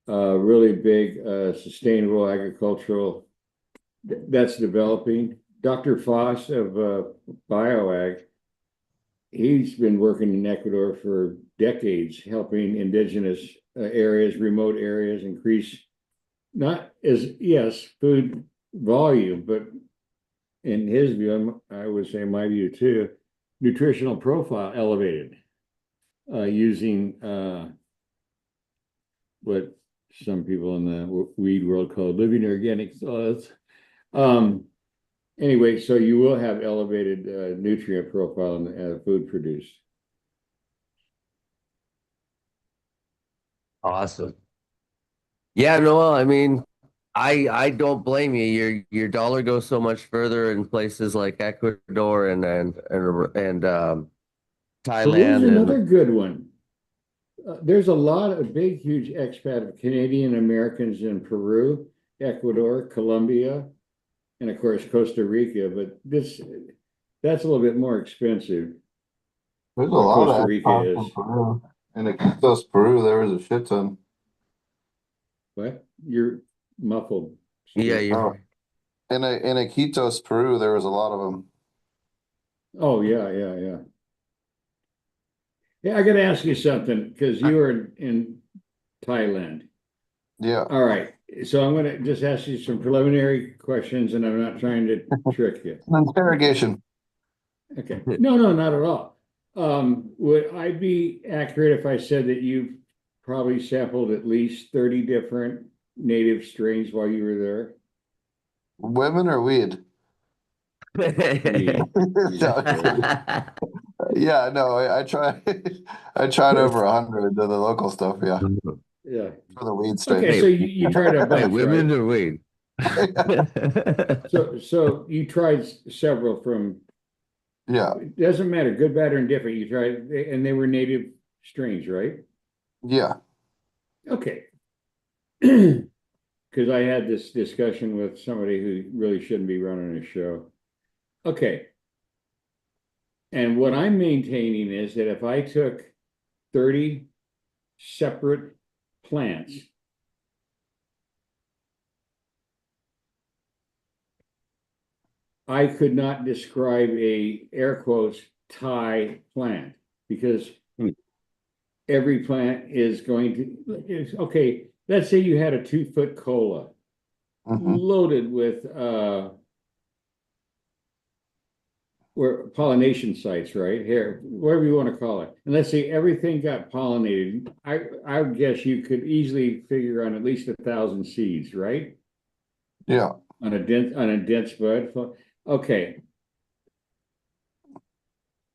really big sustainable agricultural that's developing. Dr. Foss of BioAg, he's been working in Ecuador for decades, helping indigenous areas, remote areas increase not as, yes, food volume, but in his view, I would say my view too, nutritional profile elevated using what some people in the weed world call living organic solids. Anyway, so you will have elevated nutrient profile in the food produced. Awesome. Yeah, no, I mean, I don't blame you. Your dollar goes so much further in places like Ecuador and Peru's Thailand another and good one. There's a lot of big, huge expat of Canadian Americans in Peru, Ecuador, Colombia, and of course Costa Rica. But that's a little bit more expensive. There's a What lot Costa of Rica expats is. in Peru. In Iquitos, Peru, there was a shit ton. What? You're muffled yeah, still. Oh, you're in Iquitos, Peru, there was a lot of them. Oh yeah, yeah, yeah. Yeah, I got to ask you something because you were in Thailand. Yeah, All right. So I'm going to just ask you some preliminary questions, and I'm not trying to trick you. an interrogation. Okay. No, no, not at all. Would I be accurate if I said that you've probably sampled at least 30 different native strains while you were there? Women or weed? Weed. Weed, No, of course. yeah, no, I tried. I tried over 100 of the local stuff. Yeah, Yeah. for the weed Okay, strains. so Hey, you tried a hey, bunch, women right? or weed? So you tried several from, Yeah, it doesn't matter, good, bad, or indifferent. You tried, and they were native strains, right? yeah. Okay. Because I had this discussion with somebody who really shouldn't be running a show. Okay. And what I'm maintaining is that if I took 30 separate plants, I could not describe a air quotes Thai plant because every plant is going to, okay, let's say you had a 2-foot cola Hmm. loaded with where pollination sites, right? Here, whatever you want to call it. And let's say everything got pollinated. I would guess you could easily figure on at least 1,000 seeds, right? Yeah. On a dense bud. Okay.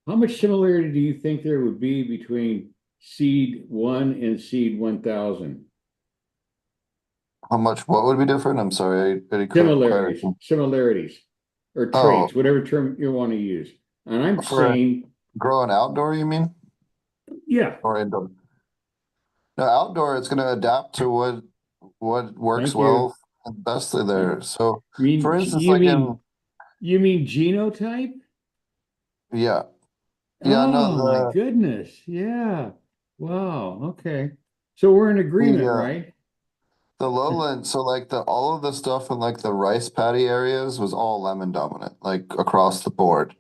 How much similarity do you think there would be between seed one and seed 1,000? How much? What would be different? I'm sorry, I didn't quite Similarities, understand. similarities, or traits, Oh, whatever term you want to use. And I'm for saying, growing outdoor, you mean? yeah, Or indoor? No, outdoor, it's going to adapt to what works thank you. well and best there. You So, for mean instance, like in you mean genotype? yeah, yeah, no, Oh my goodness. Yeah. Wow. Okay. So we're in the agreement, uh, right? the lowland. So like the all of the stuff in like the rice paddy areas was all lemon dominant, like across the board.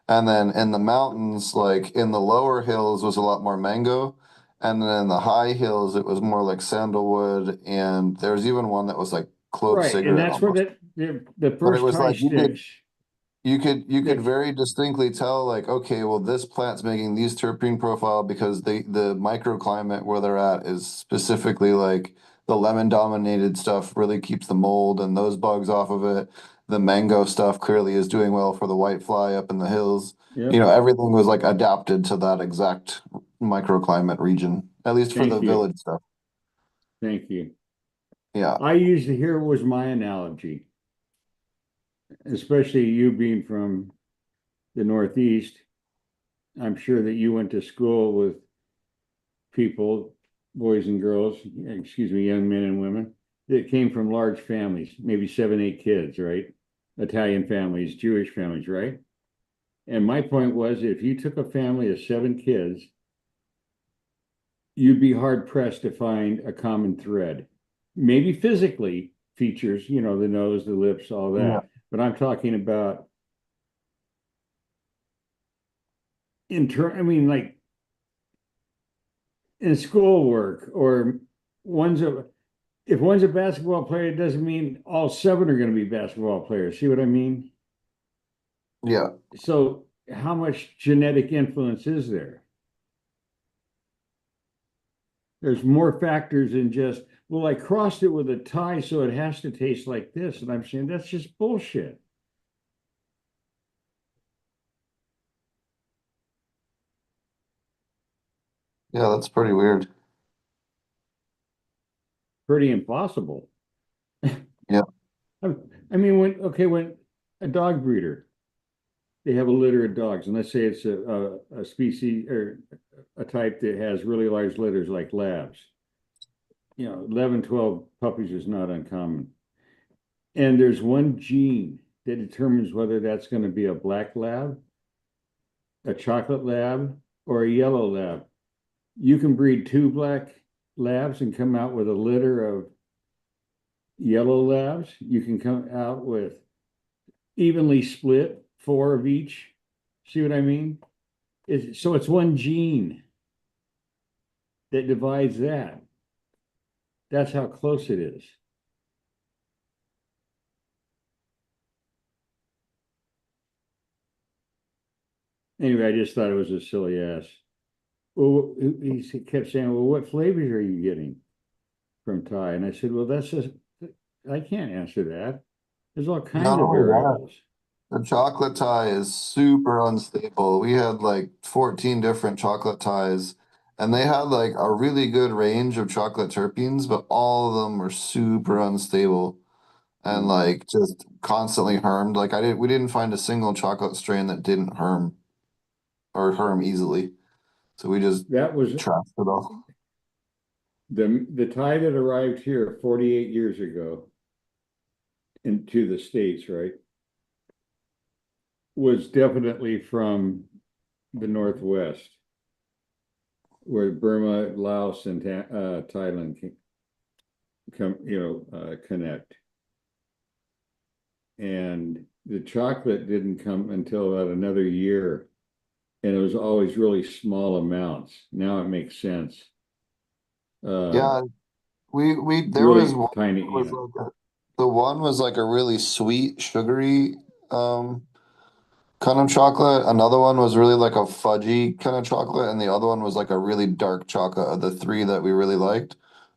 And then in the mountains, like in the lower hills, was a lot more mango. And then in the high hills, it was more like sandalwood. And there's even one that was like clove Right. And cigarette that's where almost. the But it first was Thai like sticks you could that very distinctly tell like, okay, well, this plant's making these terpene profile because the microclimate where they're at is specifically like the lemon dominated stuff really keeps the mold and those bugs off of it. The mango stuff clearly is doing well for the white fly up in the hills. You yep. know, everything was like adapted to that exact microclimate region, at least for the Thank you. village stuff. Thank you. Yeah. I used to hear was my analogy, especially you being from the Northeast. I'm sure that you went to school with people, boys and girls, excuse me, young men and women that came from large families, maybe 7, 8 kids, right? Italian families, Jewish families, right? And my point was if you took a family of 7 kids, you'd be hard pressed to find a common thread. maybe physically features, the nose, the lips, all Yeah. that. But I'm talking about I mean, like in schoolwork or one's a if one's a basketball player, it doesn't mean all seven are going to be basketball players. See what I mean? Yeah. So how much genetic influence is there? There's more factors than just, well, I crossed it with a tie, so it has to taste like this. And I'm saying that's just bullshit. Yeah, that's pretty weird. Pretty impossible. Yeah. I mean, when a dog breeder, they have a litter of dogs, and let's say it's a species or a type that has really large litters like labs. 11, 12 puppies is not uncommon. And there's one gene that determines whether that's going to be a black lab, a chocolate lab, or a yellow lab. You can breed two black labs and come out with a litter of yellow labs. You can come out with evenly split, four of each. See what I mean? So it's one gene that divides that. That's how close it is. Anyway, I just thought it was a silly ass. Well, he kept saying, well, what flavors are you getting from Thai? And I said, well, I can't answer that. There's all kinds Not of only that, variables. the chocolate tie is super unstable. We had like 14 different chocolate ties, and they had like a really good range of chocolate terpenes, but all of them were super unstable and Mm. like just constantly hermed. Like we didn't find a single chocolate strain that didn't herm or herm easily. So we just That was trashed it all. the Thai that arrived here 48 years ago into the States, right? Was definitely from the Northwest, where Burma, Laos, and Thailand can come, connect. And the chocolate didn't come until about another year, and it was always really small amounts. Now it makes sense. Uh, Yeah, we there was really one tiny, that was like the one was like a really sweet, sugary kind of chocolate. Another one was really like a fudgy kind of chocolate, and the other one was like a really dark chocolate of the three that we really liked.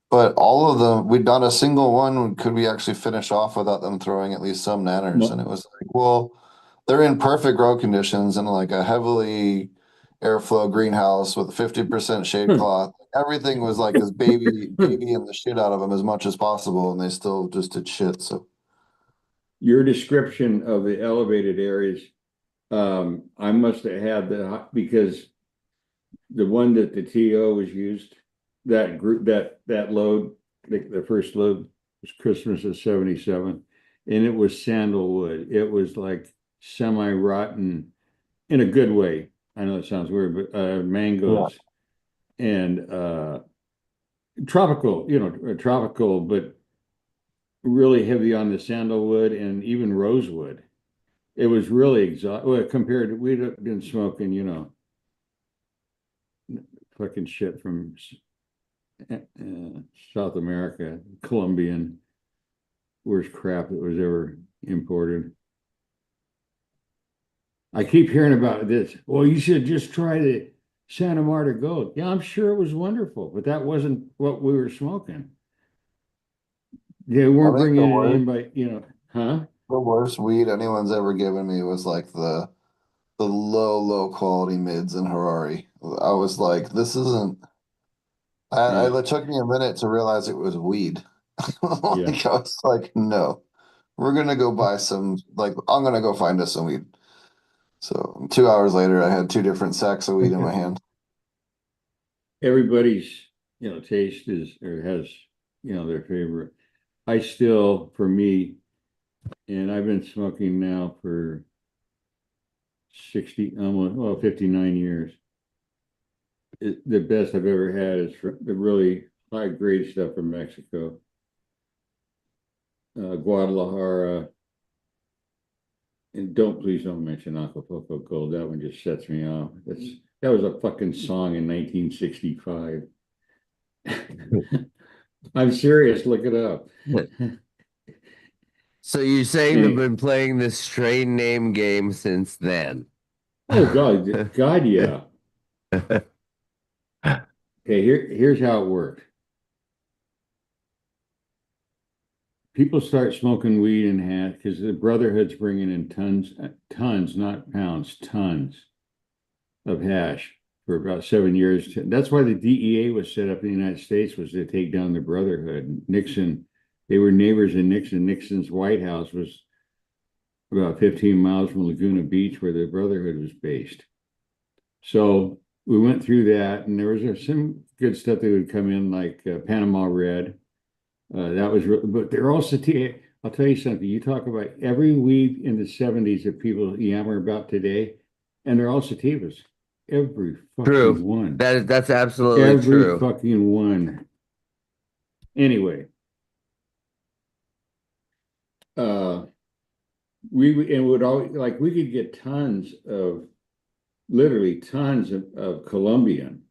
But all of them, we'd done a single one. Could we actually finish off without them throwing at least some nanners? And it was like, well, they're in perfect grow conditions in like a heavily airflow greenhouse with 50% shade cloth. Everything was like as babying the shit out of them as much as possible, and they still just did shit. So your description of the elevated areas, I must have had because the one that the TO was used, that group, that load, the first load was Christmas of 77, and it was sandalwood. It was like semi-rotten in a good way. I know it sounds weird, but yeah, mangoes and tropical, tropical, but really heavy on the sandalwood and even rosewood. It was really well, compared to we'd been smoking, fucking shit from South America, Colombian, worst crap that was ever imported. I keep hearing about this. Well, you should just try the Santa Marta Gold. Yeah, I'm sure it was wonderful, but that wasn't what we were smoking. They I weren't think bringing it in by, huh? the worst weed anyone's ever given me was like the low quality mids in Harari. I was like, this isn't. Yeah, It took me a minute to realize it was weed. yeah. Like I was like, no, we're gonna go buy some. Like I'm gonna go find us some weed. So 2 hours later, I had two different sacks of weed in my hand. Everybody's, taste is or has, their favorite. I still, for me, and I've been smoking now for 60, almost, well, 59 years. The best I've ever had is the really high grade stuff from Mexico. Guadalajara. And please don't mention Acapulco Gold. That one just sets me off. That was a fucking song in 1965. I'm serious. Look it up. So you're saying they've Hey, been playing this strain name game since then? oh God, yeah. Okay, here's how it worked. People start smoking weed and hash because the Brotherhood's bringing in tons, not pounds, tons of hash for about 7 years. That's why the DEA was set up in the United States, was to take down the Brotherhood. Nixon, they were neighbors in Nixon. Nixon's White House was about 15 miles from Laguna Beach, where the Brotherhood was based. So we went through that, and there was some good stuff that would come in, like Panama Red. That was real, but they're all sativa. I'll tell you something. You talk about every weed in the 70s that people yammer about today, and they're all sativas. Every fucking True. one. That's absolutely Every true. fucking one. Anyway, uh, we would always, like, we could get tons of, literally tons of Colombian,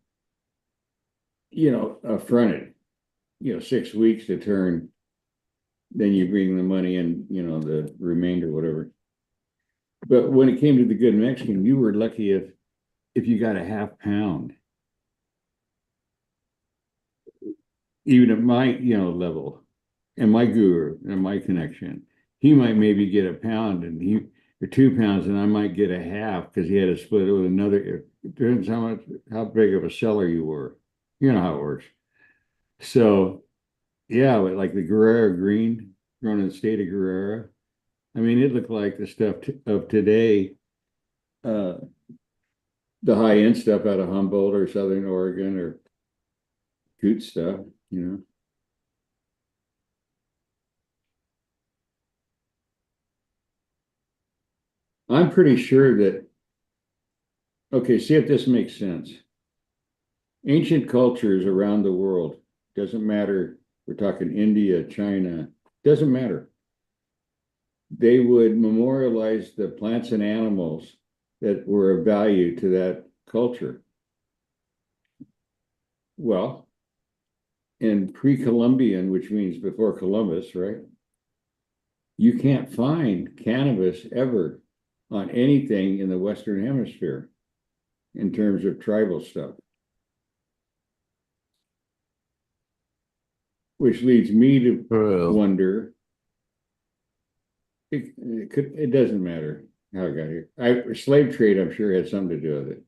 fronted, 6 weeks to turn. Then you bring the money in, the remainder, whatever. But when it came to the good Mexican, you were lucky if you got a half pound, even at my, level, and my guru and my connection. He might maybe get a pound or 2 pounds, and I might get a half because he had to split it with another. It depends how big of a seller you were. You know how it works. So yeah, like the Guerrero Green grown in the state of Guerrero. I mean, it looked like the stuff of today, uh, the high end stuff out of Humboldt or Southern Oregon or Coot stuff. I'm pretty sure that, okay, see if this makes sense. Ancient cultures around the world, doesn't matter, we're talking India, China, doesn't matter. They would memorialize the plants and animals that were of value to that culture. Well, in pre-Columbian, which means before Columbus, right? You can't find cannabis ever on anything in the Western Hemisphere in terms of tribal stuff. Which leads me to True. wonder, it doesn't matter how it got here. Slave trade, I'm sure, had something to do with it.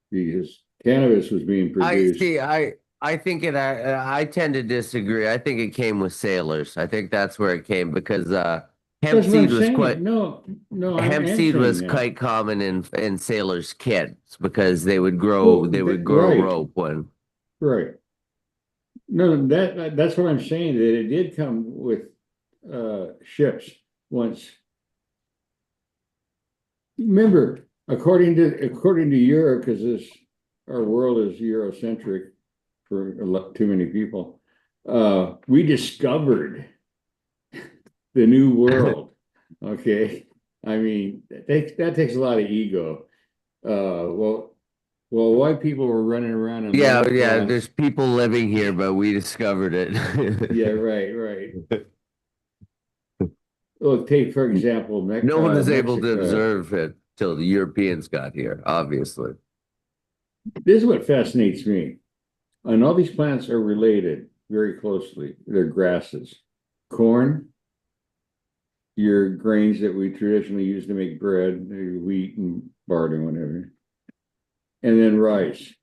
Because cannabis was being I produced. see. I think I tend to disagree. I think it came with sailors. I think that's where it came because hemp That's what I'm seed was saying. quite No, I'm hemp seed answering was that. quite common in sailors' kids because Well, they would grow right, rope when. right. No, that's what I'm saying, that it did come with ships once. Remember, according to Europe, because our world is Eurocentric for too many people, we discovered the new world. Okay. I mean, that takes a lot of ego. Well, white people were running around in Yeah, yeah. loincloths. There's people living here, but we discovered Yeah, it. right, right. Well, take for example, No one is able to Mexico. observe it till the Europeans got here, obviously. This is what fascinates me. And all these plants are related very closely. They're grasses. Corn, your grains that we traditionally use to make bread, wheat and barley and whatever. And then rice.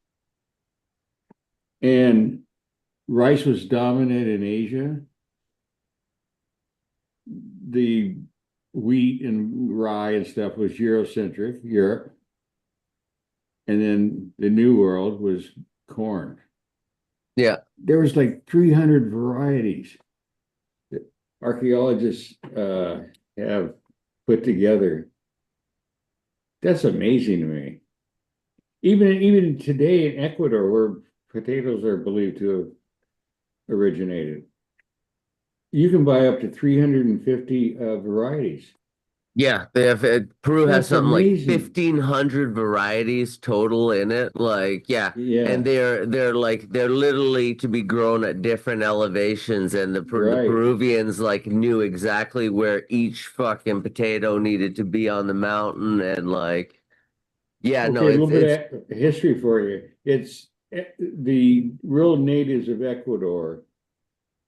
And rice was dominant in Asia. The wheat and rye and stuff was Eurocentric, Europe. And then the New World was corn. Yeah. There was like 300 varieties that archaeologists have put together. That's amazing to me. Even today in Ecuador, where potatoes are believed to have originated. You can buy up to 350 varieties. Yeah, they have Peru has That's something like amazing. 1,500 varieties total in it. Like, yeah. Yeah, And they're literally to be grown at different elevations, and the right. Peruvians like knew exactly where each fucking potato needed to be on the mountain, and like, yeah, no, Okay, a little it's bit of history for you. It's the real natives of Ecuador.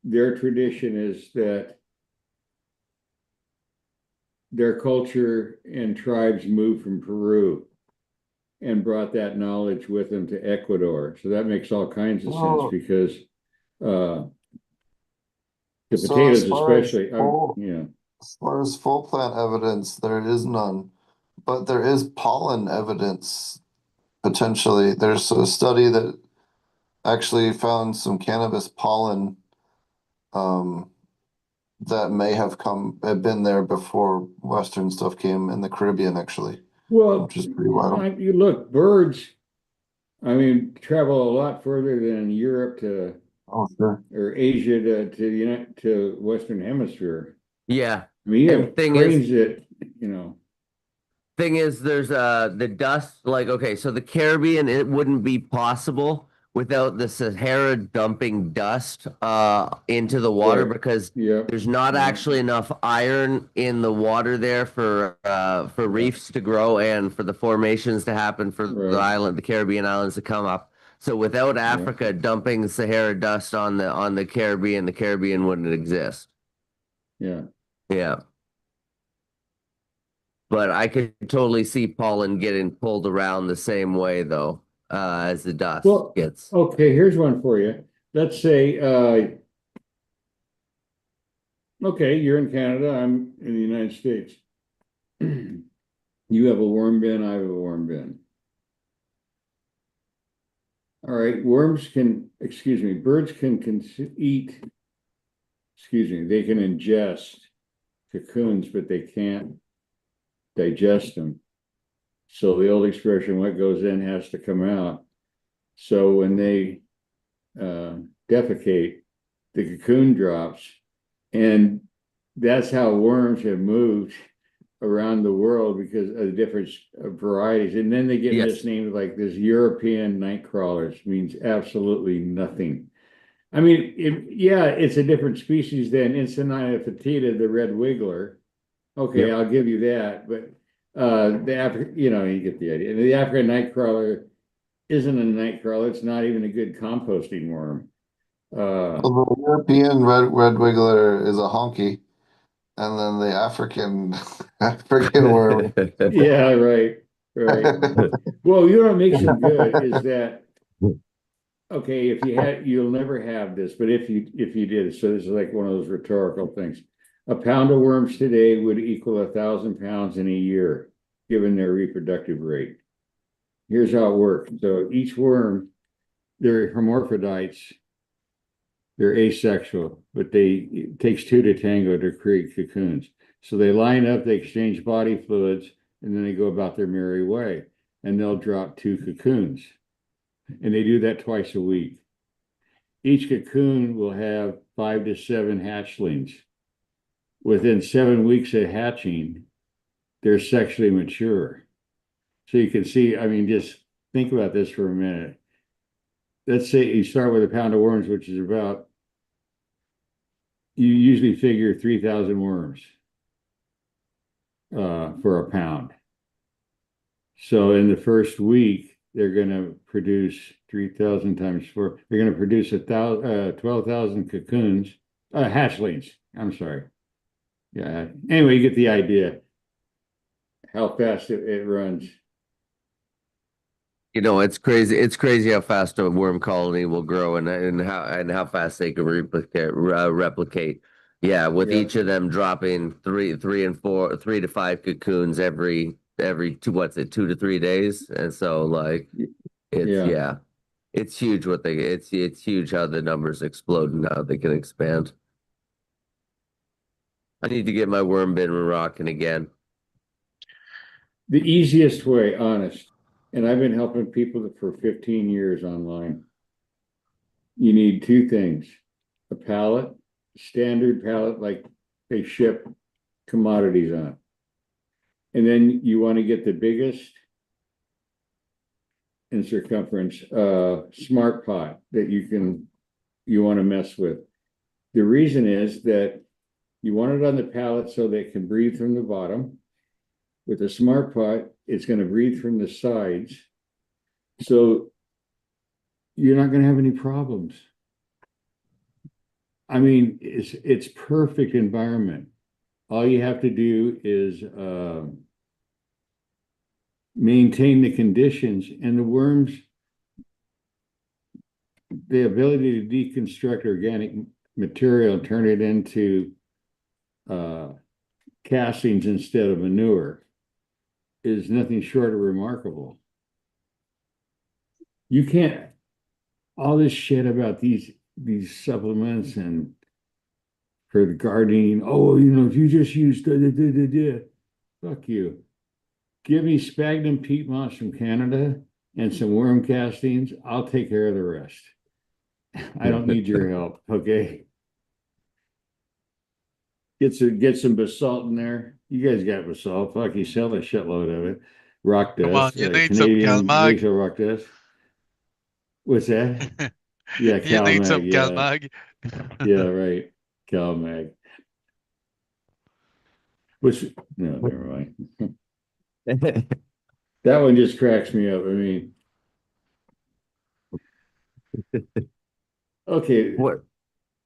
Their tradition is that their culture and tribes moved from Peru and brought that knowledge with them to Ecuador. So that makes all kinds of sense Oh, because uh, the so potatoes, especially, as far as full plant evidence, there is none, but there is pollen evidence potentially. There's a study that actually found some cannabis pollen um, that may have been there before Western stuff came in the Caribbean, actually, well, which is pretty wild. you look, birds, I mean, travel a lot further than Europe to Oh, sure. or Asia to Western Hemisphere. yeah. I mean, you And have cranes that, you know, thing is there's the dust, like, okay, so the Caribbean, it wouldn't be possible without the Sahara dumping dust into the water, right. because Yeah, there's not yeah, actually enough iron in the water there for yeah, reefs to grow and for the formations to happen for right. the Caribbean islands to come up. So without Yeah, Africa dumping Sahara dust on the Caribbean wouldn't exist. yeah. Yeah. But I could totally see pollen getting pulled around the same way though, as the dust Well, gets. okay, here's one for you. Let's say, okay, you're in Canada, I'm in the United States. You have a worm bin, I have a worm bin. All right, birds can eat, they can ingest cocoons, but they can't digest them. So the old expression, what goes in has to come out. So when they uh, defecate, the cocoon drops. And that's how worms have moved around the world because of the different varieties. And then they get Yes. misnamed like this European night crawlers means absolutely nothing. I mean, yeah, it's a different species than Ensenada fetida, the red wiggler. Okay, Yep. I'll give you that. But the African, you get the idea. And the African night crawler isn't a night crawler. It's not even a good composting worm. Well, the European red wiggler is a honky, and then the African African worm. Yeah, right, right. Well, what makes them good is that okay, you'll never have this, but if you did, so this is like one of those rhetorical things. A pound of worms today would equal 1,000 pounds in a year, given their reproductive rate. Here's how it works. So each worm, they're hermaphrodites, they're asexual, but it takes two to tango to create cocoons. So they line up, they exchange body fluids, and then they go about their merry way. And they'll drop two cocoons. And they do that twice a week. Each cocoon will have 5 to 7 hatchlings. Within 7 weeks of hatching, they're sexually mature. So you can see, I mean, just think about this for a minute. Let's say you start with a pound of worms, which is about, you usually figure 3,000 worms for a pound. So in the first week, they're going to produce 3,000 times 4. They're going to produce 12,000 cocoons, hatchlings. I'm sorry. Yeah. Anyway, you get the idea how fast it runs. It's crazy. It's crazy how fast a worm colony will grow, and how fast they can replicate. Yeah, with Yeah. each of them dropping three and four, 3 to 5 cocoons every 2 to 3 days, and so like it's Yeah. yeah, it's huge it's huge how the numbers explode and how they can expand. I need to get my worm bin rocking again. The easiest way, honest. And I've been helping people for 15 years online. You need two things. a pallet, standard pallet, like they ship commodities on. And then you want to get the biggest in circumference, smart pot that you want to mess with. The reason is that you want it on the pallet so they can breathe from the bottom. With a smart pot, it's going to breathe from the sides. So you're not going to have any problems. I mean, it's perfect environment. All you have to do is maintain the conditions, and the worms, the ability to deconstruct organic material and turn it into castings instead of manure is nothing short of remarkable. You can't, all this shit about these supplements and for the gardening, oh, if you just use fuck you. Give me sphagnum peat moss from Canada and some worm castings. I'll take care of the rest. I don't need your help, okay? Get some basalt in there. You guys got basalt. Fuck, you sell a shitload of it. Rock Come on, dust, you need some Canadian Calmag. glacial rock dust. What's that? Yeah, You need some Calmag. Yeah, Calmag. yeah, right. Calmag. Which no, never mind. That one just cracks me up. I mean, okay, What?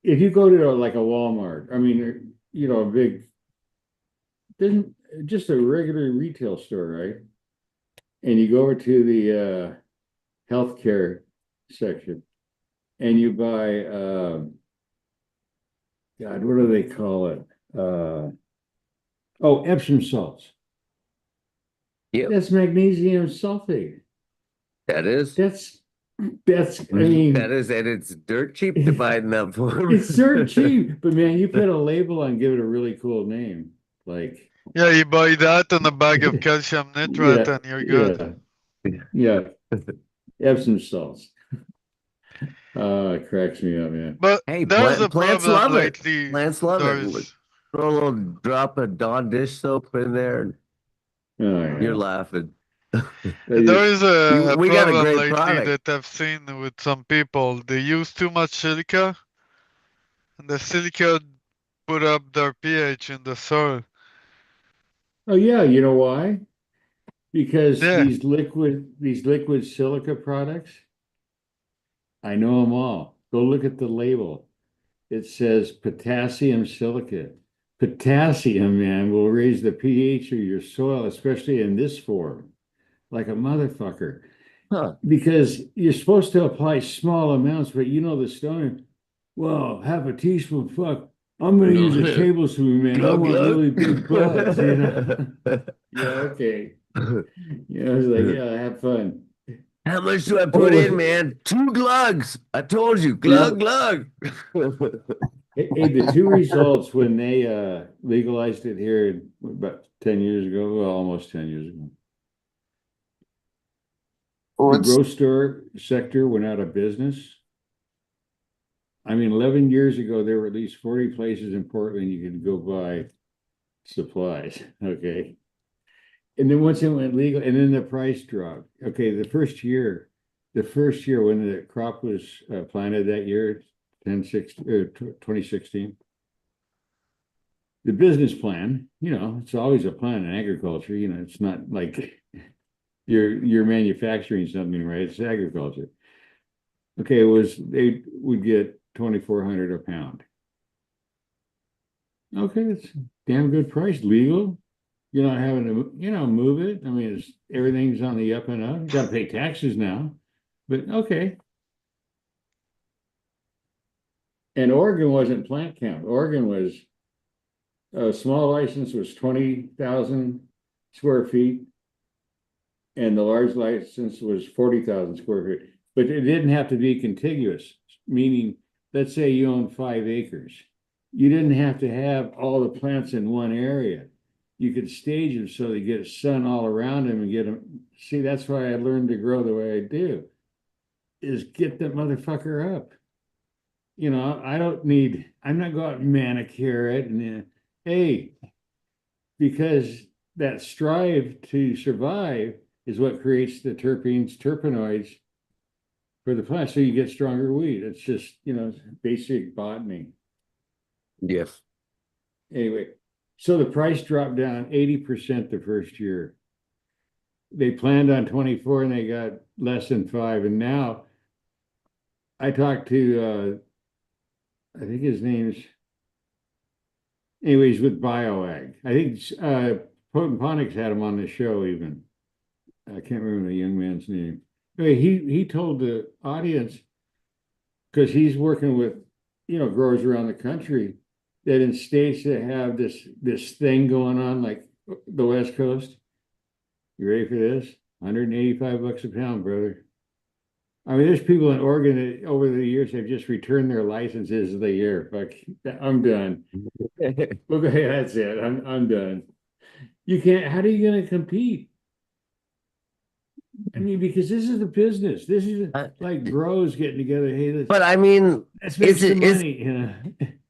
if you go to like a Walmart, I mean, a big, then just a regular retail store, right? And you go over to the healthcare section, and you buy, God, what do they call it? Oh, Epsom salts. Yep, That's magnesium sulfate. that is. That's, I mean, That is, and it's dirt cheap to buy in that form. it's dirt cheap, but man, you put a label on, give it a really cool name, like Yeah, you buy that and a bag of calcium nitrate yeah, and you're good. yeah, Epsom salts. It cracks me up, man. But Hey, there's a plants problem love it. lately. Plants love it. There's Throw a little drop of Dawn dish soap in there, and Oh you're yeah, laughing. I there just is a We got a problem great lately product. that I've seen with some people. They use too much silica, and the silica put up their pH in the soil. oh yeah, you know why? Because Yeah. these liquid silica products, I know them all. Go look at the label. It says potassium silicate. Potassium, man, will raise the pH of your soil, especially in this form, like a motherfucker. Huh. Because you're supposed to apply small amounts, but the stoner, well, half a teaspoon, fuck, I'm gonna use a tablespoon, man. I Glug want glug. really big buds, Yeah, okay. I was like, yeah, have fun. How much do I put in, Oh, man? 2 glugs. I told you, yeah. glug glug. Hey, the two results when they legalized it here about 10 years ago, well, almost 10 years ago. The What's grocery store sector went out of business. I mean, 11 years ago, there were at least 40 places in Portland you could go buy supplies. Okay. And then once it went legal, and then the price dropped. Okay, the first year when the crop was planted that year, 2016, the business plan, it's always a plan in agriculture. It's not like you're manufacturing something, right? It's agriculture. Okay, they would get 2,400 a pound. Okay, it's a damn good price, legal. You're not having to, move it. I mean, everything's on the up and up. You got to pay taxes now, but okay. And Oregon wasn't plant count. Oregon was a small license was 20,000 square feet, and the large license was 40,000 square feet. But it didn't have to be contiguous, meaning, let's say you own 5 acres. You didn't have to have all the plants in one area. You could stage them so they get sun all around them and get them. See, that's why I learned to grow the way I do, is get that motherfucker up. You know, I'm not going out and manicure it and hey, because that strive to survive is what creates the terpenes, terpenoids for the plant. So you get stronger weed. It's just, basic botany. Yes. Anyway, so the price dropped down 80% the first year. They planned on 24 and they got less than 5. And now I talked to, I think his name's, anyways, with BioAg. I think Potent Ponics had him on the show even. I can't remember the young man's name. Anyway, he told the audience, because he's working with, growers around the country, that in states that have this thing going on, like the West Coast, you ready for this? $185 a pound, brother. I mean, there's people in Oregon that over the years have just returned their licenses of the year. Fuck, I'm done. Okay, that's it. I'm done. You can't. How are you going to compete? I mean, because this is the business. This is like grows getting together. Hey, But I mean, let's make is some it money.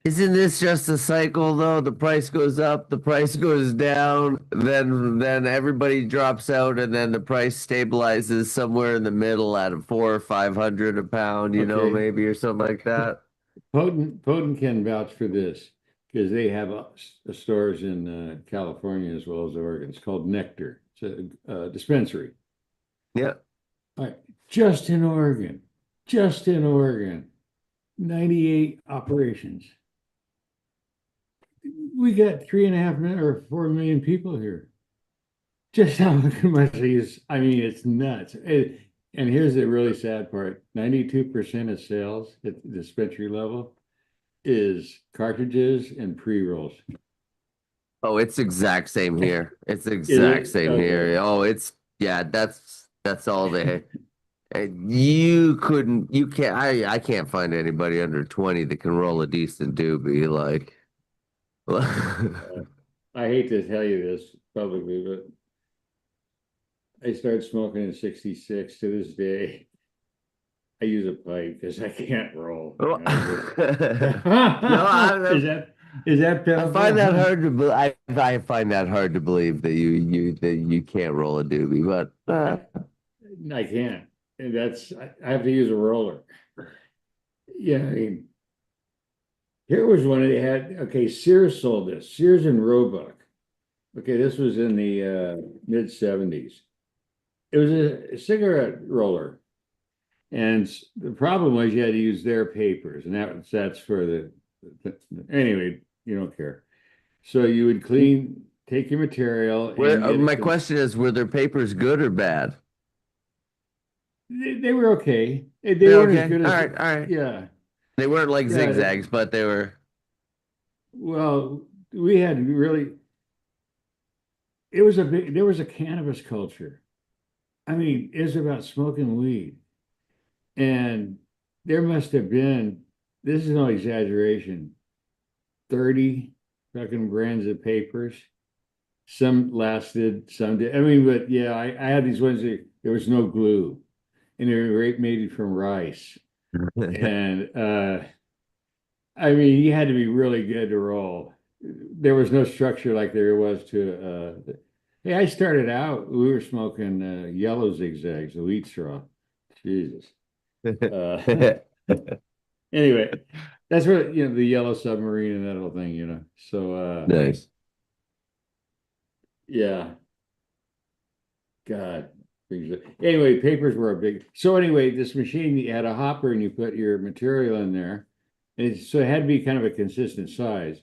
isn't this just a cycle though? The price goes up, the price goes down, then everybody drops out, and then the price stabilizes somewhere in the middle at a 400 or 500 a pound, Okay. maybe or something like that. Potent can vouch for this because they have stores in California as well as Oregon. It's called Nectar. It's a dispensary. Yeah. All right. Just in Oregon, 98 operations. We got 3.5 million or 4 million people here. Just how much these, I mean, it's nuts. And here's the really sad part: 92% of sales at the dispensary level is cartridges and pre-rolls. Oh, it's exact same here. It's Is exact it? same Okay. here. Oh, yeah, that's all they. And you can't, I can't find anybody under 20 that can roll a decent doobie. Like, I hate to tell you this publicly, but I started smoking in '66. To this day, I use a pipe because I can't roll. no, Is that I find that pitiful? hard to I find that hard to believe that you can't roll a doobie, but I can't. And I have to use a roller. Yeah, I mean, here was one they had. Okay, Sears sold this. Sears and Roebuck. Okay, this was in the mid '70s. It was a cigarette roller, and the problem was you had to use their papers, and that's for anyway. You don't care. So you would take your material and get my it. question is, were their papers good or bad? They were okay. They They're weren't as okay. good All as right, all right. yeah. They weren't like Yeah. zigzags, but they were. Well, we had really. There was a cannabis culture. I mean, it's about smoking weed. And there must have been, this is no exaggeration, 30 fucking brands of papers. Some lasted, some did. I mean, but yeah, I had these ones that there was no glue and they were made from rice. And I mean, you had to be really good to roll. There was no structure like there was to hey, I started out, we were smoking yellow zigzags, the wheat straw. Jesus. Anyway, that's what the yellow submarine and that whole thing. So Nice. yeah, God. Anyway, papers were a big. So anyway, this machine you had a hopper and you put your material in there, and so it had to be kind of a consistent size.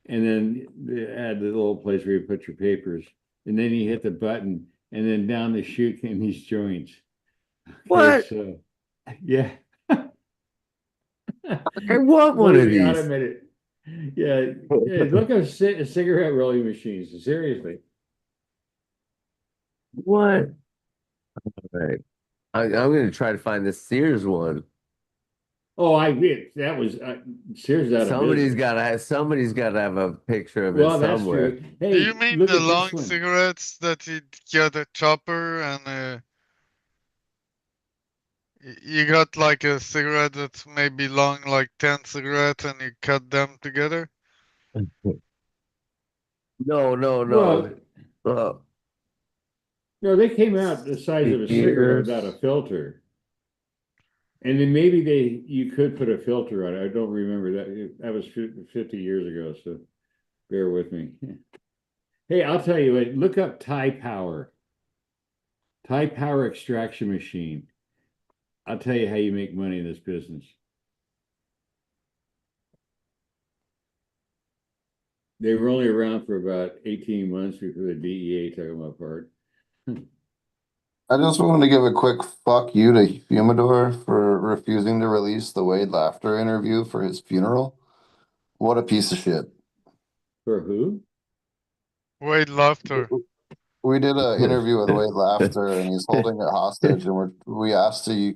And then it had the little place where you put your papers, and then you hit the button, and then down the chute came these joints. Okay, What? so yeah. I want one of these. Automated. Yeah, look at cigarette rolling machines. Seriously. What? All right. I'm going to try to find this Sears one. Oh, I did. That was Sears out of business. Somebody's got to have a picture of it Well, that's somewhere. true. Do Hey, you mean look the at this long one. cigarettes that you get a chopper and You got like a cigarette that's maybe long, like 10 cigarettes, and you cut them together? No, no, Well, no. Uh, no, they came out the size of a cigarette without a years. filter. And then maybe you could put a filter on it. I don't remember that. That was 50 years ago, so bear with me. Hey, I'll tell you what, look up Thai power extraction machine. I'll tell you how you make money in this business. They were only around for about 18 months before the DEA took them apart. I just wanted to give a quick fuck you to Humidor for refusing to release the Wade Laughter interview for his funeral. What a piece of shit. For who? Wade Laughter. We did an interview with Wade Laughter, and he's holding it hostage, and we asked to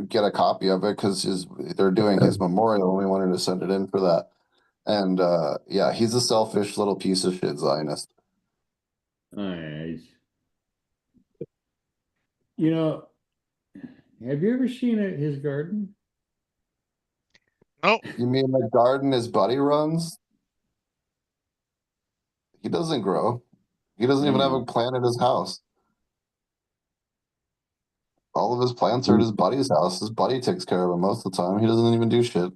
get a copy of it because they're doing his memorial, and we wanted to send it in for that. And yeah, he's a selfish little piece of shit Zionist. Nice. You know, have you ever seen his garden? No, You mean the garden his buddy runs? He doesn't grow. He doesn't I even have know. a plant at his house. All of his plants are at his buddy's house. His buddy takes care of him most of the time. He doesn't even do shit.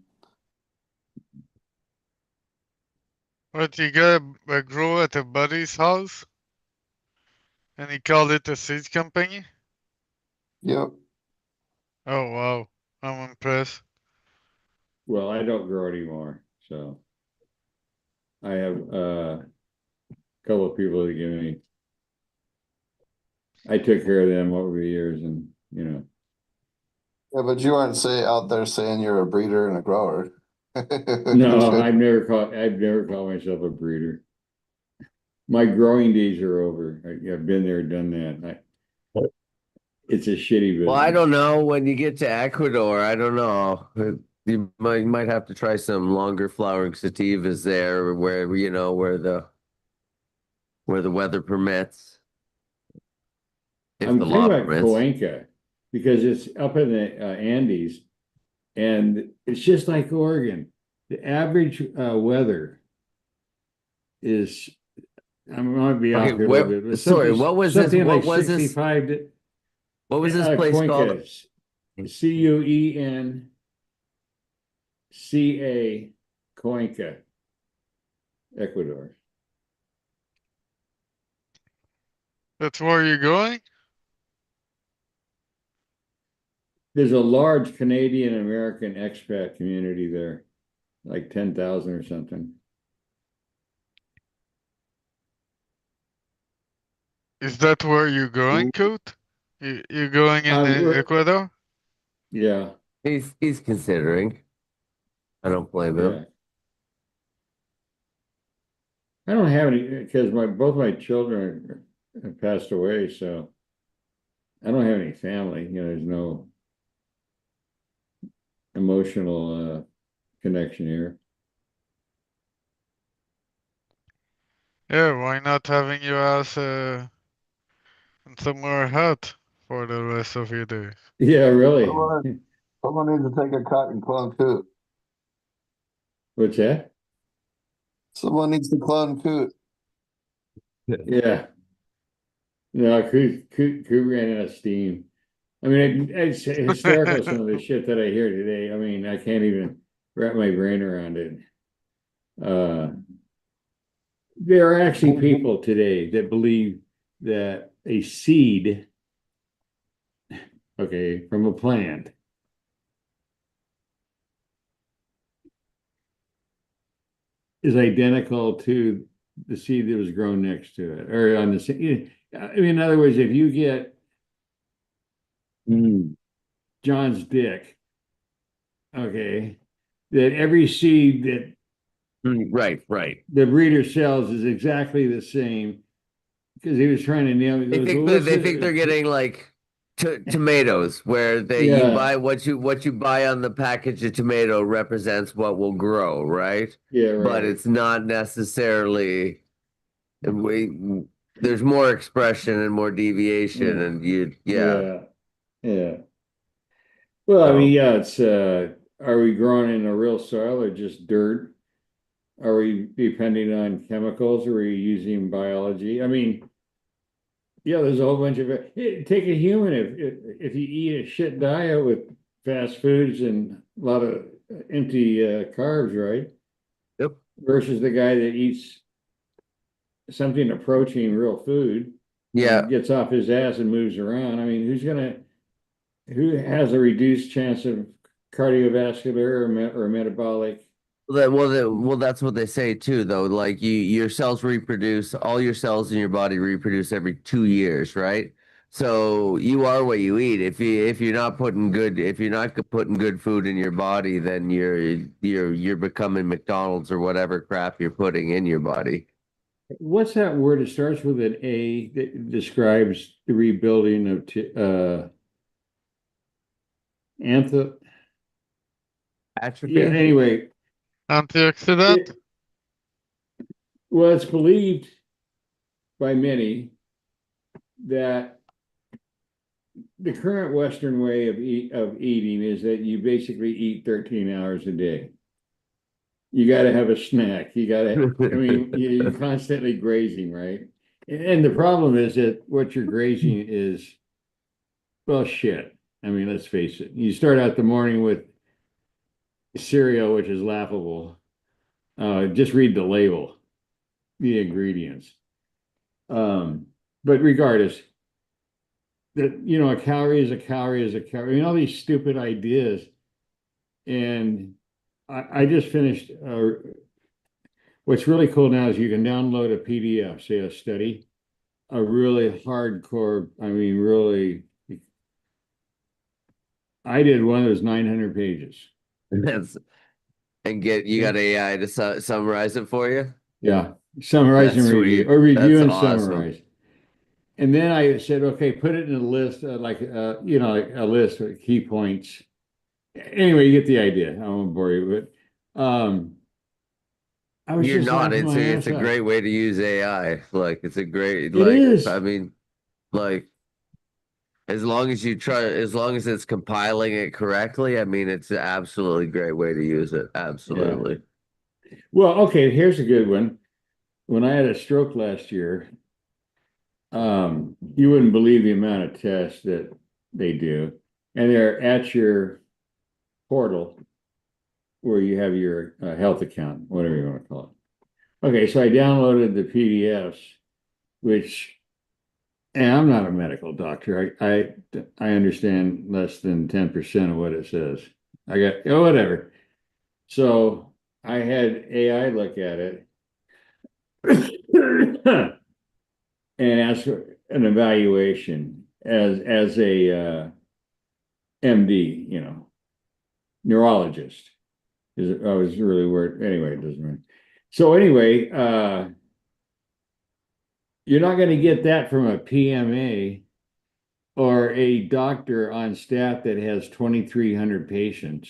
but you got a grow at a buddy's house, and he called it a seed company? Yep. Oh, wow. I'm impressed. Well, I don't grow anymore, so I have a couple of people that give me. I took care of them over the years, and Yeah, but you aren't out there saying you're a breeder and a grower. no, I've never called myself a breeder. My growing days are over. I've been there, done that. It's a shitty Well, I business. don't know. When you get to Ecuador, I don't know. You might have to try some longer flowering sativas there, where where the weather permits, if I'm the thinking law about permits. Cuenca because it's up in the Andes, and it's just like Oregon. The average weather is, I'm going to be Okay, off here a little bit, but sorry, what was this? something like What was this? 65 to What was this place called? Cuenca, Cuenca, Cuenca, Ecuador. That's where you're going? There's a large Canadian American expat community there, like 10,000 or something. Is that where you're going, Coot? You're going in We're, Ecuador? yeah, He's considering. I don't blame yeah. him. I don't have any because both my children have passed away, so I don't have any family. There's no emotional connection here. Yeah, why not having your ass in somewhere hot for the rest of your days? Yeah, really. Someone, someone needs to take a cut and clone Coot. What's that? Someone needs to clone Coot. Yeah. No, Coot ran out of steam. I mean, it's hysterical some of the shit that I hear today. I mean, I can't even wrap my brain around it. Uh, there are actually people today that believe that a seed, okay, from a plant is identical to the seed that was grown next to it, or on the same. I mean, in other words, if you get John's dick, okay, that every seed that Right, right. the breeder sells is exactly the same because he was trying to nail it. He They goes, think well, that they think they're getting like tomatoes, where you yeah, buy what you buy on the package of tomato represents what will grow, right? yeah, But right, it's not necessarily we there's more expression and more deviation, yeah, and yeah. yeah, yeah. Well, I So, mean, yeah, it's are we growing in a real soil or just dirt? Are we depending on chemicals? Or are we using biology? I mean, yeah, there's a whole bunch of it. Take a human if you eat a shit diet with fast foods and a lot of empty carbs, right? yep. Versus the guy that eats something approaching real food Yeah. and gets off his ass and moves around. I mean, who has a reduced chance of cardiovascular or metabolic? Well, that's what they say too, though. Like your cells reproduce, all your cells in your body reproduce every 2 years, right? So you are what you eat. If you're not putting good food in your body, then you're becoming McDonald's or whatever crap you're putting in your body. What's that word? It starts with an A that describes the rebuilding of antho. Yeah. Atrophy. Anyway, Antioxidant? it, well, it's believed by many that the current Western way of eating is that you basically eat 13 hours a day. You got to have a snack. I mean, you're constantly grazing, right? And the problem is that what you're grazing is, well, shit. I mean, let's face it. You start out the morning with cereal, which is laughable. Just read the label, the ingredients. Um, but regardless, that a calorie is a calorie is a calorie. I mean, all these stupid ideas. And I just finished. What's really cool now is you can download a PDF, say a study, a really hardcore. I mean, really. I did one that was 900 pages. That's and get you got AI to summarize it for you. Yeah, summarize That's and review, sweet. or review That's and awesome. summarize. And then I said, okay, put it in a list, like a list of key points. Anyway, you get the idea. I won't bore you, but I was You're just not. laughing my It's ass a off. great way to use AI. Like it's a great It I is. mean, like as long as it's compiling it correctly, I mean, it's an absolutely great way to use it. Yeah. Absolutely. Well, okay, here's a good one. When I had a stroke last year, you wouldn't believe the amount of tests that they do. And they're at your portal where you have your health account, whatever you want to call it. Okay, so I downloaded the PDFs, which, and I'm not a medical doctor. I understand less than 10% of what it says. I got, whatever. So I had AI look at it and ask for an evaluation as a MD, neurologist. Is I was really worried. Anyway, it doesn't matter. So anyway, you're not going to get that from a PMA or a doctor on staff that has 2,300 patients.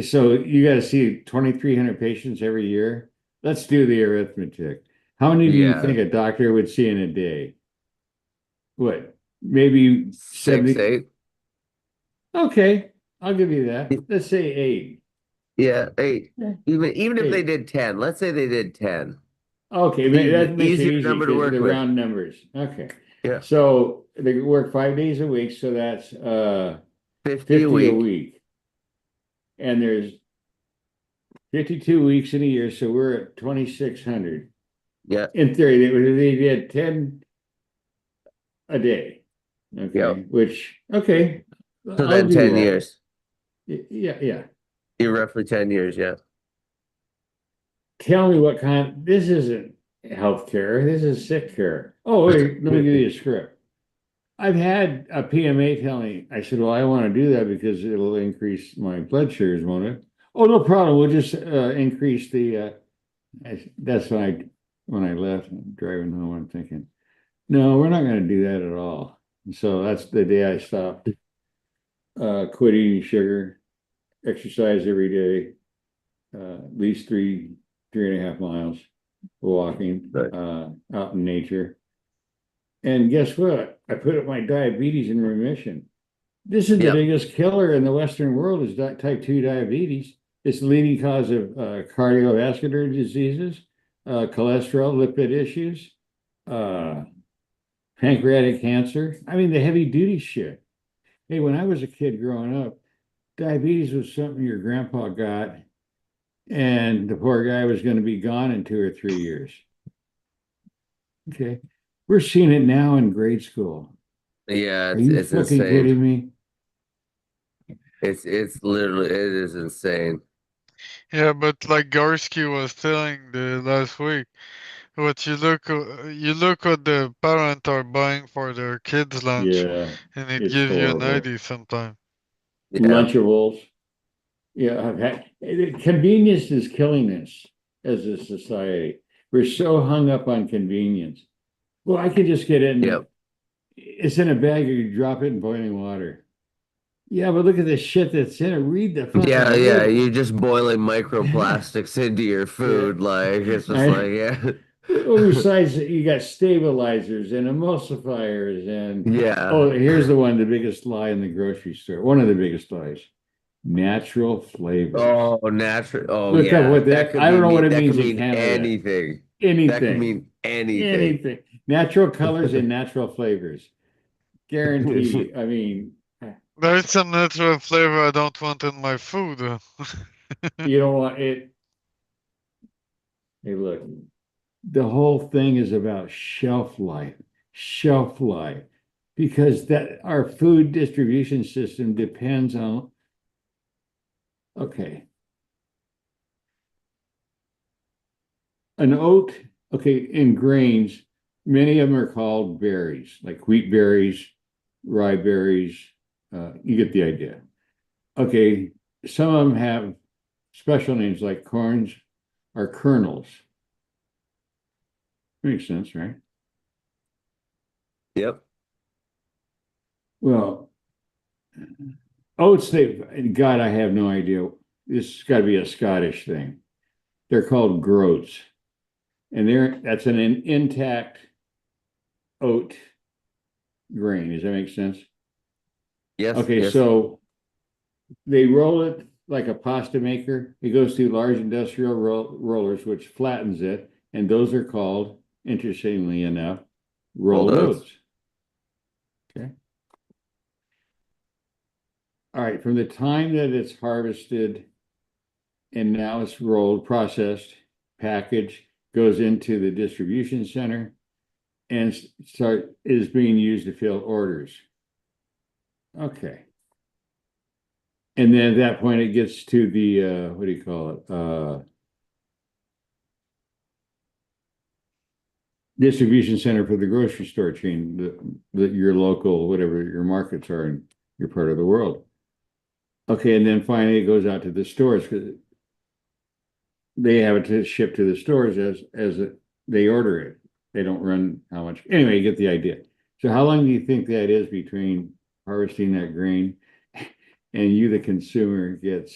So you got to see 2,300 patients every year. Let's do the arithmetic. How many do you Yeah. think a doctor would see in a day? What? Maybe Six, 70. eight. Okay, I'll give you that. Let's say eight. Yeah, eight. Yeah. Even if they Eight. did 10, let's say they did 10. Okay, that makes it Easier easy number to because work they're with. round numbers. Okay. Yeah. So they work 5 days a week, so that's 50 a 50 a week. week. And there's 52 weeks in a year, so we're at 2,600. Yeah. In theory, they did 10 a day. Yeah. Okay, which okay, So I'll then do 10 that. years. Yeah, yeah. You're roughly 10 years, yeah. Tell me what kind. This isn't healthcare. This is sick care. Oh, wait, let me give you a script. I've had a PMA tell me, I said, well, I want to do that because it'll increase my blood sugars, won't it? Oh, no problem. We'll just increase the. That's when I left driving home. I'm thinking, no, we're not going to do that at all. So that's the day I stopped. Quit eating sugar, exercise every day, at least 3.5 miles walking Right. out in nature. And guess what? I put up my diabetes in remission. This is the Yep. biggest killer in the Western world is type 2 diabetes. It's the leading cause of cardiovascular diseases, cholesterol, lipid issues, uh, pancreatic cancer. I mean, the heavy duty shit. Hey, when I was a kid growing up, diabetes was something your grandpa got, and the poor guy was going to be gone in 2 or 3 years. Okay. We're seeing it now in grade school. Yeah, Are it's you it's fucking insane. kidding me? It's literally it is insane. Yeah, but like Gorski was telling the last week, what you look what the parents are buying for their kids' lunch, Yeah, and it it's gives you an horrible. idea sometimes. Yeah. Lunchables. Yeah, convenience is killing us as a society. We're so hung up on convenience. Well, I could just get it in. Yep. It's in a bag, or you drop it in boiling water. Yeah, but look at the shit that's in it. Read the Yeah, fucking yeah. label. You're just boiling microplastics into your Yeah. food. Like it's just I, like yeah. well, besides, you got stabilizers and emulsifiers, and Yeah. oh, here's the one, the biggest lie in the grocery store. One of the biggest lies: natural flavors. Oh, natural. Oh, Look up yeah. what that. I don't know what it That could means in mean Canada. anything. That could Anything, mean anything. anything. Natural colors and natural flavors. Guarantee. I mean, There is some natural flavor I don't want in my food. you don't want it. Hey, look, the whole thing is about shelf life, because that our food distribution system depends on. Okay, an oat. Okay, in grains, many of them are called berries, like wheat berries, rye berries. You get the idea. Okay, some of them have special names like corns are kernels. Makes sense, right? Yep. Well, oats, God, I have no idea. This has got to be a Scottish thing. They're called groats, and that's an intact oat grain. Does that make sense? Yes. Okay, Yes. so they roll it like a pasta maker. It goes through large industrial rollers, which flattens it, and those are called, interestingly enough, Rolled rolled oats. oats. Okay. All right. From the time that it's harvested and now it's rolled, processed, packaged, goes into the distribution center, and is being used to fill orders. Okay. And then at that point, it gets to the what do you call it? Distribution center for the grocery store chain, your local, whatever your markets are in your part of the world. Okay, and then finally it goes out to the stores because they have it to ship to the stores they order it. They don't run how much. Anyway, you get the idea. So how long do you think that is between harvesting that grain and you, the consumer, gets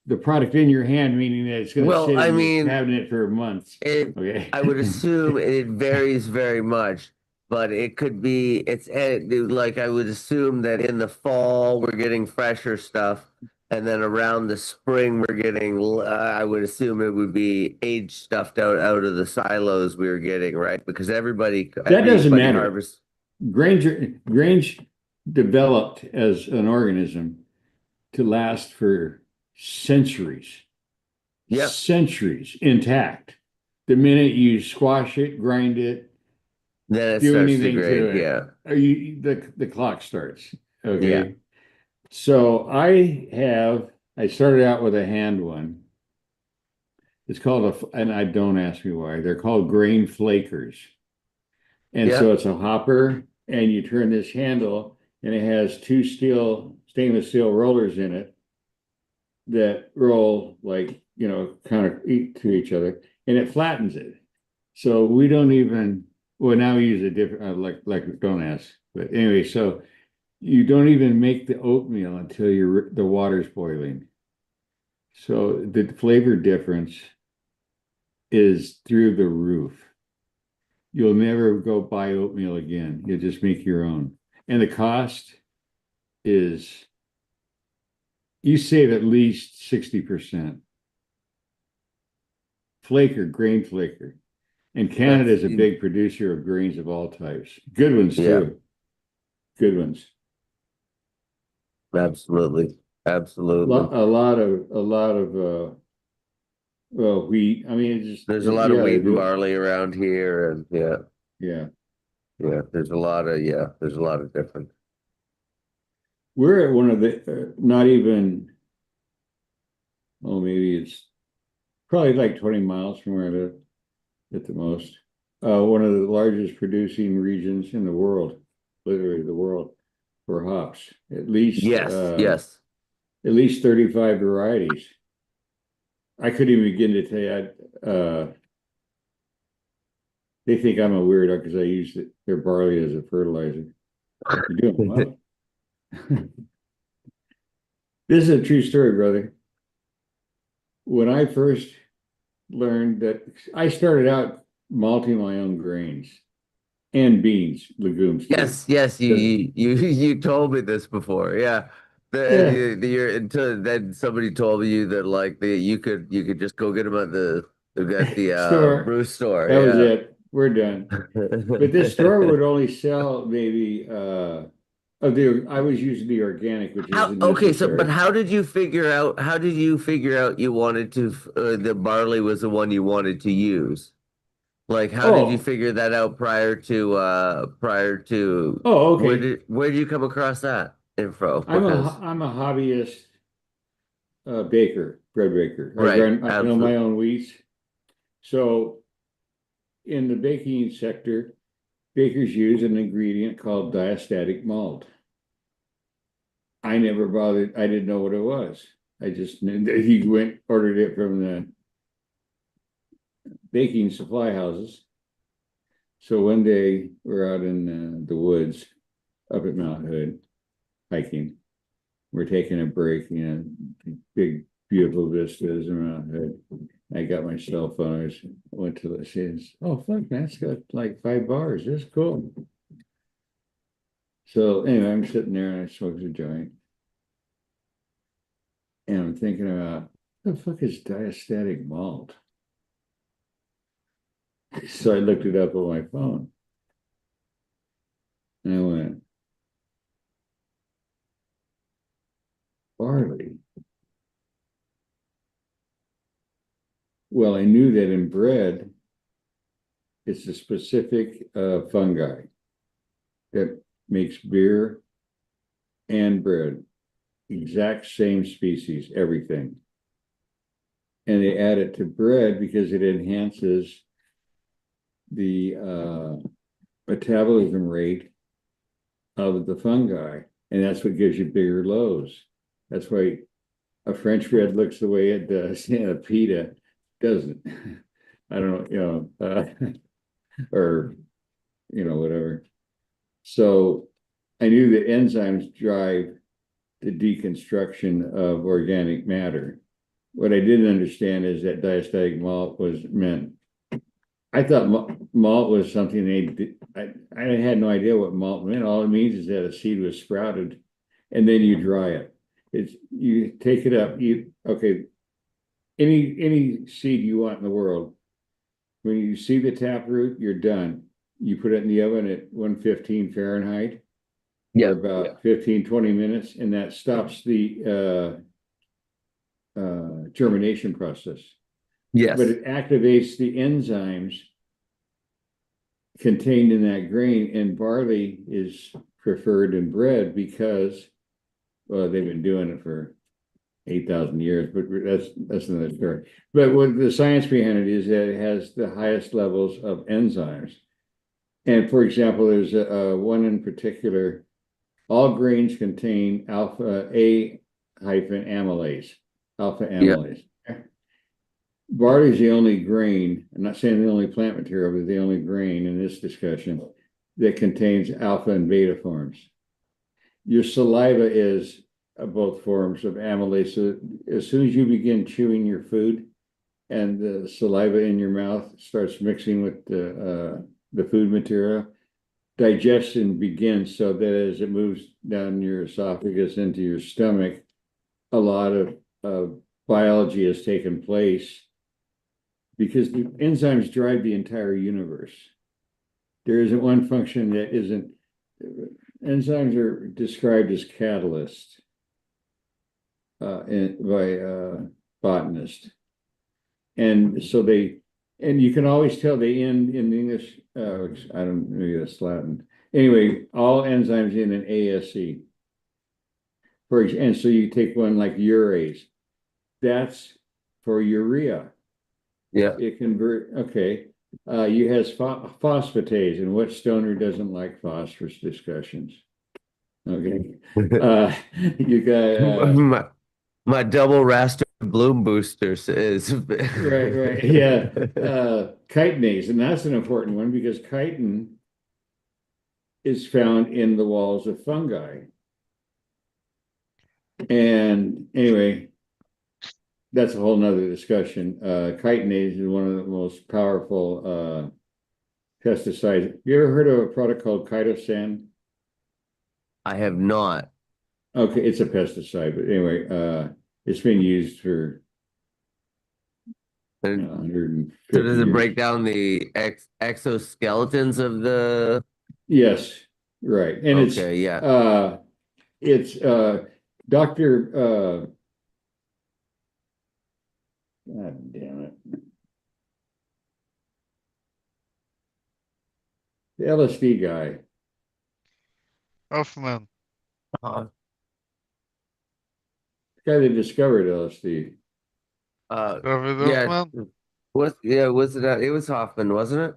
the product in your hand, meaning that it's going to Well, sit I in your mean, cabinet for months. it. Okay. I would assume it varies very much, but it could be. Like I would assume that in the fall we're getting fresher stuff, and then around the spring we're getting. I would assume it would be aged stuffed out of the silos we were getting, right? Because That doesn't everybody matter. harvests. Grange developed as an organism to last for centuries, Yep. centuries intact. The minute you squash it, grind it, Then it do starts to anything to degrade. it, Yeah. the clock starts. Yeah. Okay. So I started out with a hand one. It's called and I don't ask me why. They're called grain flakers. And so Yep. it's a hopper, and you turn this handle, and it has two stainless steel rollers in it that roll like, kind of to each other, and it flattens it. So we don't even, well, now we use a different, like, don't ask. But anyway, so you don't even make the oatmeal until the water's boiling. So the flavor difference is through the roof. You'll never go buy oatmeal again. You'll just make your own. And the cost, is you save at least 60%. Flaker, grain flaker. And Canada is a big producer of grains of all types. Good ones too. Good ones. Absolutely. Absolutely. A lot of well, wheat. I mean, it's just There's a lot of wheat and do. barley around here, and Yeah. there's a lot of different. We're at one of the not even, oh, maybe it's probably like 20 miles from where I live at the most. One of the largest producing regions in the world, literally the world, for hops. At least Yes. at least 35 varieties. I couldn't even begin to tell you. They think I'm a weirdo because I use their barley as a fertilizer. You're doing well. This is a true story, brother. When I first learned that, I started out malting my own grains and beans, legumes too. Yes, you told me this before. Yeah. Yeah. Until then somebody told you that like you could just go get them at the Store. brew store. That was Yeah. it. We're done. But this store would only sell maybe I was using the organic, which isn't But necessary. how did you figure out you wanted to the barley was the one you wanted to use? Like how did you Oh, figure that out prior to oh, okay. where did you come across that info? Because I'm a hobbyist baker, bread baker. right, I know my absolutely. own wheats. So in the baking sector, bakers use an ingredient called diastatic malt. I never bothered. I didn't know what it was. I just knew that he went ordered it from the baking supply houses. So one day we're out in the woods up at Mount Hood hiking. We're taking a break, big beautiful vistas around Hood. I got my cell phone. I went to the scenes. Oh fuck, man, it's got like 5 bars. That's cool. So anyway, I'm sitting there and I smoked a joint. And I'm thinking about what the fuck is diastatic malt? So I looked it up on my phone. And I went, barley. Well, I knew that in bread, it's a specific fungi that makes beer and bread, exact same species, everything. And they add it to bread because it enhances the metabolism rate of the fungi. And that's what gives you bigger loaves. That's why a French bread looks the way it does, and a pita doesn't. I don't know, or, whatever. So I knew that enzymes drive the deconstruction of organic matter. What I didn't understand is that diastatic malt was meant. I thought malt was something they did. I had no idea what malt meant. All it means is that a seed was sprouted and then you dry it. It's you take it up, any seed you want in the world. When you see the taproot, you're done. You put it in the oven at 115 Fahrenheit for about 15, 20 minutes, and that stops the germination process. Yes. But it activates the enzymes contained in that grain, and barley is preferred in bread because, well, they've been doing it for 8,000 years, but that's another story. But what the science behind it is that it has the highest levels of enzymes. And for example, there's one in particular, all grains contain alpha A hyphen amylase, alpha amylase. Barley is the only grain, I'm not saying the only plant material, but the only grain in this discussion that contains alpha and beta forms. Your saliva is both forms of amylase. So as soon as you begin chewing your food and the saliva in your mouth starts mixing with the food material, digestion begins, so that as it moves down your esophagus into your stomach, a lot of biology has taken place because the enzymes drive the entire universe. There isn't one function that isn't. Enzymes are described as catalysts by botanists, and so and you can always tell they end in English. I don't know, maybe that's Latin. Anyway, all enzymes end in ASE. And so you take one like urease, that's for urea. Yeah. It convert. Okay. You has phosphatase, and what stoner doesn't like phosphorus discussions? Okay. You got My double raster bloom boosters is right. Yeah. Chitinase, and that's an important one because chitin is found in the walls of fungi. And anyway, that's a whole nother discussion. Chitinase is one of the most powerful pesticides. Have you ever heard of a product called chitosan? I have not. Okay, it's a pesticide, but anyway, it's been used for And 150 so does it years. break down the exoskeletons of the? Yes, right. And Okay, yeah. it's Dr. God damn it. The LSD guy. Hoffman. Uh, The guy that discovered LSD. David yeah. Hoffman? Was it it was Hoffman, wasn't it?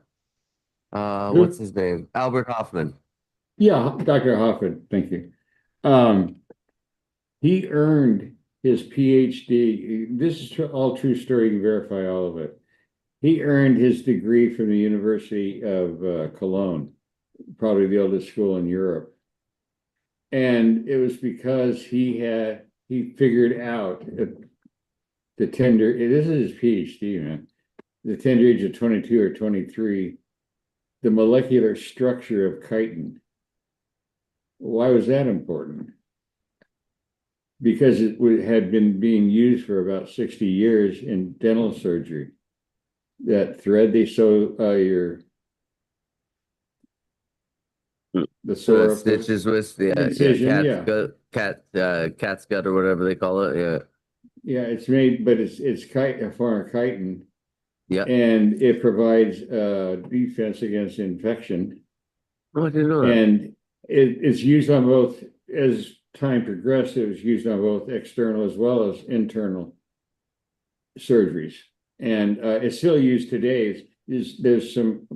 What's Who? his name? Albert Hoffman. Yeah, Dr. Hoffman. Thank you. He earned his PhD. This is all true story. You can verify all of it. He earned his degree from the University of Cologne, probably the oldest school in Europe. And it was because he figured out at the tender, this is his PhD, man, the tender age of 22 or 23, the molecular structure of chitin. Why was that important? Because it had been being used for about 60 years in dental surgery. That thread they sew the So sore that stitches with incision, cat's gut or whatever they call it. Yeah. yeah, it's made, but it's a form of chitin, Yeah. and it provides defense against infection. Oh, I didn't know that. And it's used on both, as time progressed, it was used on both external as well as internal surgeries. And it's still used today. There's some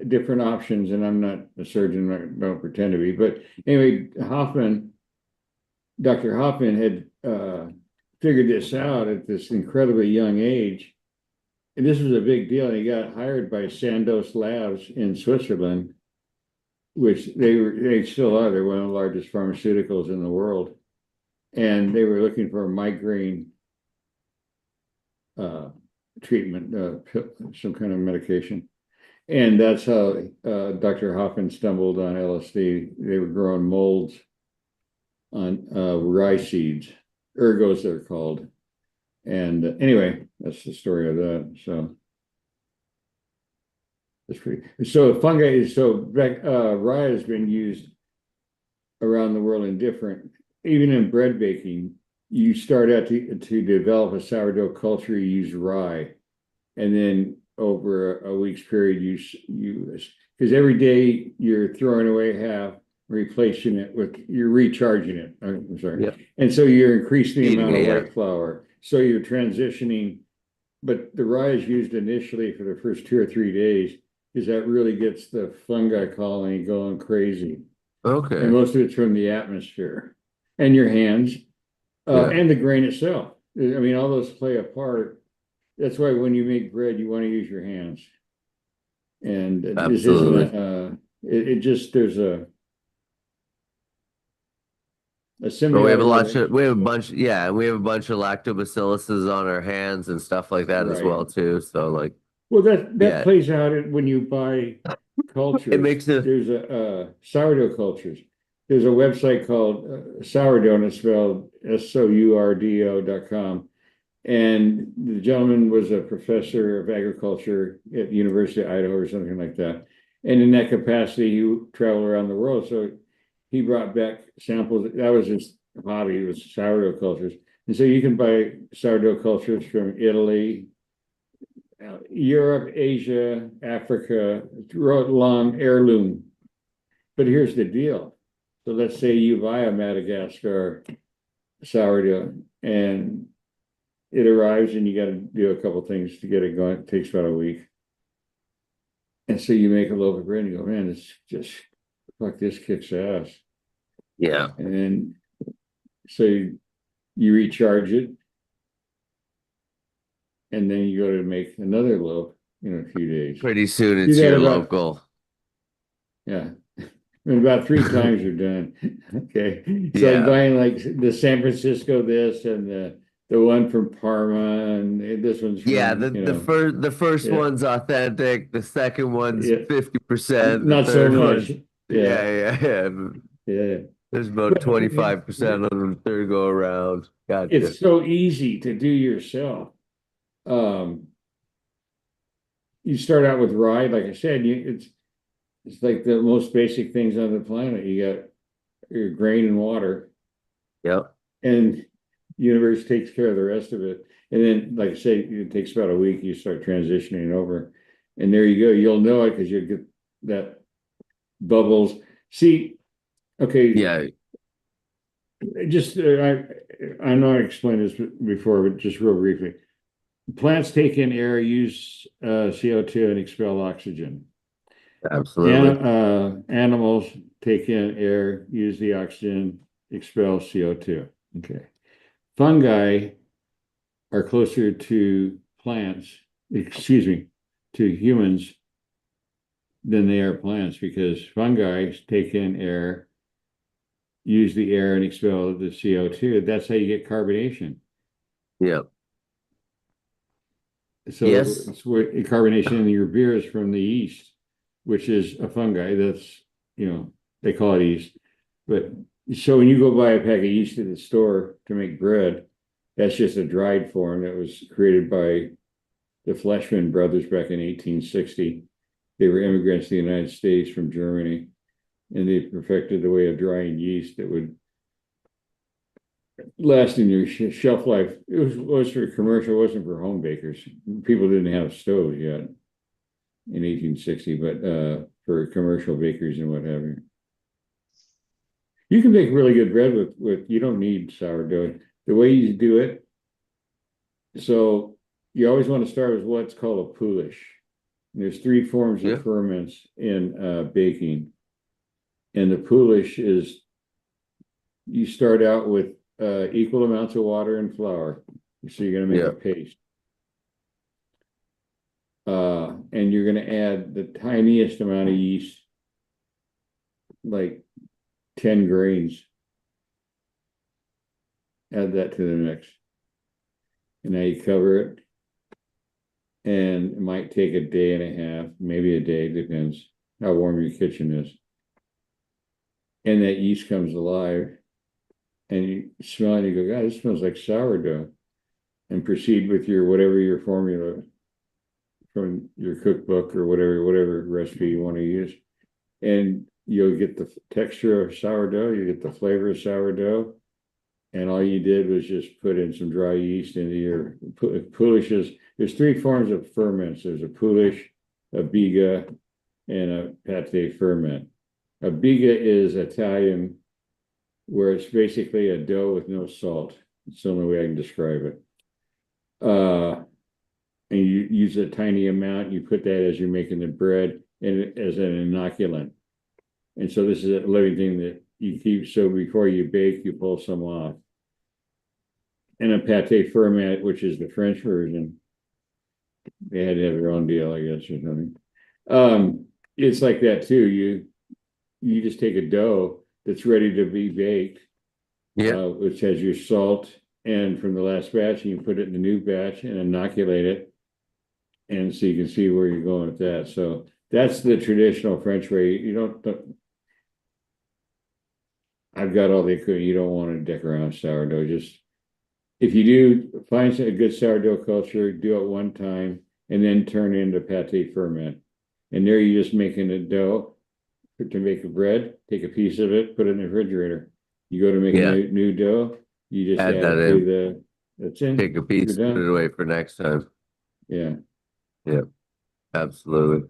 different options, and I'm not a surgeon, I don't pretend to be. But anyway, Dr. Hoffman had figured this out at this incredibly young age. And this was a big deal. And he got hired by Sandoz Labs in Switzerland, which they still are. They're one of the largest pharmaceuticals in the world. And they were looking for a migraine treatment, some kind of medication. And that's how Dr. Hoffman stumbled on LSD. They were growing molds on rye seeds, ergos they're called. And anyway, that's the story of that. So that's pretty. So fungi rye has been used around the world in different, even in bread baking. You start out to develop a sourdough culture, you use rye, and then over a week's period, you because every day you're throwing away half, replacing it with, you're recharging it. I'm sorry. Yeah. And so you're increasing the amount of Yeah. white flour. So you're transitioning, but the rye is used initially for the first 2 or 3 days because that really gets the fungi colony going crazy. Okay. And most of it's from the atmosphere and your hands and the grain itself. I mean, all those play a part. That's why when you make bread, you want to use your hands. And this isn't there's a we have symbiotic we have a bunch of lactobacilluses on our hands and stuff like that as Right. well too. So like, Well, that Yeah. plays out when you buy cultures. It makes a There's a sourdough cultures. There's a website called sourdough, and it's spelled sourdo.com. And the gentleman was a professor of agriculture at the University of Idaho or something like that. And in that capacity, he traveled around the world. So he brought back samples. That was his hobby, it was sourdough cultures. And so you can buy sourdough cultures from Italy, Europe, Asia, Africa, long heirloom. But here's the deal. So let's say you buy a Madagascar sourdough and it arrives and you got to do a couple things to get it going. It takes about a week. And so you make a loaf of bread and you go, man, it's just, fuck, this kicks ass. yeah. And then, so you recharge it. And then you go to make another loaf in a few days. Pretty soon Do it's that your about- local. Yeah. And about 3 times you're done. Okay. It's Yeah. like buying like the San Francisco this and the one from Parma and this one's from, Yeah, you know, the first yeah. one's authentic, the second one's Yeah. 50%, the not so third much. one, Yeah. yeah. Yeah. There's about 25% on the third go around. Gotcha. It's so easy to do yourself. You start out with rye, like I said, it's like the most basic things on the planet. You got your grain and water, Yep. and the universe takes care of the rest of it. And then, like I say, it takes about a week. You start transitioning over, and there you go. You'll know it because you get that bubbles. See, okay, Yeah. just I know I explained this before, but just real briefly. Plants take in air, use CO2, and expel oxygen. Absolutely. Animals take in air, use the oxygen, expel CO2. Okay. Fungi are closer to plants, excuse me, to humans than they are plants because fungi take in air, use the air, and expel the CO2. That's how you get carbonation. Yep. So Yes. it's where carbonation in your beer is from the yeast, which is a fungi. That's, they call it yeast. But so when you go buy a pack of yeast at the store to make bread, that's just a dried form that was created by the Fleshman brothers back in 1860. They were immigrants to the United States from Germany, and they perfected the way of drying yeast that would last in your shelf life. It was for commercial, it wasn't for home bakers. People didn't have stoves yet in 1860, but for commercial bakers and what have you. You can make really good bread with you don't need sourdough. The way you do it, so you always want to start with what's called a poolish. And there's 3 forms of ferments in baking. And the poolish is you start out with equal amounts of water and flour. So you're going to make a paste. And you're going to add the tiniest amount of yeast, like 10 grains. Add that to the mix. And now you cover it. And it might take a day and a half, maybe a day, depends how warm your kitchen is. And that yeast comes alive. And you smell it and you go, God, this smells like sourdough. And proceed with whatever your formula from your cookbook or whatever recipe you want to use. And you'll get the texture of sourdough, you get the flavor of sourdough. And all you did was just put in some dry yeast into your poolishes. There's 3 forms of ferments. There's a poolish, a biga, and a pate ferment. A biga is Italian, where it's basically a dough with no salt. It's the only way I can describe it. And you use a tiny amount. You put that as you're making the bread and as an inoculant. And so this is a living thing that you keep. So before you bake, you pull some off. And a pate ferment, which is the French version. They had to have their own deal, I guess, or something. It's like that too. You just take a dough that's ready to be baked, which has your salt, and from the last batch, and you put it in the new batch and inoculate it, and so you can see where you're going with that. So That's the traditional French way. You don't. I've got all the equipment. You don't want to dick around sourdough. Just if you do find a good sourdough culture, do it one time and then turn into pate ferment. And there you're just making a dough to make a bread. Take a piece of it, put it in the refrigerator. You go to make Yeah. a new dough. You just Add add that it to in. the. That's in. Take a piece, You're put it done. away for next time. Yeah. Absolutely.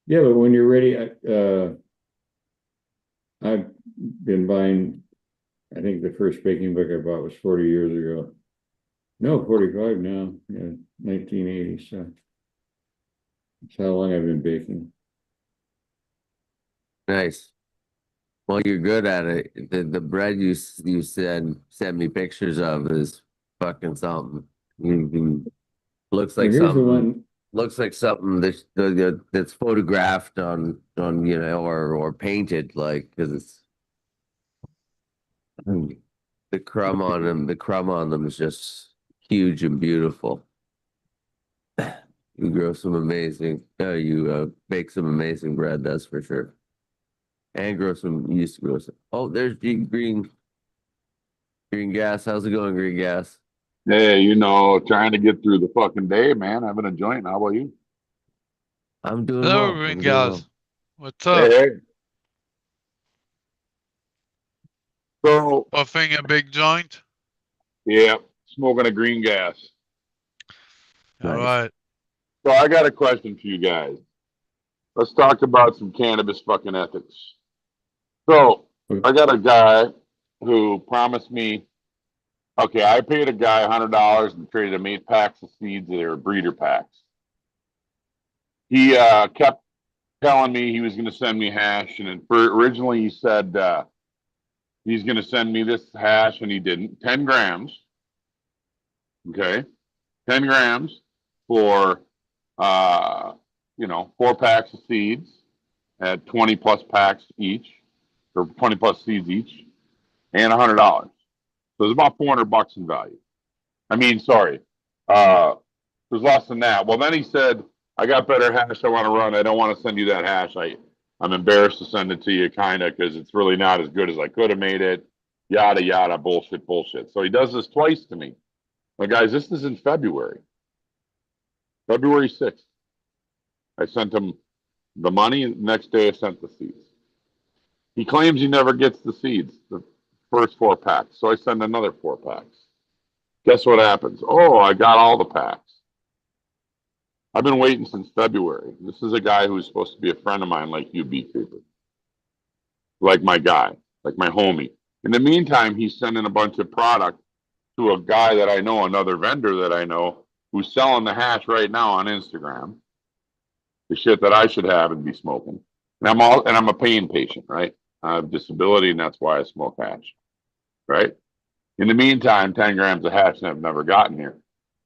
Yeah, but when you're ready, I've been buying. I think the first baking book I bought was 40 years ago. No, 45 now. Yeah, 1980. So that's how long I've been baking. Nice. Well, you're good at it. The bread you send me pictures of is fucking something. Looks Well, like here's the something. one. Looks like something that's photographed on or painted, like, because it's the crumb on them. The crumb on them is just huge and beautiful. You grow some amazing. You bake some amazing bread. That's for sure. And grow some. You used to grow some. Oh, there's green gas. How's it going, green gas? Hey, trying to get through the fucking day, man. Having a joint. How about you? I'm doing Hello, well. green I'm doing guys. well. What's Hey, up? hey. So, Puffing a big joint? yeah, smoking a green gas. All Nice. right. So, I got a question for you guys. Let's talk about some cannabis fucking ethics. So, I got a guy who promised me, okay, I paid a guy $100 and traded him 8 packs of seeds. They were breeder packs. He kept telling me he was going to send me hash, and originally he said he's going to send me this hash, and he didn't. 10 grams, okay, 10 grams for 4 packs of seeds at 20 plus packs each, or 20 plus seeds each, and $100. So it's about $400 in value. I mean, sorry, it was less than that. Well, then he said, I got better hash I want to run. I don't want to send you that hash. I'm embarrassed to send it to you, kind of, because it's really not as good as I could have made it. Yada, yada, bullshit, bullshit. So he does this twice to me. But guys, this is in February. February 6th. I sent him the money. The next day I sent the seeds. He claims he never gets the seeds, the first 4 packs. So I send another 4 packs. Guess what happens? Oh, I got all the packs. I've been waiting since February. This is a guy who's supposed to be a friend of mine, like you, Beekeeper. Like my guy, like my homie. In the meantime, he's sending a bunch of product to a guy that I know, another vendor that I know, who's selling the hash right now on Instagram. The shit that I should have and be smoking. And I'm a pain patient, right? I have disability, and that's why I smoke hash, right? In the meantime, 10 grams of hash, and I've never gotten here.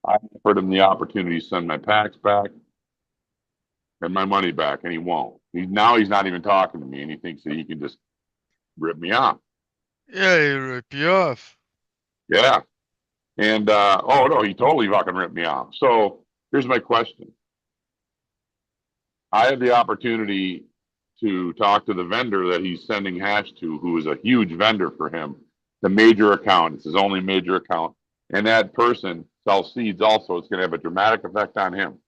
I offered him the opportunity to send my packs back and my money back, and he won't. He's not even talking to me, and he thinks that he can just rip me off. Yeah, he rip you off. Yeah. And oh no, he totally fucking ripped me off. So here's my question. I had the opportunity to talk to the vendor that he's sending hash to, who is a huge vendor for him, the major account. It's his only major account. And that person sells seeds also. It's going to have a dramatic effect on him.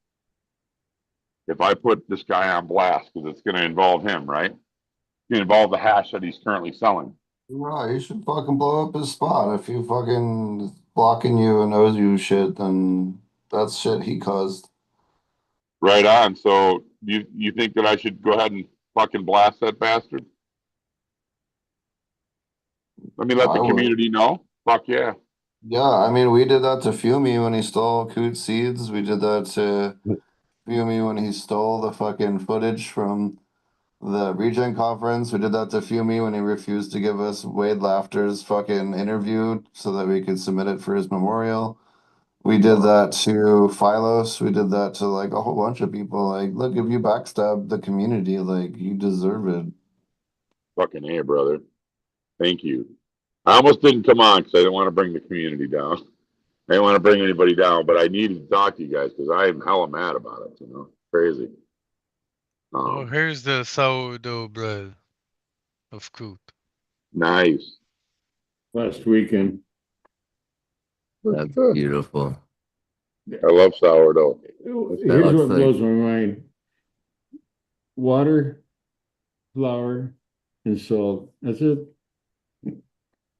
If I put this guy on blast, because it's going to involve him, right? It's going to involve the hash that he's currently selling. Right, you should fucking blow up his spot. If you fucking blocking you and owes you shit, then that's shit he caused. Right on. So you think that I should go ahead and fucking blast that bastard? Let me let I the would. community know. Fuck yeah. Yeah, I mean, we did that to Fumi when he stole Coot seeds. We did that to Fumi when he stole the fucking footage from the Regen conference. We did that to Fumi when he refused to give us Wade Laughter's fucking interview so that we could submit it for his memorial. We did that to Philos. We did that to like a whole bunch of people. Like, look, if you backstab the community, like you deserve it. Fucking hey, brother. Thank you. I almost didn't come on because I didn't want to bring the community down. I didn't want to bring anybody down, but I needed to talk to you guys because I am hella mad about it. Crazy. Oh, here's the sourdough bread of Coot. Nice. last weekend. That's beautiful. I love sourdough. Here's looks what like- blows my mind. Water, flour, and salt. That's it.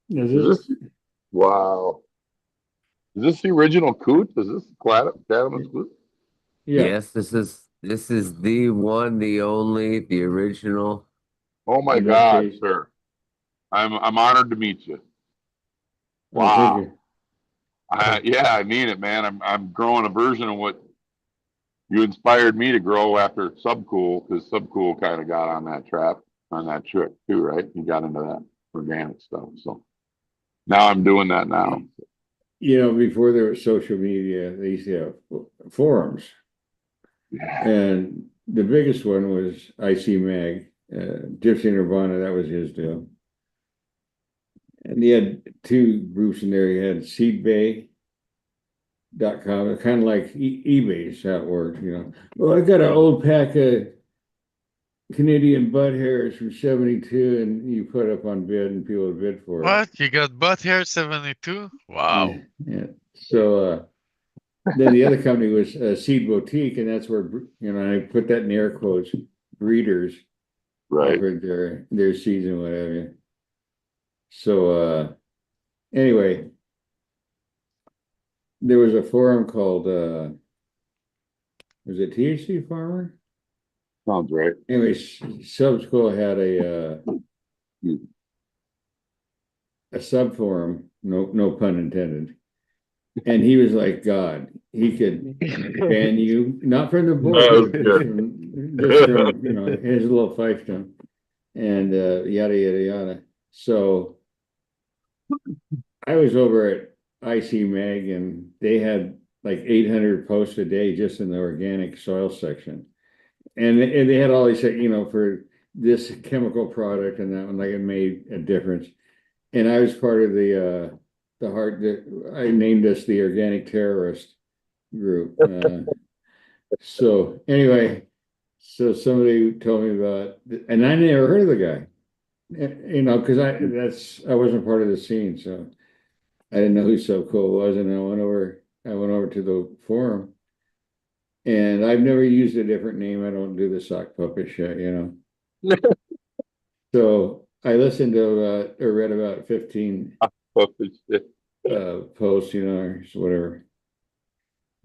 That's Is it. this wow? Is this the original Coot? Is this Cannabis Coot? Yeah. Yes, this is the one, the only, the original. Oh my God, Adaptation. sir! I'm honored to meet you. Oh, thank Wow. you. Yeah, I mean it, man. I'm growing a version of what you inspired me to grow after Subcool, because Subcool kind of got on that trick too, right? You got into that organic stuff. So now I'm doing that now. You know, before there was social media, they used to have forums. Yeah. And the biggest one was IC Mag, Gypsy Nirvana, that was his deal. And he had two groups in there. He had seedbay.com, kind of like eBay's how it worked, you know. Well, I got an old pack of Canadian bud hairs from 72, and you put up on bid and people would bid for it. What? You got butt hair 72? Wow. Yeah, yeah. So then the other company was Seed Boutique, and that's where, you know, I put that in air quotes, breeders Right. offered their seeds and whatever. So anyway, there was a forum called was it THC Farmer? Sounds right. Anyway, Subschool had a sub forum, no pun intended. And he was like God. He could ban you, not from the board, No, but just from you know his little fiefdom, and yada yada yada. So I was over at IC Mag, and they had like 800 posts a day just in the organic soil section, and they had all these, you know, for this chemical product and that one, like it made a difference. And I was part of the heart that I named us the organic terrorist group. So anyway, so somebody told me about, and I never heard of the guy, you know, because I wasn't part of the scene, so I didn't know who So Cool was, and I went over to the forum, and I've never used a different name. I don't do the sock puppet shit, you know. So I listened to or read about 15 posts, you know, or whatever.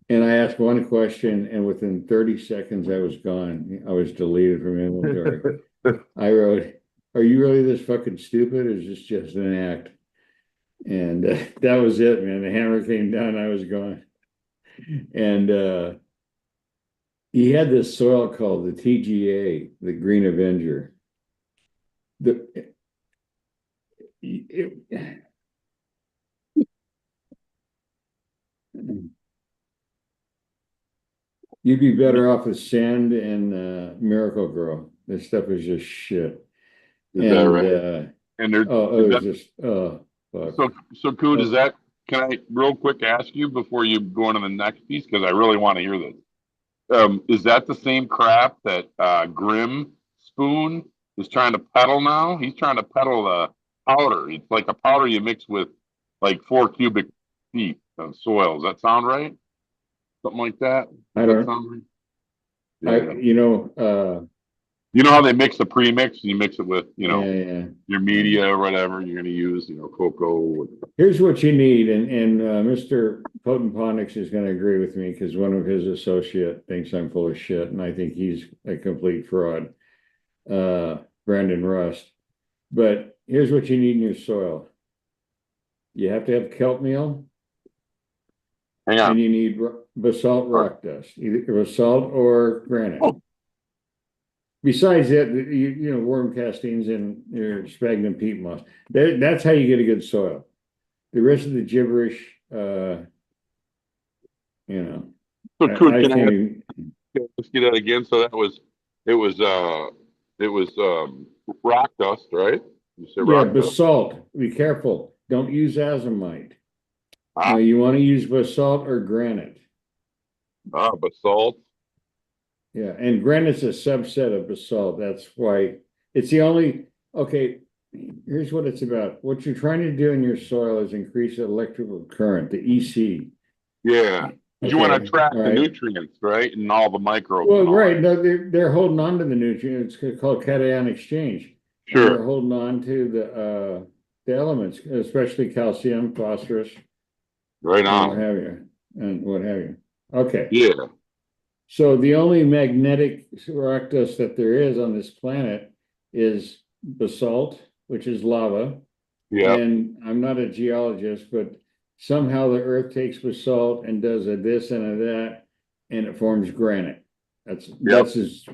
And I asked one question, and within 30 seconds, I was gone. I was deleted from inventory. I wrote, "Are you really this fucking stupid? Or is this just an act?" And that was it, man. The hammer came down. I was gone. And he had this soil called the TGA, the Green Avenger. You'd be better off with Sand and Miracle Grow. This stuff is just shit. Is that right? And there, it was just fuck. so Coot, is that? Can I real quick ask you before you go on to the next piece, because I really want to hear this? Is that the same crap that Grim Spoon is trying to peddle now? He's trying to peddle the powder. It's like a powder you mix with like 4 cubic feet of soil. Does that sound right? Something like that? I Does that don't. sound right? Yeah. You know, how they mix the premix and you mix it with, you know, yeah. your media or whatever you're going to use, you know, cocoa. Here's what you need, and Mr. Potentonics is going to agree with me because one of his associate thinks I'm full of shit, and I think he's a complete fraud, Brandon Rust. But here's what you need in your soil. You have to have kelp meal, Hang on. and you need basalt rock dust, either basalt or granite. Oh. Besides that, you know, worm castings and your sphagnum peat moss. That's how you get a good soil. The rest of the gibberish, you know. So Coot, I can can't let's get that again. So it was rock dust, right? You said yeah, rock dust. basalt. Be careful. Don't use azomite. Ah. No, you want to use basalt or granite. Basalt. Yeah, and granite's a subset of basalt. That's why it's the only, okay, here's what it's about. What you're trying to do in your soil is increase electrical current, the EC. Yeah. 'Cause you want to Okay, attract all the right. nutrients, right? And all the microbes Well, and all right, that. no, they're holding on to the nutrients. It's called cation exchange. And they're Sure. holding on to the elements, especially calcium, phosphorus, Right and what on. have you, and what have you. Okay. Yeah. So the only magnetic rock dust that there is on this planet is basalt, which is lava. Yeah. And I'm not a geologist, but somehow the earth takes basalt and does a this and a that, and it forms granite. That's his,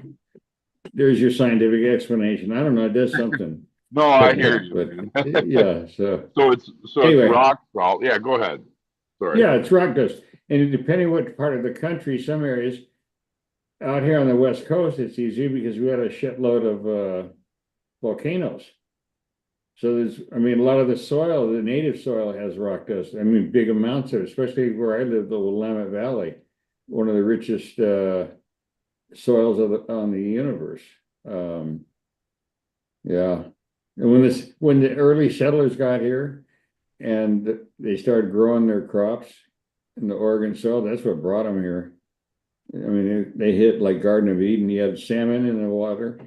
there's your scientific explanation. I don't know, it does something. No, I But hear yeah, you, but man. yeah, so So it's anyway, rock salt. Yeah, go ahead. Sorry. yeah, it's rock dust. And depending what part of the country, some areas out here on the West Coast, it's easy because we had a shitload of volcanoes. So there's, I mean, a lot of the soil, the native soil has rock dust. I mean, big amounts of it, especially where I live, the Willamette Valley, one of the richest soils on the universe. Yeah. And when the early settlers got here and they started growing their crops in the Oregon soil, that's what brought them here. I mean, they hit like Garden of Eden. You had salmon in the water.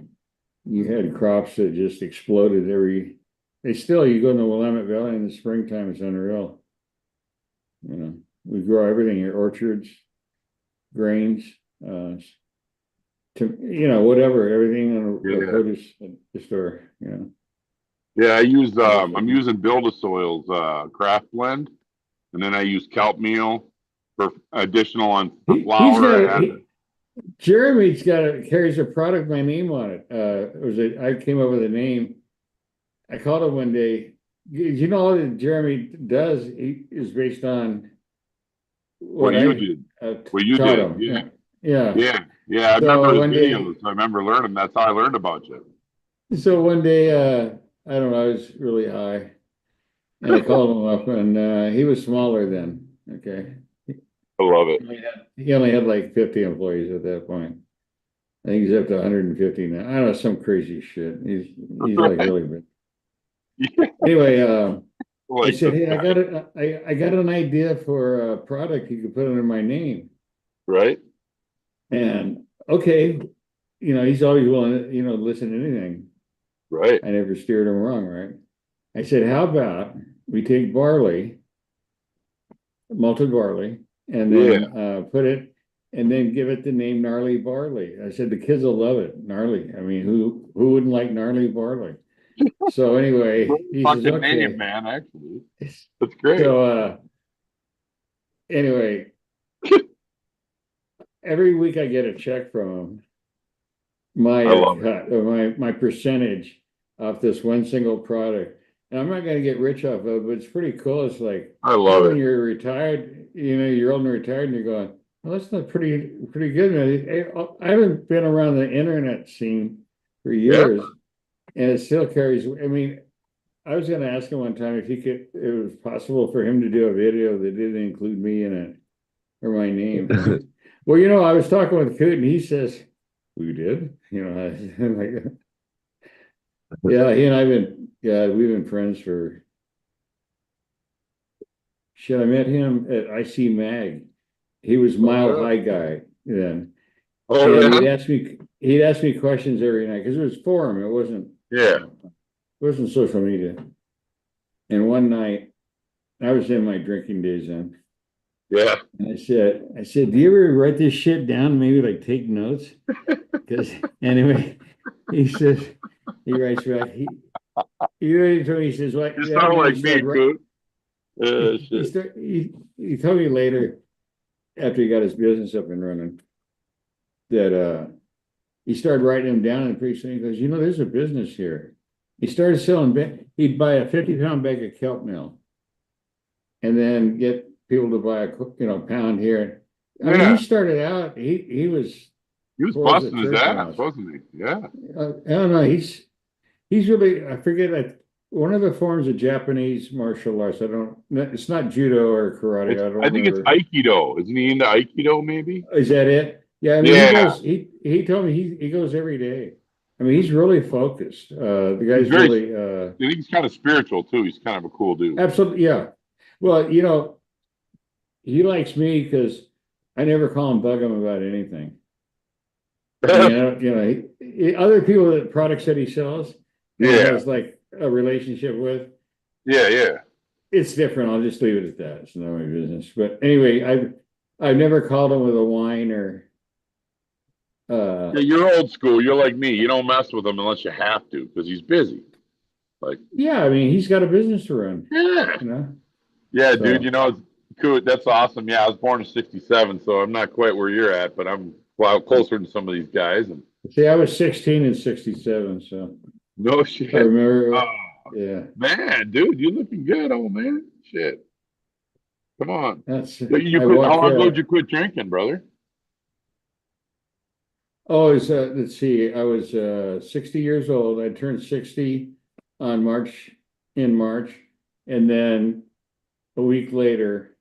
You had crops that just exploded you go in the Willamette Valley in the springtime, it's unreal. You know, we grow everything here, orchards, grains, whatever, everything on the Yeah. produce at the store, Yeah, I'm using Build a Soil's craft blend, and then I use kelp meal for additional on flour. Jeremy's carries a product, my name on it. I came up with a name. I called him one day. You know, all that Jeremy does is based on What you did. What you taught did. him. Yeah. Yeah. Yeah. I remember So his one day, videos. I remember learning. That's how I learned about you. so one day, I don't know, I was really high, and I called him up, and he was smaller then. Okay. I love it. He only had like 50 employees at that point. I think he's up to 150 now. I don't know, some crazy shit. He's like really big. Yeah. Anyway, I Like said, this hey, guy. I got an idea for a product you could put under my name. Right? And okay, he's always willing to, listen to anything. Right. I never steered him wrong, right? I said, how about we take barley, malted barley, and then put it, and then give it the name gnarly barley. I said the kids will love it, gnarly. I mean, who wouldn't like gnarly barley? So anyway, he says, Fucking okay. name, man, actually. That's great. So anyway, every week I get a check from him. My cut or my percentage off this one single product. And I'm not gonna get rich off of it, but it's pretty cool. It's like I love when it. you're retired, you're old and retired, and you're going, well, that's not pretty good, man. I haven't been around the internet scene for years, and it still carries. I mean, I was going to ask him one time if it was possible for him to do a video that didn't include me in it or my name. Well, I was talking with Coot, and he says, we did, I'm like, yeah, he and we've been friends for, shit, I met him at IC Mag. He was Mile High guy then. Oh, And yeah. he'd ask me questions every night because it was forum. It wasn't social media. And one night I was in my drinking days then. Yeah. And I said, do you ever write this shit down? Maybe like take notes? Because anyway, he writes back, he told me, he says, what? You sound like me, Coot. He told me later, after he got his business up and running, that he started writing them down, and pretty soon he goes, there's a business here. He started selling, he'd buy a 50-pound bag of kelp meal and then get people to buy a pound here. I mean, he started out, he was busting his ass, wasn't he? Yeah. I don't know, he's really, I forget, one of the forms of Japanese martial arts. It's not judo or karate. I think it's Aikido. Isn't he into Aikido, maybe? Is that it? Yeah, I mean, Yeah. he told me he goes every day. I mean, he's really focused. The He's guy's very, really, I think he's kind of spiritual too. He's kind of a cool dude. absolutely, yeah. Well, he likes me because I never call him, bug him about anything. I mean, other people that products that he sells and Yeah. has like a relationship with, Yeah. Yeah. it's different. I'll just leave it at that. It's not my business. But anyway, I've never called him with a whine or Yeah, you're old school. You're like me. You don't mess with him unless you have to because he's busy. Like, yeah, I mean, he's got a business to run, yeah. you know. Yeah, dude, So Coot, that's awesome. Yeah, I was born in '67, so I'm not quite where you're at, but I'm closer to some of these guys. And see, I was 16 in 67, so no I shit. remember, Oh, yeah, man, dude, you looking good, old man. Shit. Come on. that's You I quit. How walk long ago did you quit drinking, brother? oh, it's let's see, I was 60 years old. I turned 60 on March, and then a week later,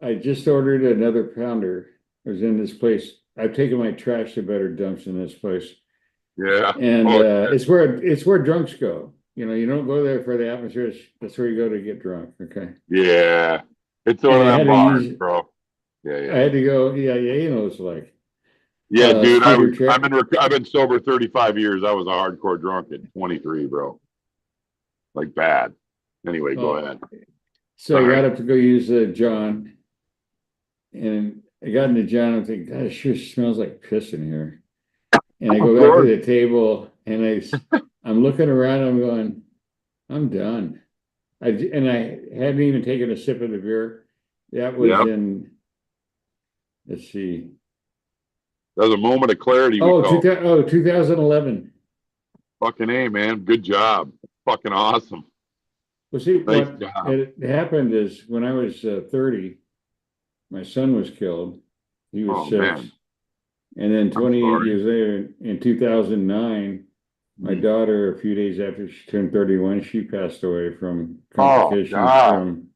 I just ordered another pounder. I was in this place. I've taken my trash to better dumps in this place. Yeah. And Oh, it's where drunks go. You don't go there for the atmosphere. That's where you go to get drunk. Okay. yeah. It's one And of I them had to bars, use bro. Yeah, I yeah. had to go, yeah, it's like Yeah, dude, Skeeter Trip. I've been sober 35 years. I was a hardcore drunk at 23, bro. Like bad. Anyway, go Oh, ahead. so I Sorry. got up to go use John, and I got into John. I'm thinking, God, it sure smells like piss in here. And I Of go back to course. the table, and I'm looking around. I'm going, I'm done. I hadn't even taken a sip of the beer. That was Yep. in, let's see. That was a moment of clarity, we Oh, call it. 2011. Fucking A, man. Good job. Fucking awesome. Well, see, Nice what job. it happened is when I was 30, my son was killed. He was Oh, 6. man. And then I'm 28 sorry. years later, in 2009, my daughter, a few days after she turned 31, she passed away from Oh, complications God. from.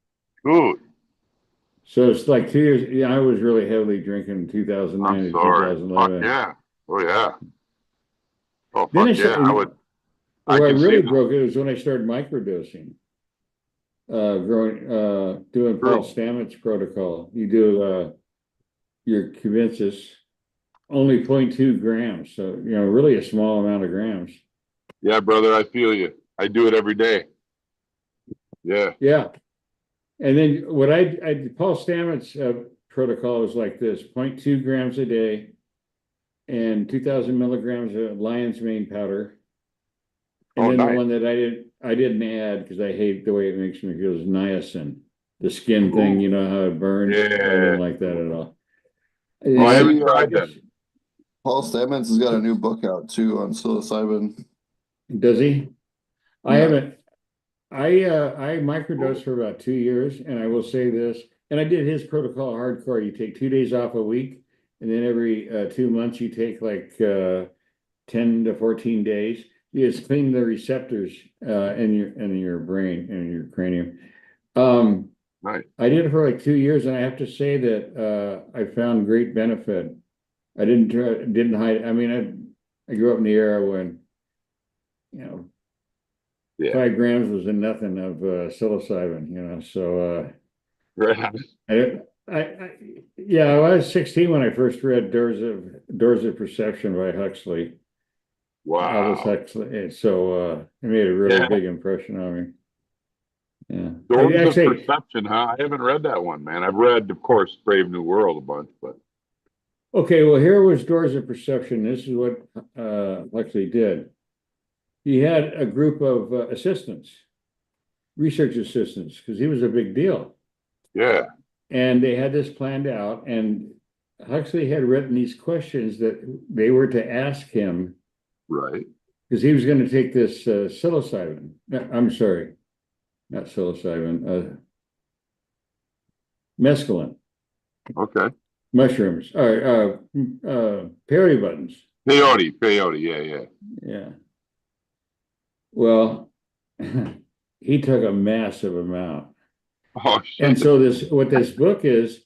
Good. So it's like 2 years. Yeah, I was really heavily drinking in I'm 2009 to sorry. Fuck 2011. yeah. Oh, yeah. Oh, Then fuck yeah. I where I can see really that. broke it was when I started microdosing, doing Paul True. Stamets protocol. You do your Cubensis, only 0.2 grams. So, really a small amount of grams. Yeah, brother, I feel you. I do it every day. Yeah. Yeah. And then what Paul Stamets protocol was like this: 0.2 grams a day and 2,000 milligrams of lion's mane powder. And Oh, then the nice. one that I didn't add because I hate the way it makes me feel is niacin, the skin thing. Ooh. You know how it burns. I Yeah. didn't like that at all. Oh, I And haven't See, tried that. Paul Stamets has got a new book out too on psilocybin. does he? I Yeah. haven't. I microdosed for about 2 years, and I will say this. And I did his protocol hardcore. You take 2 days off a week, and then every 2 months you take like 10 to 14 days. You just clean the receptors in your brain and your cranium. Um, Nice. I did it for like 2 years, and I have to say that I found great benefit. I didn't hide. I mean, I grew up in the era when, you know, Yeah. 5 grams was in nothing of psilocybin, so Right. yeah, I was 16 when I first read Doors of Perception by Huxley, Aldous Wow. Huxley. And so it made a really Yeah. big impression on me. Yeah. Doors of Actually, Perception, huh? I haven't read that one, man. I've read, of course, Brave New World a bunch, but okay, well, here was Doors of Perception. This is what Huxley did. He had a group of assistants, research assistants, because he was a big deal. yeah. And they had this planned out, and Huxley had written these questions that they were to ask him Right. because he was going to take this psilocybin. I'm sorry, not psilocybin, mescaline, Okay. mushrooms, or peyote buttons. Peyote. Yeah, yeah. Yeah. Well, he took a massive amount. Oh, And shit. so what this book is,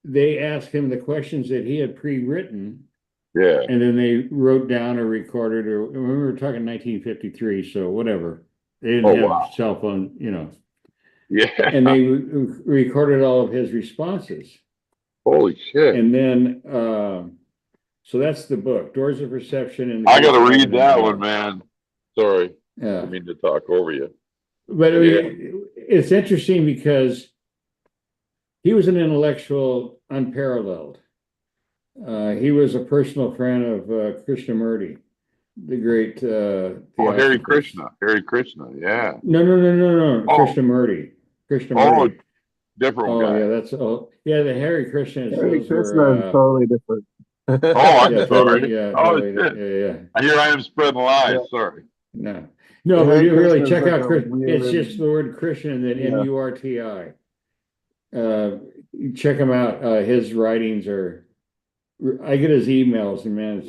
they asked him the questions that he had pre-written, Yeah. and then they wrote down or recorded, or we were talking 1953, so whatever. They didn't Oh, have wow. cell phone, Yeah. and they recorded all of his responses. Holy shit. And then, so that's the book, Doors of Perception and the I Gates gotta of read Heaven and that Hell. one, man. Sorry. I Yeah. didn't mean to talk over you. But Yeah. it's interesting because he was an intellectual unparalleled. He was a personal friend of Krishnamurti, the great Oh, Hare theosophist. Krishna. Hare Krishna. Yeah. No. Oh. Krishnamurti. Oh, Krishnamurti. different Oh guy. yeah, the Hare Krishnas. Hare Those Krishna were is totally different. Oh, I'm yeah, sorry. totally, yeah, Oh, totally, shit. yeah. Here I am spreading lies. Yeah. Sorry. No, but Hare you really Krishna is check like out a It's weird, just the word Christian and then Yeah. Murti. Check him out. His writings are. I get his emails, and man,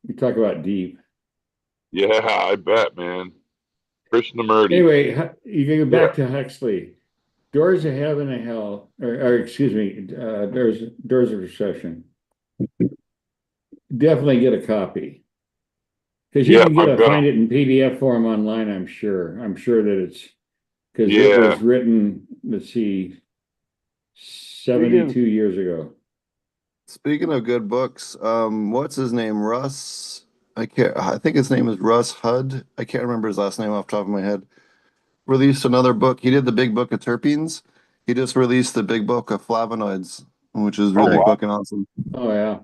you talk about deep. Yeah, I bet, man. Krishnamurti. Anyway, you can go back to Huxley. Doors of Heaven and Hell, or excuse me, Doors of Perception. Definitely get a copy. Because you Yeah, can I'm gonna. find it in PDF form online, I'm sure. I'm sure that it's because it Yeah. was written, let's see, 72 years ago. Speaking of good books, what's his name? Russ. I think his name is Russ Hudd. I can't remember his last name off the top of my head. Released another book. He did the big book of terpenes. He just released the big book of flavonoids, which is Oh, really wow. fucking awesome. Oh yeah.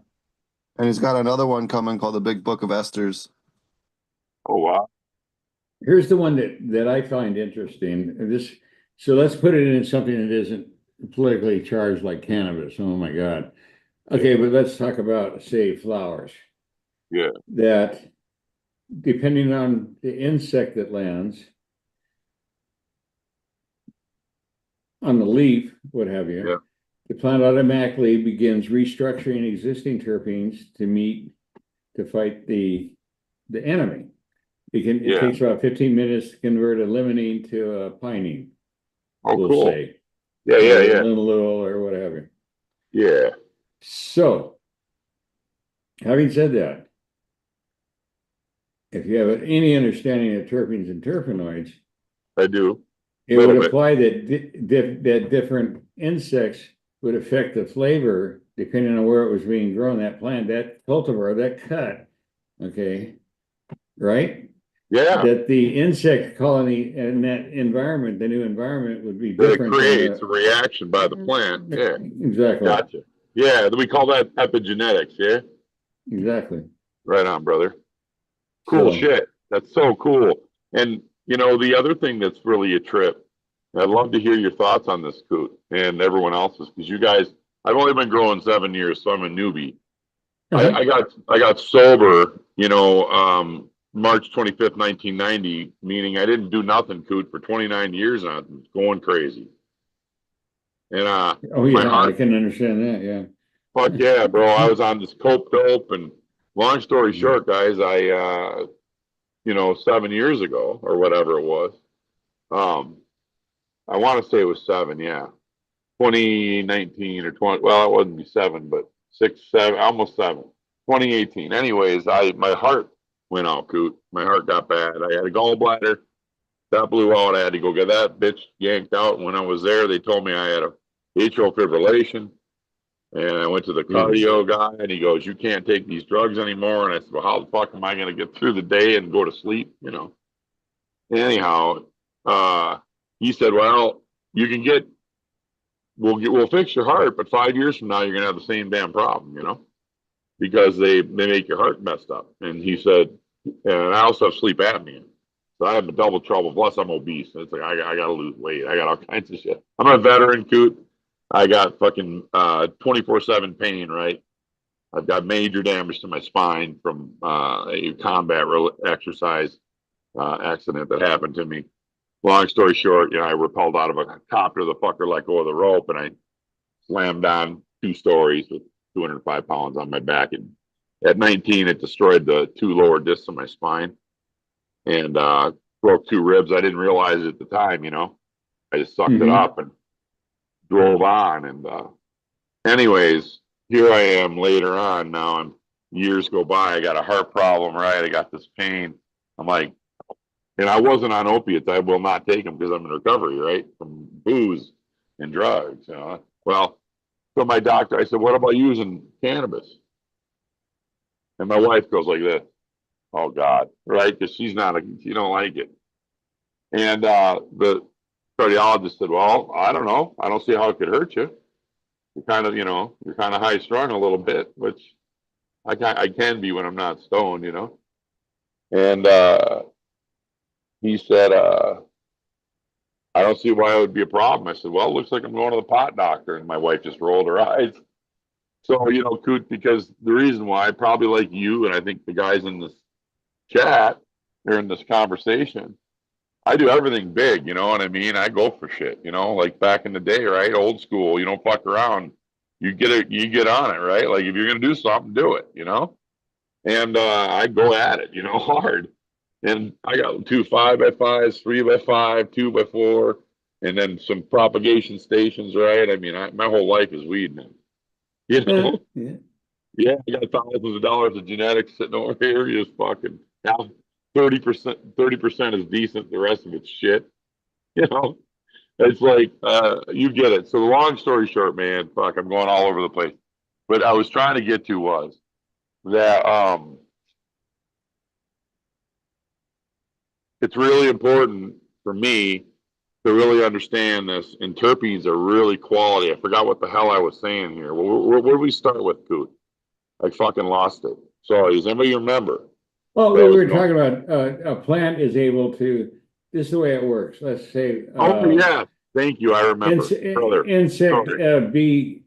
And he's got another one coming called the Big Book of Esters. Oh, wow. Here's the one that I find interesting. So let's put it in something that isn't politically charged like cannabis. Oh my God. Okay, but let's talk about, say, flowers. Yeah. That depending on the insect that lands on the leaf, what have you, Yeah. the plant automatically begins restructuring existing terpenes to fight the enemy. It Yeah. takes about 15 minutes to convert a limonene to a pinene, Oh, we'll cool. say. Yeah, or yeah. linalool or whatever. Yeah. So, having said that, if you have any understanding of terpenes and terpenoids, I do. it Little would bit. apply that different insects would affect the flavor depending on where it was being grown, that plant, that cultivar, that cut, okay, right? Yeah. That the insect colony in that environment, the new environment, would be That it different than creates a reaction by the plant. Yeah. Exactly. Gotcha. Yeah. We call that epigenetics. Yeah. Exactly. Right on, brother. Cool So, shit. That's so cool. And the other thing that's really a trip, I'd love to hear your thoughts on this, Coot, and everyone else's, because you guys, I've only been growing 7 years, so I'm a newbie. I got sober, March 25th, 1990, meaning I didn't do nothing, Coot, for 29 years and I was going crazy. And oh my yeah, I heart, can understand that. Yeah. fuck yeah, bro. I was on this cope dope, and long story short, guys, I 7 years ago or whatever it was. I want to say it was 7, yeah. 2019 or 20, well, it wasn't be 7, but 6, 7, almost 7. 2018. Anyways, my heart went out, Coot. My heart got bad. I had a gallbladder. That blew out. I had to go get that bitch yanked out. When I was there, they told me I had a atrial fibrillation. And I went to the cardio guy, and he goes, "You can't take these drugs anymore." And I said, "Well, how the fuck am I going to get through the day and go to sleep?" Anyhow, he said, "Well, you can we'll fix your heart, but 5 years from now, you're going to have the same damn problem, because they make your heart messed up." And he said, and I also have sleep apnea. So I have a double trouble. Plus, I'm obese. It's like I got to lose weight. I got all kinds of shit. I'm a veteran, Coot. I got fucking 24/7 pain, right? I've got major damage to my spine from a combat exercise accident that happened to me. Long story short, I repelled out of a copter. The fucker let go of the rope, and I slammed down 2 stories with 205 pounds on my back. And at 19, it destroyed the 2 lower discs of my spine and broke 2 ribs. I didn't realize it at the time, I just sucked it up and drove on. And anyways, here I am later on. Now years go by. I got a heart problem, right? I got this pain. I'm like, and I wasn't on opiates. I will not take them because I'm in recovery, right? From booze and drugs, you know. Well, so my doctor, I said, what about using cannabis? And my wife goes like this, oh God, right? Because she don't like it. And the cardiologist said, well, I don't know. I don't see how it could hurt you. You're kind of high strung a little bit, which I can be when I'm not stoned, you know. And he said, I don't see why it would be a problem. I said, well, it looks like I'm going to the pot doctor. And my wife just rolled her eyes. So, Coot, because the reason why, probably like you, and I think the guys in this chat, or in this conversation, I do everything big, you know what I mean? I go for shit, like back in the day, right? Old school, you don't fuck around. You get on it, right? Like if you're gonna do something, do it, And I go at it, hard. And I got 2 5x5s, 3x5, 2x4, and then some propagation stations, right? I mean, my whole life is weed now. Yeah. Yeah, I got thousands of dollars of genetics sitting over here. Just fucking now 30% is decent, the rest of it's shit. You know? It's like you get it. So the long story short, man, fuck, I'm going all over the place. But I was trying to get to was that it's really important for me to really understand this. And terpenes are really quality. I forgot what the hell I was saying here. Where do we start with, Coot? I fucking lost it. So does anybody remember? Well, we were talking about a plant is able to, this is the way it works. Let's say. Oh, yeah. Thank you. I remember. Insect, bee,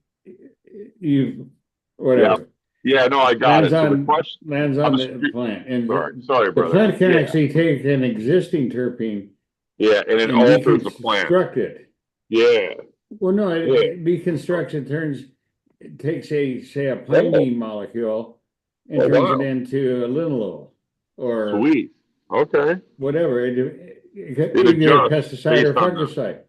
whatever. Yeah, no, I got it. So the question lands on the plant. And sorry, brother. The plant can actually take an existing terpene. Yeah, and it alters the plant. Deconstruct it. Yeah. Well, no, it deconstructs it, takes a pinene molecule and turns it into a linalool or sweet. Okay. Whatever. You get a pesticide or fungicide.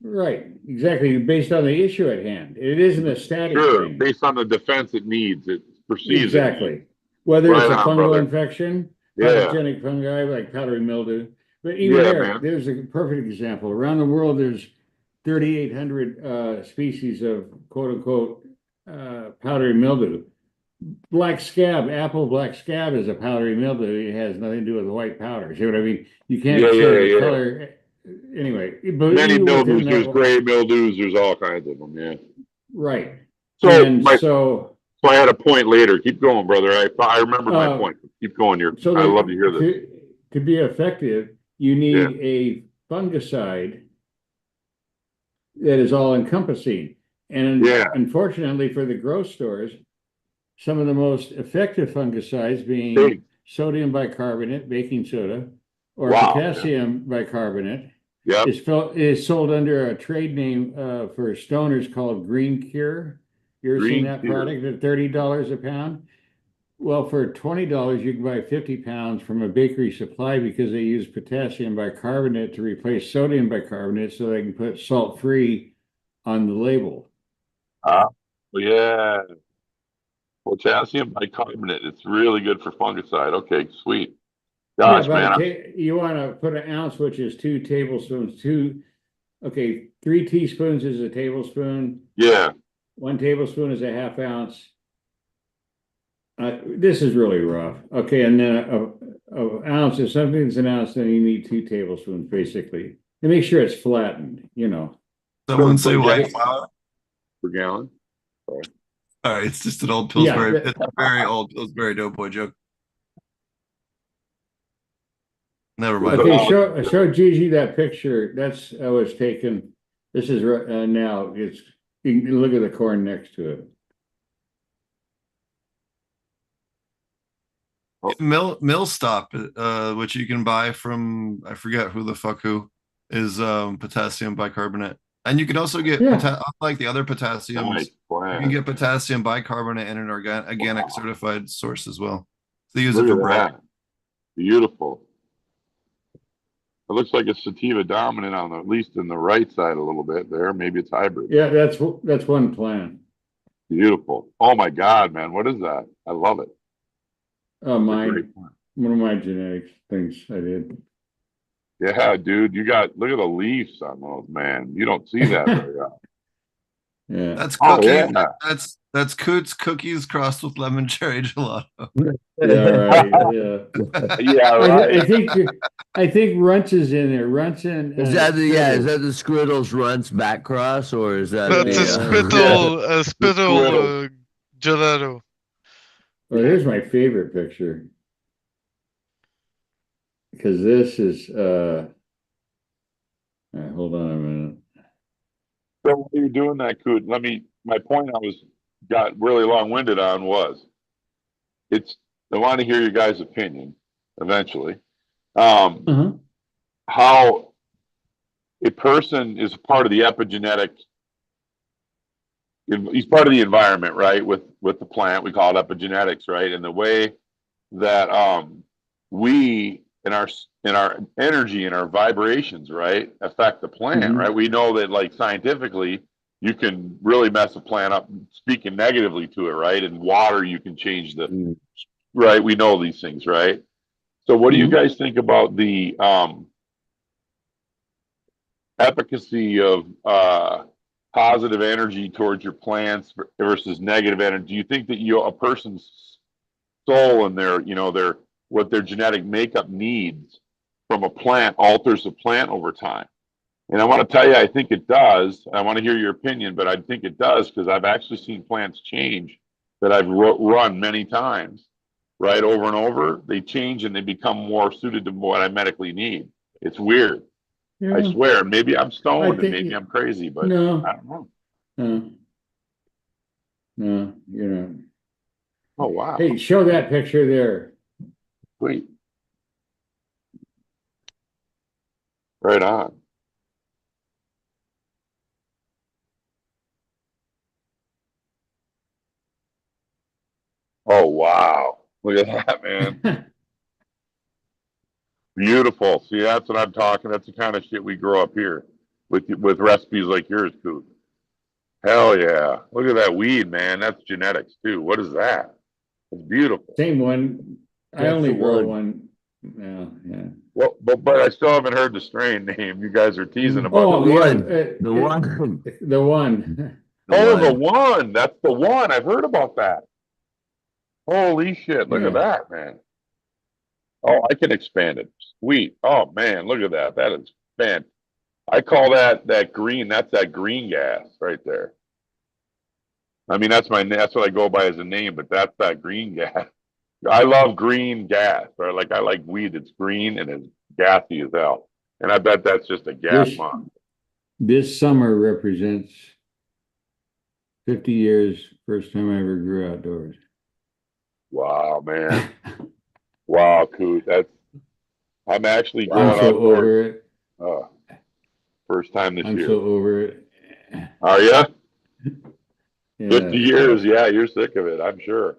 Right, exactly. Based on the issue at hand. It isn't a static thing. Based on the defense it needs, it perceives exactly. Whether it's a fungal infection, pathogenic fungi like powdery mildew. But even there's a perfect example. Around the world, there's 3,800 species of quote unquote powdery mildew. Black scab, apple black scab is a powdery mildew. It has nothing to do with the white powder. See what I mean? You can't show the color. Anyway, but many mildews, there's gray mildews, there's all kinds of them, yeah. Right. So I had a point later. Keep going, brother. I remember my point. Keep going here. I love to hear this. To be effective, you need a fungicide that is all encompassing. And unfortunately for the grow stores, some of the most effective fungicides being sodium bicarbonate, baking soda, or potassium bicarbonate is sold under a trade name for stoners called Green Cure. You ever seen that product at $30 a pound? Well, for $20, you can buy 50 pounds from a bakery supply because they use potassium bicarbonate to replace sodium bicarbonate so they can put salt-free on the label. Yeah. Potassium bicarbonate. It's really good for fungicide. Okay, sweet. Gosh, man. You want to put an ounce, which is 2 tablespoons. 3 teaspoons is a tablespoon. Yeah. 1 tablespoon is a half ounce. This is really rough. Okay, and then an ounce, if something's an ounce, then you need 2 tablespoons, basically. And make sure it's flattened, Someone say white flour per gallon. Sorry. All right, it's just an old Pillsbury. It's a very old Pillsbury Doughboy joke. Never mind. Okay, show Gigi that picture. That's was taken. This is now. You can look at the corn next to it. Mill Stop, which you can buy from I forget who the fuck who is potassium bicarbonate, and you can also get unlike the other potassiums, you can get potassium bicarbonate in an organic certified source as well. They use it for bread. Beautiful. It looks like it's sativa dominant on at least in the right side a little bit there. Maybe it's hybrid. Yeah, that's one plant. Beautiful. Oh my God, man. What is that? I love it. Oh, It's a mine, great plant. one of my genetics things I did. Yeah, dude, look at the leaves on those, man. You don't see that very often. Yeah. That's Oh cookie. yeah. That's Coot's cookies crossed with lemon cherry gelato. Yeah, right. Yeah. Yeah, I, right. I think Runch is in there. Runch and Is that the Skittles. is that the Squiddles Runts back cross, or is that That's Yeah. a spittle Squirtle. gelato. Oh, here's my favorite picture. Because this is hold on a minute. So while you're doing that, Coot, my point got really long-winded on was, I want to hear your guys' opinion eventually. Uh-huh. How a person is part of the epigenetic, he's part of the environment, right? With the plant, we call it epigenetics, right? And the way that we in our energy and our vibrations, right, affect the plant, right? We know that, like, scientifically, you can really mess a plant up speaking negatively to it, right? And water, you can change right? We know these things, right? So what do you guys think about the efficacy of positive energy towards your plants versus negative energy? Do you think that a person's soul and their what their genetic makeup needs from a plant alters the plant over time? And I want to tell you, I think it does. I want to hear your opinion, but I think it does, because I've actually seen plants change that I've run many times, right, over and over. They change and they become more suited to what I medically need. It's weird. Yeah. I swear. Maybe I'm I stoned and think maybe I'm crazy, but no, I don't know. no, no. Oh, wow. Hey, show that picture there. Sweet. Right on. Oh, wow. Look at that, man. Beautiful. See, that's what I'm talking. That's the kind of shit we grow up here with recipes like yours, Coot. Hell yeah. Look at that weed, man. That's genetics too. What is that? It's beautiful. Same one. I That's only the grow one. one. Yeah. Well, but I still haven't heard the strain name. You guys are teasing about Oh, The yeah. one. The one. The one. the one. That's the one. I've heard about that. Holy shit. Look at Yeah. that, man. Oh, I can expand it. Sweet. Oh man, look at that. That is man. I call that green. That's that green gas right there. I mean, that's what I go by as a name, but that's that green gas. I love green gas, right? Like, I like weed that's green and it's gassy as hell. And I bet that's just a gas This monster. this summer represents 50 years, first time I ever grew outdoors. Wow, man. Wow, Coot. I'm actually I'm growing so outdoors. over it. First time this I'm year. so over it. Are you? Yeah. 50 years. Yeah, you're sick of it, I'm sure.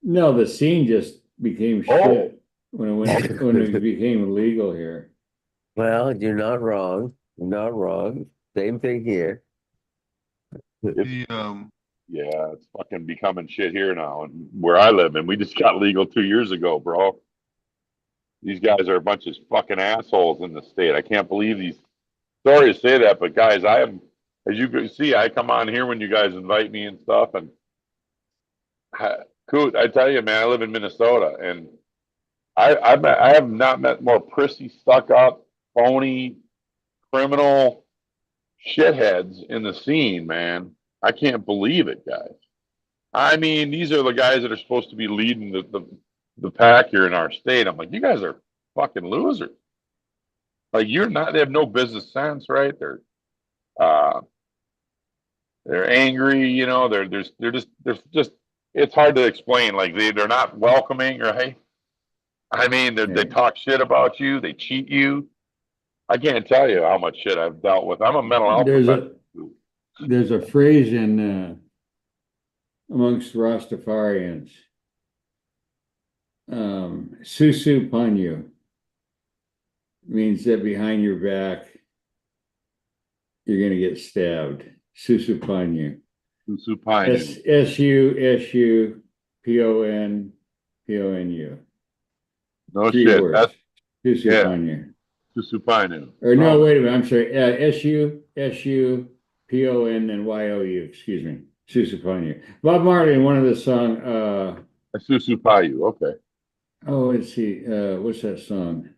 No, the scene just became shit when it became illegal here. Well, you're not wrong. You're not wrong. Same thing here. Yeah, it's fucking becoming shit here now, and where I live, and we just got legal 2 years ago, bro. These guys are a bunch of fucking assholes in the state. I can't believe these. Sorry to say that, but guys, as you can see, I come on here when you guys invite me and stuff, and Coot, I tell you, man, I live in Minnesota, and I have not met more prissy, stuck up, phony, criminal shitheads in the scene, man. I can't believe it, guys. I mean, these are the guys that are supposed to be leading the pack here in our state. I'm like, you guys are fucking losers. Like, they have no business sense, right? Uh, they're angry, they're just, it's hard to explain. Like, they're not welcoming, right? I mean, they talk shit about you, they cheat you. I can't tell you how much shit I've dealt with. I'm a mental health professional. There's a phrase in amongst Rastafarians, susu panyu, means that behind your back you're going to get stabbed. Susu panyu. Susupinu. Susuponu. No Three shit. words. That's yeah. Susuponu. Susupinu. Or no, wait a minute. I'm sorry. Susupon, then YOU. Excuse me. Susuponu. Bob Marley in one of the song. Susupayu. Okay. Oh, let's see. What's that song?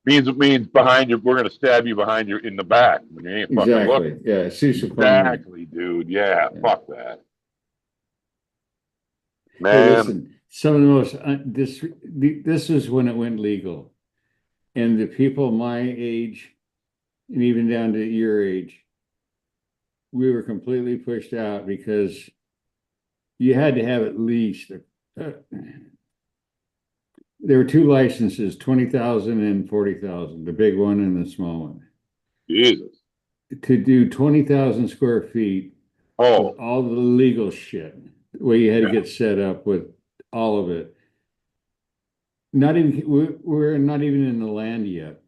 Means behind you. We're gonna stab you behind you in the back when you ain't fucking Exactly. looking. Yeah. Susuponu. Exactly, dude. Yeah. Fuck that. Hey, Man. listen. Some of the most this is when it went legal, and the people my age, and even down to your age, we were completely pushed out because you had to have at least there were two licenses, 20,000 and 40,000, the big one and the small one. Jesus. To do 20,000 square feet with all the legal shit, where you had to get set up with all of it. Not even we're not even in the land yet.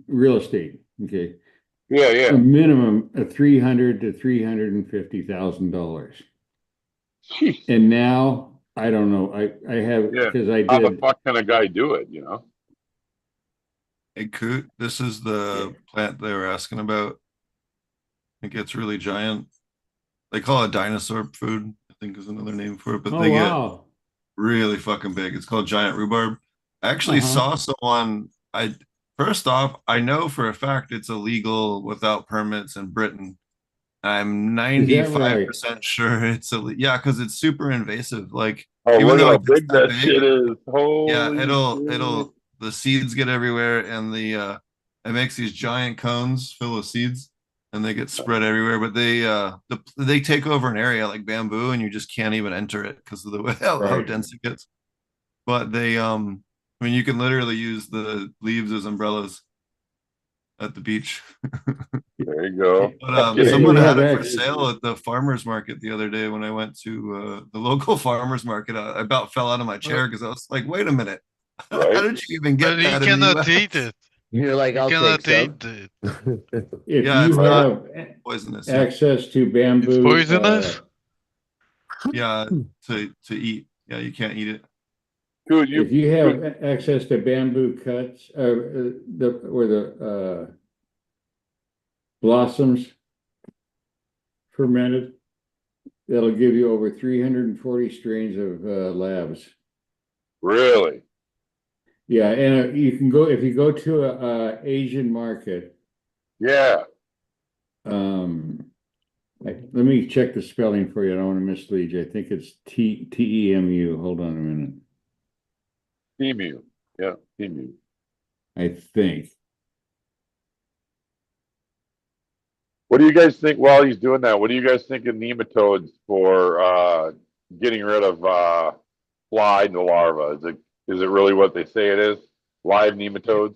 Real estate, okay. Yeah, yeah. A minimum of $300,000 to $350,000. And now I don't know. I have because I did. How the fuck can a guy do it? You know. Hey, Coot, this is the plant they were asking about. It gets really giant. They call it dinosaur food, I think is another name for it, but they get really fucking big. It's called giant rhubarb. I actually saw someone. First off, I know for a fact it's illegal without permits in Britain. I'm 95% sure it's yeah, because it's super invasive. Like even though how it gets big that that shit is. Holy it'll the seeds get everywhere, and it makes these giant cones full of seeds, and they get spread everywhere. But they take over an area like bamboo, and you just can't even enter it because of the way how dense it gets. But I mean, you can literally use the leaves as umbrellas at the beach. There you go. But someone had it for sale at the farmer's market the other day when I went to the local farmer's market. I about fell out of my chair because I was like, wait a minute. Right. How did you even get But that he in the cannot US? eat it. You're like, I'll take some. Eat it. If Yeah, you it's have poisonous. access to bamboo, It's poisonous. Yeah, to eat. Yeah, you can't eat it. Dude, if you have access to bamboo cuts, the blossoms fermented, that'll give you over 340 strains of labs. Really? Yeah, and you can go if you go to a Asian market. Yeah. Let me check the spelling for you. I don't want to mislead you. I think it's TEMU. Hold on a minute. Temu. Yeah, Temu. I think. What do you guys think while he's doing that? What do you guys think of nematodes for getting rid of fly in the larva? Is it really what they say it is? Live nematodes?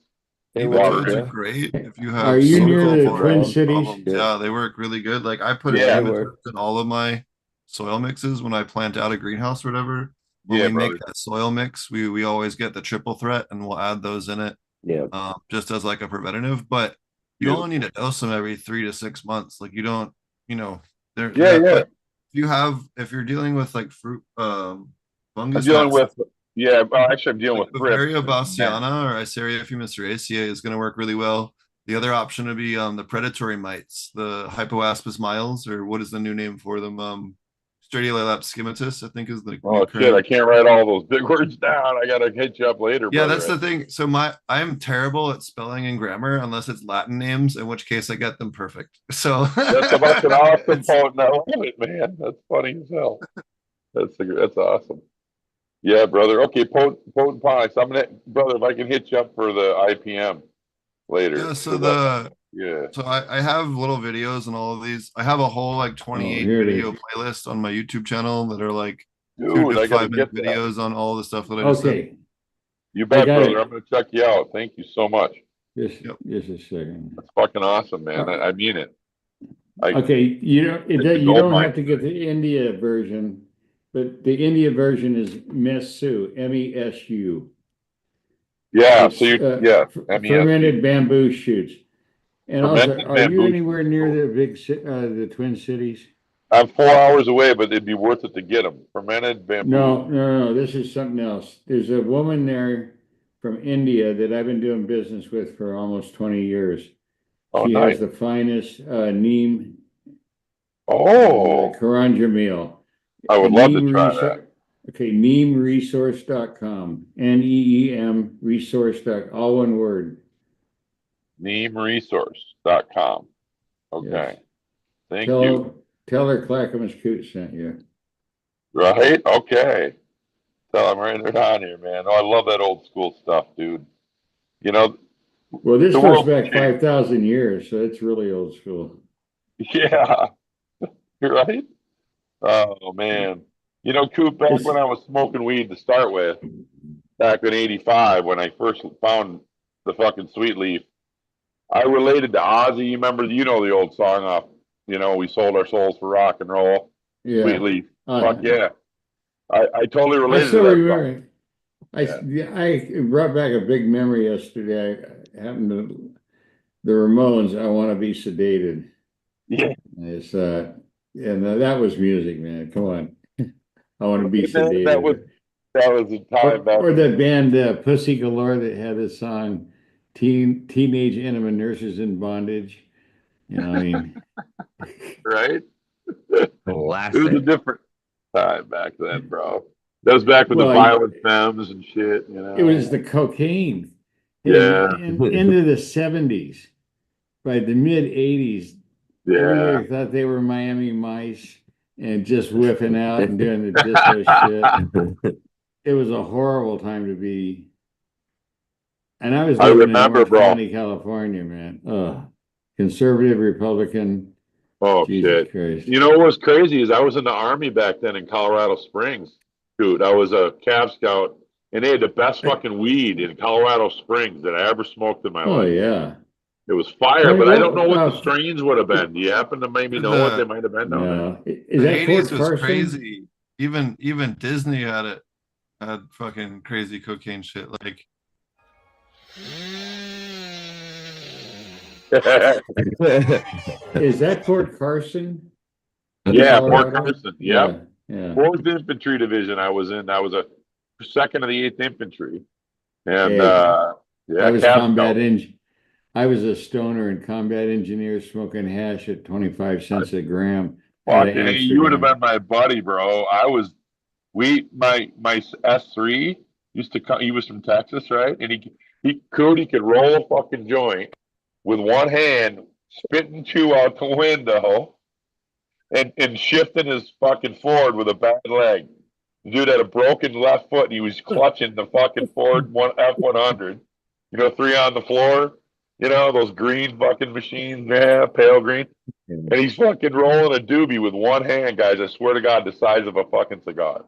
Nematodes are great if you have Are you near the Twin problems. Cities? Yeah, they work really good. Like I put nematodes in all of my soil mixes when I plant out a greenhouse or whatever. When we make that soil mix, we always get the triple threat and we'll add those in it. Yeah. Just as like a preventative. But you only need to dose them every 3 to 6 months. Like you don't, they're But if you're dealing with like fruit fungus, I'm dealing with actually I'm dealing with Bavaria bassiana or Iceria fumistraceae is going to work really well. The other option would be the predatory mites, the Hypoaspis miles, or what is the new name for them? Stradiolalaps schimatus, I think is the shit, I can't write all those big words down. I gotta hit you up later. Yeah, that's the thing. So I am terrible at spelling and grammar unless it's Latin names, in which case I get them perfect. So that's a fucking awesome potent. I love it, man. That's funny as hell. That's awesome. Yeah, brother. Okay, potent ponics. Brother, if I can hit you up for the IPM later. Yeah, so I have little videos and all of these. I have a whole like 28 video playlist on my YouTube channel that are like 2 to 5 minute videos on all the stuff that I just said. You bet, brother. I'm gonna check you out. Thank you so much. Just a second. That's fucking awesome, man. I mean it. You don't have to get the India version, but the India version is MESU, MESU. Yeah, fermented bamboo shoots. And also, Fermented are you bamboo. anywhere near the Twin Cities? I'm 4 hours away, but it'd be worth it to get them. Fermented bamboo. No. This is something else. There's a woman there from India that I've been doing business with for almost 20 years. Oh, She nice. has the finest neem Oh, Karanja meal. I would love to try that. Okay, neemresource.com. NEEM resource. All one word. Neemresource.com. Okay. Yes. Thank you. Tell her Clackamas Coot sent you. Right? Okay. Tell I'm writing it on here, man. Oh, I love that old school stuff, dude. You know, Well, this the goes world back changed. 5,000 years, so it's really old school. Yeah. You're right. Oh man. You know, Coop, back when I was smoking weed to start with, back in '85, when I first found the fucking sweet leaf, I related to Ozzy. You know the old song off, we sold our souls for rock and roll. Yeah. Sweet leaf. Fuck yeah. I totally I related still to that remember. song. I brought back a big memory yesterday. I happened to the Ramones. I want to be sedated. Yeah. It's and that was music, man. Come on, I want to be sedated. That was the time back. Or that band Pussy Galore that had this song, Teenage Enema Nurses in Bondage. I mean, right? Classic. It was a different time back then, bro. That was back with the violent femmes and shit. It was the cocaine. Yeah. Into the 70s. By the mid 80s, everybody thought they were Miami Mice and just whiffing out and doing the disco shit. It was a horrible time to be. And I was living in Orange County, California, man. Conservative Republican. Oh, Jesus shit. Christ. You know what was crazy is I was in the Army back then in Colorado Springs. Dude, I was a Cav Scout, and they had the best fucking weed in Colorado Springs that I ever smoked in my life. Oh, yeah. It was fire, but I don't know what the strains would have been. Do you happen to maybe know what they might have been down there? Is that the 80s was crazy. Even Disney had fucking crazy cocaine shit. Like is that Fort Carson? Yeah, Fort Carson. Yep. Yeah. 4th Infantry Division I was in. I was a 2nd of the 8th Infantry. And I was I was a stoner in combat engineer smoking hash at 25 cents a gram. You would have been my buddy, bro. My S3 used to come. He was from Texas, right? And he could roll a fucking joint with one hand, spitting chew out the window, and shifting his fucking Ford with a bad leg. The dude had a broken left foot, and he was clutching the fucking Ford F100. 3 on the floor. Those green fucking machines, pale green. And he's fucking rolling a doobie with one hand, guys. I swear to God, the size of a fucking cigar.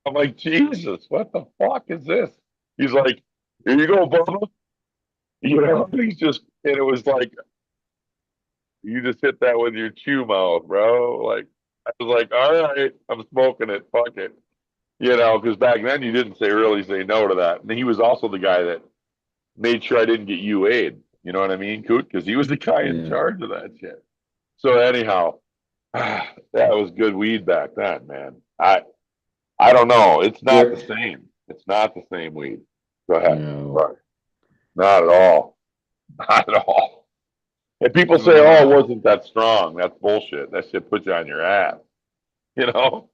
I'm like, Jesus, what the fuck is this? He's like, here you go, Bubba. And it was like, you just hit that with your chew mouth, bro. Like, I was like, all right, I'm smoking it. Fuck it. Because back then you didn't really say no to that. And he was also the guy that made sure I didn't get UA'd. You know what I mean, Coot? Because he was the guy in charge of that shit. So anyhow, that was good weed back then, man. I don't know. It's not the same. It's not the same weed. Go ahead. No. Not at all. Not at all. And people say, oh, it wasn't that strong. That's bullshit. That shit puts you on your ass. I don't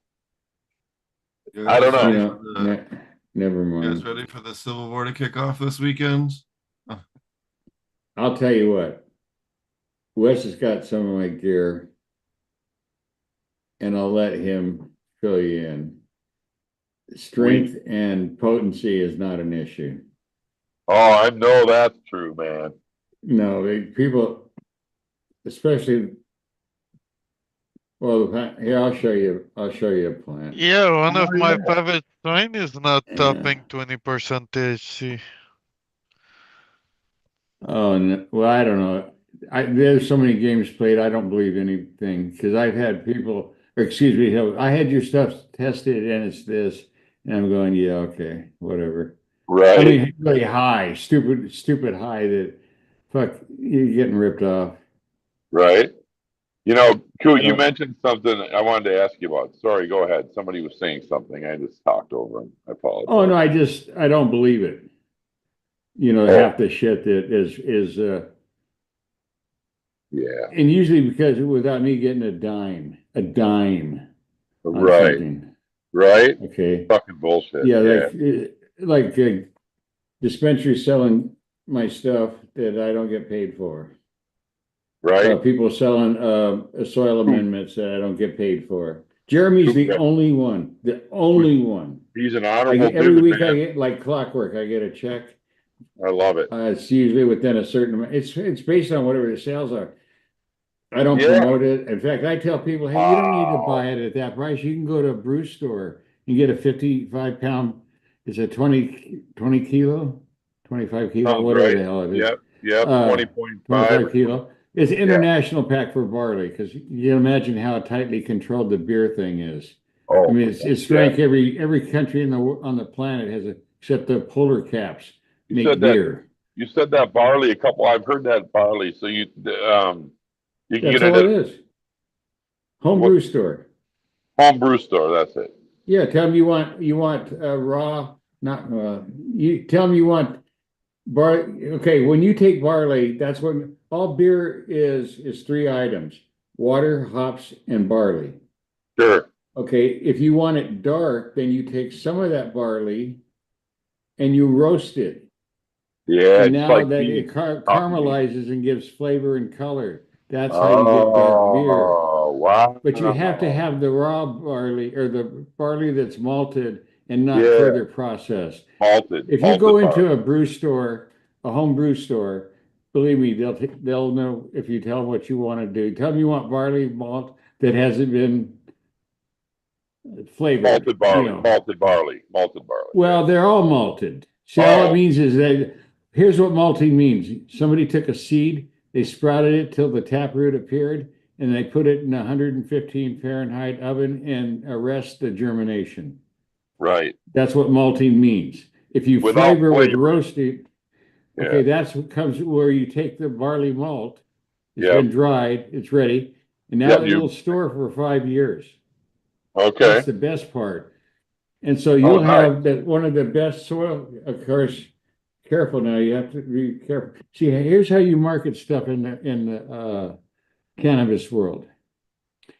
know. Never mind. You guys ready for the Civil War to kick off this weekend? I'll tell you what. Wes has got some of my gear, and I'll let him fill you in. Strength and potency is not an issue. Oh, I know that's true, man. No, people, especially. Well, here I'll show you a plant. Yeah, one of my favorite strain is not topping 20% THC. Oh, no, well, I don't know. There's so many games played. I don't believe anything because I've had people. Excuse me. I had your stuff tested and it's this, and I'm going, yeah, okay, whatever. Right. I mean, really high, stupid high that fuck, you're getting ripped off. Right. You know, Coot, you don't- mentioned something I wanted to ask you about. Sorry, go ahead. Somebody was saying something. I just talked over him. I apologize. Oh no, I don't believe it. You know, Oh. half the shit that is Yeah. and usually because without me getting a dime on Right. something. Right. Okay. Fucking bullshit. Yeah, Yeah. like dispensary selling my stuff that I don't get paid for. Right. People selling soil amendments that I don't get paid for. Jeremy's the only one. The only one. He's an honorable Every dude, week man. I get like clockwork. I get a check. I love it. It's usually within a certain amount. It's based on whatever the sales are. I don't Yeah. promote it. In fact, I tell people, hey, you don't need to buy it at that price. You can go to a brew store. You get a 55-pound, it's a 20 kilo, 25 kilo, Sounds whatever right. the hell it is. Yep. Yep. 20.5. 25 kilo. It's international pack for barley because you can imagine how tightly controlled the beer thing is. Oh, I mean, it's drank every country on the planet has it, except the polar caps You make said that. beer. You said that barley a couple. I've heard that barley. So you can That's get all it it at is. Home brew store. home brew store. That's it. Yeah, tell them you want raw, not you tell them you want barley. Okay, when you take barley, that's what all beer is three items: water, hops, and barley. Sure. Okay, if you want it dark, then you take some of that barley and you roast it. Yeah. And It's now like that tea. it caramelizes and gives flavor and color. That's how you get dark beer. Oh, wow. But you have to have the raw barley or the barley that's malted and not Yeah. further processed. Malted. If you go into a brew store, a home brew store, believe me, they'll know if you tell them what you want to do. Tell them you want barley malt that hasn't been flavored. Malted barley. You know. Malted barley. Malted barley. Well, they're all malted. See, all it means is that here's what malting means. Somebody took a seed, they sprouted it till the taproot appeared, and they put it in a 115 Fahrenheit oven and arrest the germination. Right. That's what malting means. If you Without flavor with flavor. roasted, Yeah. okay, that's what comes where you take the barley malt. It's Yep. been dried, it's ready, and now Yep, it'll store for 5 years. Okay. That's the best part. And so you'll nice. have that one of the best soil, of course. Careful now, you have to be careful. See, here's how you market stuff in the cannabis world.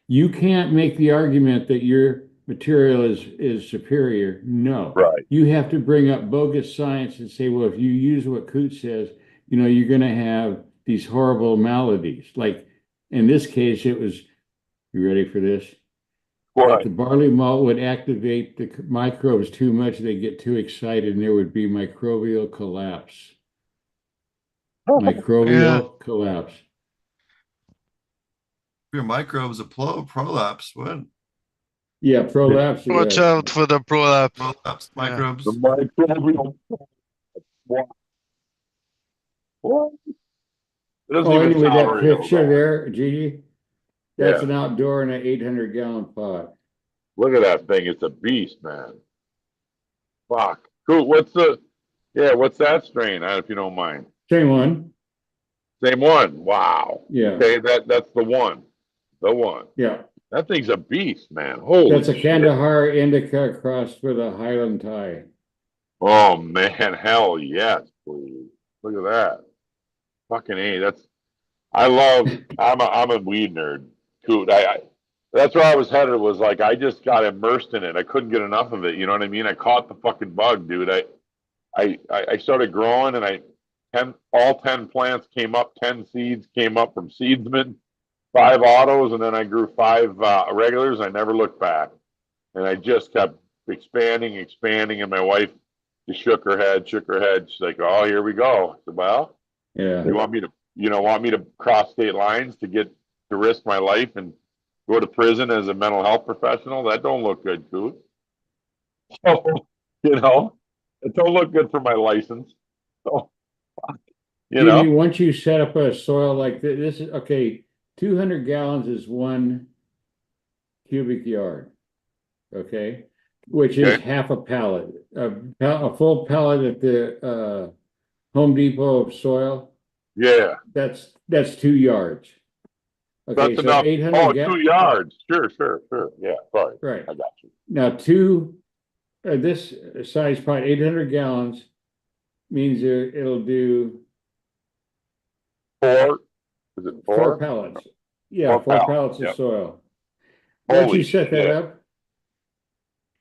You can't make the argument that your material is superior. No. Right. You have to bring up bogus science and say, well, if you use what Coot says, you know, you're going to have these horrible maladies. Like in this case, it was, you ready for this? What? The barley malt would activate the microbes too much, they get too excited, and there would be microbial collapse. Microbial collapse. Your microbes a prolapse. What? Yeah, prolapse. Watch out for the prolapse. Prolapse Yeah. microbes. The microbial. What? What? It doesn't Oh, even anyway, sound that real, picture though. there, Gigi, that's Yeah. an outdoor in an 800-gallon pot. Look at that thing. It's a beast, man. Fuck. Cool. What's that strain, if you don't mind? Same one. Same one. Wow. Yeah. Okay, that's the one. The one. Yeah. That thing's a beast, man. Holy That's a shit. Kandahar indica crossed with a Highland Thai. Oh man, hell yes, please. Look at that. Fucking A. I'm a weed nerd. Coot. That's where I was headed, was like I just got immersed in it. I couldn't get enough of it. You know what I mean? I caught the fucking bug, dude. I started growing, and all 10 plants came up, 10 seeds came up from seedsmen, 5 autos, and then I grew 5 regulars. I never looked back. And I just kept expanding, and my wife just shook her head. She's like, "Oh, here we go." I said, "Well, Yeah. you want me to cross state lines to risk my life and go to prison as a mental health professional? That don't look good, Coot." So, it don't look good for my license. So, Jimmy, once you set up a soil like this is okay, 200 gallons is 1 cubic yard, okay, which is half a pallet. A full pallet at the Home Depot of soil Yeah, that's 2 yards. Okay, that's so enough. 800 Oh, 2 yards. Sure. Yeah, sorry. right. I got you. Now, this size pot, 800 gallons, means it'll do 4? Is it 4 4? pallets. Yeah, 4 4 pallets. pallets of Yep. soil. Once you Holy set that shit. up,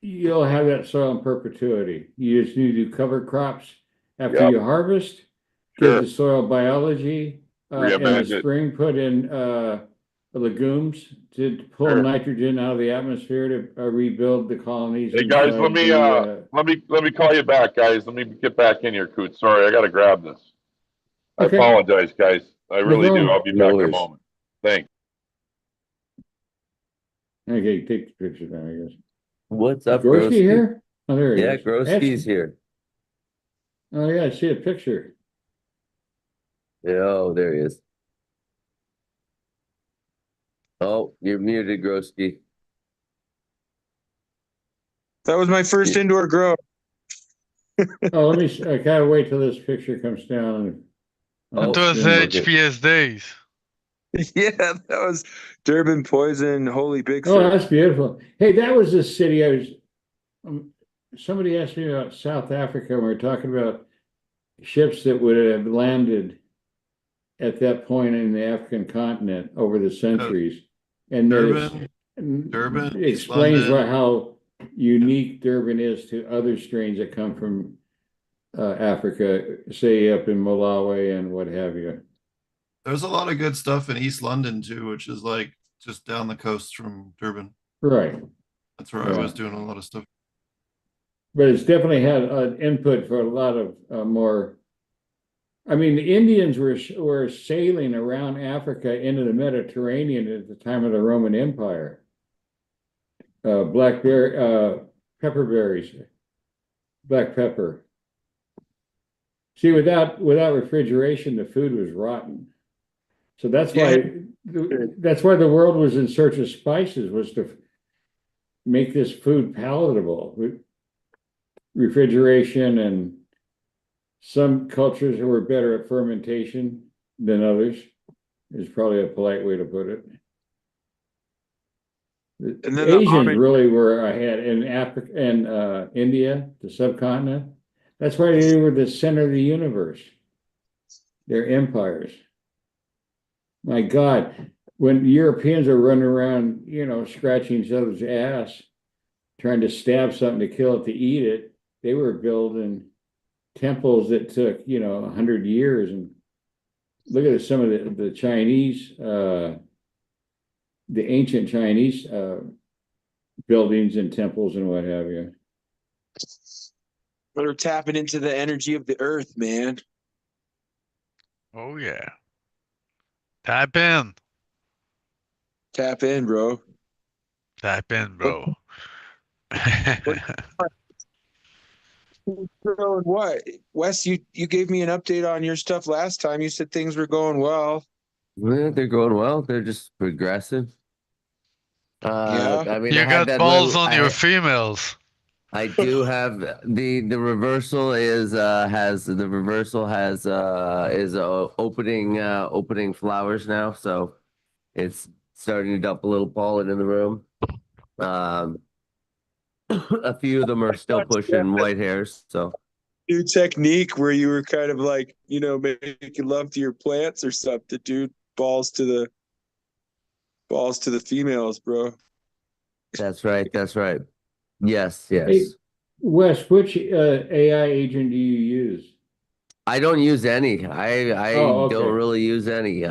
you'll have that soil in perpetuity. You just need to do cover crops after Yep. you harvest, Sure. give the soil biology, in the Reamend it. spring, put in legumes to pull Sure. nitrogen out of the atmosphere to rebuild the colonies. Hey guys, inside let me call you back, guys. Let me get back in here, Coot. Sorry, I gotta grab this. I Okay. apologize, guys. I No really do. problem. I'll be No back in a worries. moment. Thanks. Okay, take the picture now, I guess. What's up, Groski Groski? here? Oh, there he Yeah, is. Groski's here. Oh, yeah, I see a picture. Yeah, oh, there he is. Oh, you're muted, Groski. That was my first indoor grow. Oh, I gotta wait till this picture comes down. Oh, It was okay. HPS days. Yeah, that was Durban Poison, Holy Oh, Bigfoot. that's beautiful. Hey, that was the city somebody asked me about South Africa. We were talking about ships that would have landed at that point in the African continent over the centuries. And Durban, it East explains London. how unique Durban is to other strains that come from Africa, say up in Malawi and what have you. There's a lot of good stuff in East London too, which is like just down the coast from Durban. Right. That's where I was doing a lot of stuff. But it's definitely had an input for a lot of more. I mean, the Indians were sailing around Africa into the Mediterranean at the time of the Roman Empire. Pepperberries, black pepper. See, without refrigeration, the food was rotten. So that's why the world was in search of spices, was to make this food palatable. Refrigeration, and some cultures who were better at fermentation than others is probably a polite way to put it. And then The Asians Amish- really were ahead in Africa and India, the subcontinent. That's why they were the center of the universe. Their empires. My God, when Europeans are running around, scratching each other's ass, trying to stab something to kill it, to eat it, they were building temples that took, 100 years. And look at some of the Chinese, the ancient Chinese buildings and temples and what have you. We're tapping into the energy of the earth, man. Oh yeah. Tap in. Tap in, bro. Tap in, bro. What? Wes, you gave me an update on your stuff last time. You said things were going well. Yeah, they're going well. They're just progressive. Yeah. I mean, I You had got that balls little. on your females. I do have the reversal is opening flowers now, so it's starting to dump a little pollen in the room. A few of them are still pushing white hairs, so New technique where you were kind of like, making love to your plants or something, dude. Balls to the females, bro. that's right. Yes. Hey, Wes, which AI agent do you use? I don't use any. I Oh, okay. don't really use any.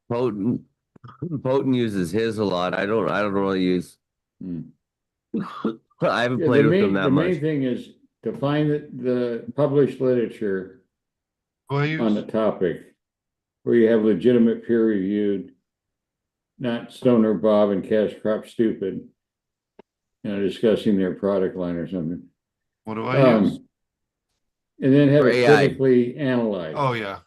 Potent uses his a lot. I don't really use. I haven't played with them that the much. main thing is to find the published literature on the topic where you have legitimate peer-reviewed, not Stoner Bob and Cash Crop Stupid, discussing their product line or something. What do I use? And then have For it AI. critically analyzed. Oh yeah.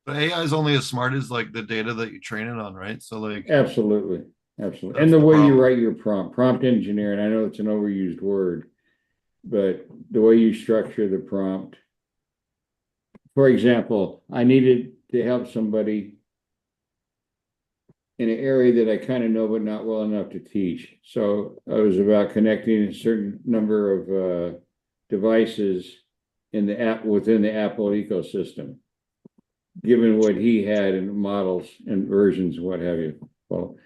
But AI is only as smart as like the data that you train it on, right? So like Absolutely. That's And the the way you problem. write your prompt engineering, I know it's an overused word, but the way you structure the prompt for example, I needed to help somebody in an area that I kind of know, but not well enough to teach. So it was about connecting a certain number of devices in the app within the Apple ecosystem, given what he had in models and versions, what have you. Well,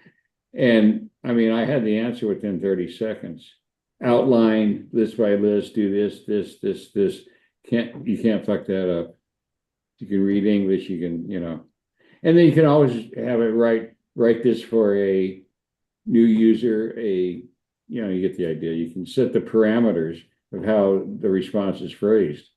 and I mean, I had the answer within 30 seconds. Outline list by list, do this. You can't fuck that up. You can read English, you can, and then you can always have it write this for a new user, you get the idea. You can set the parameters of how the response is phrased.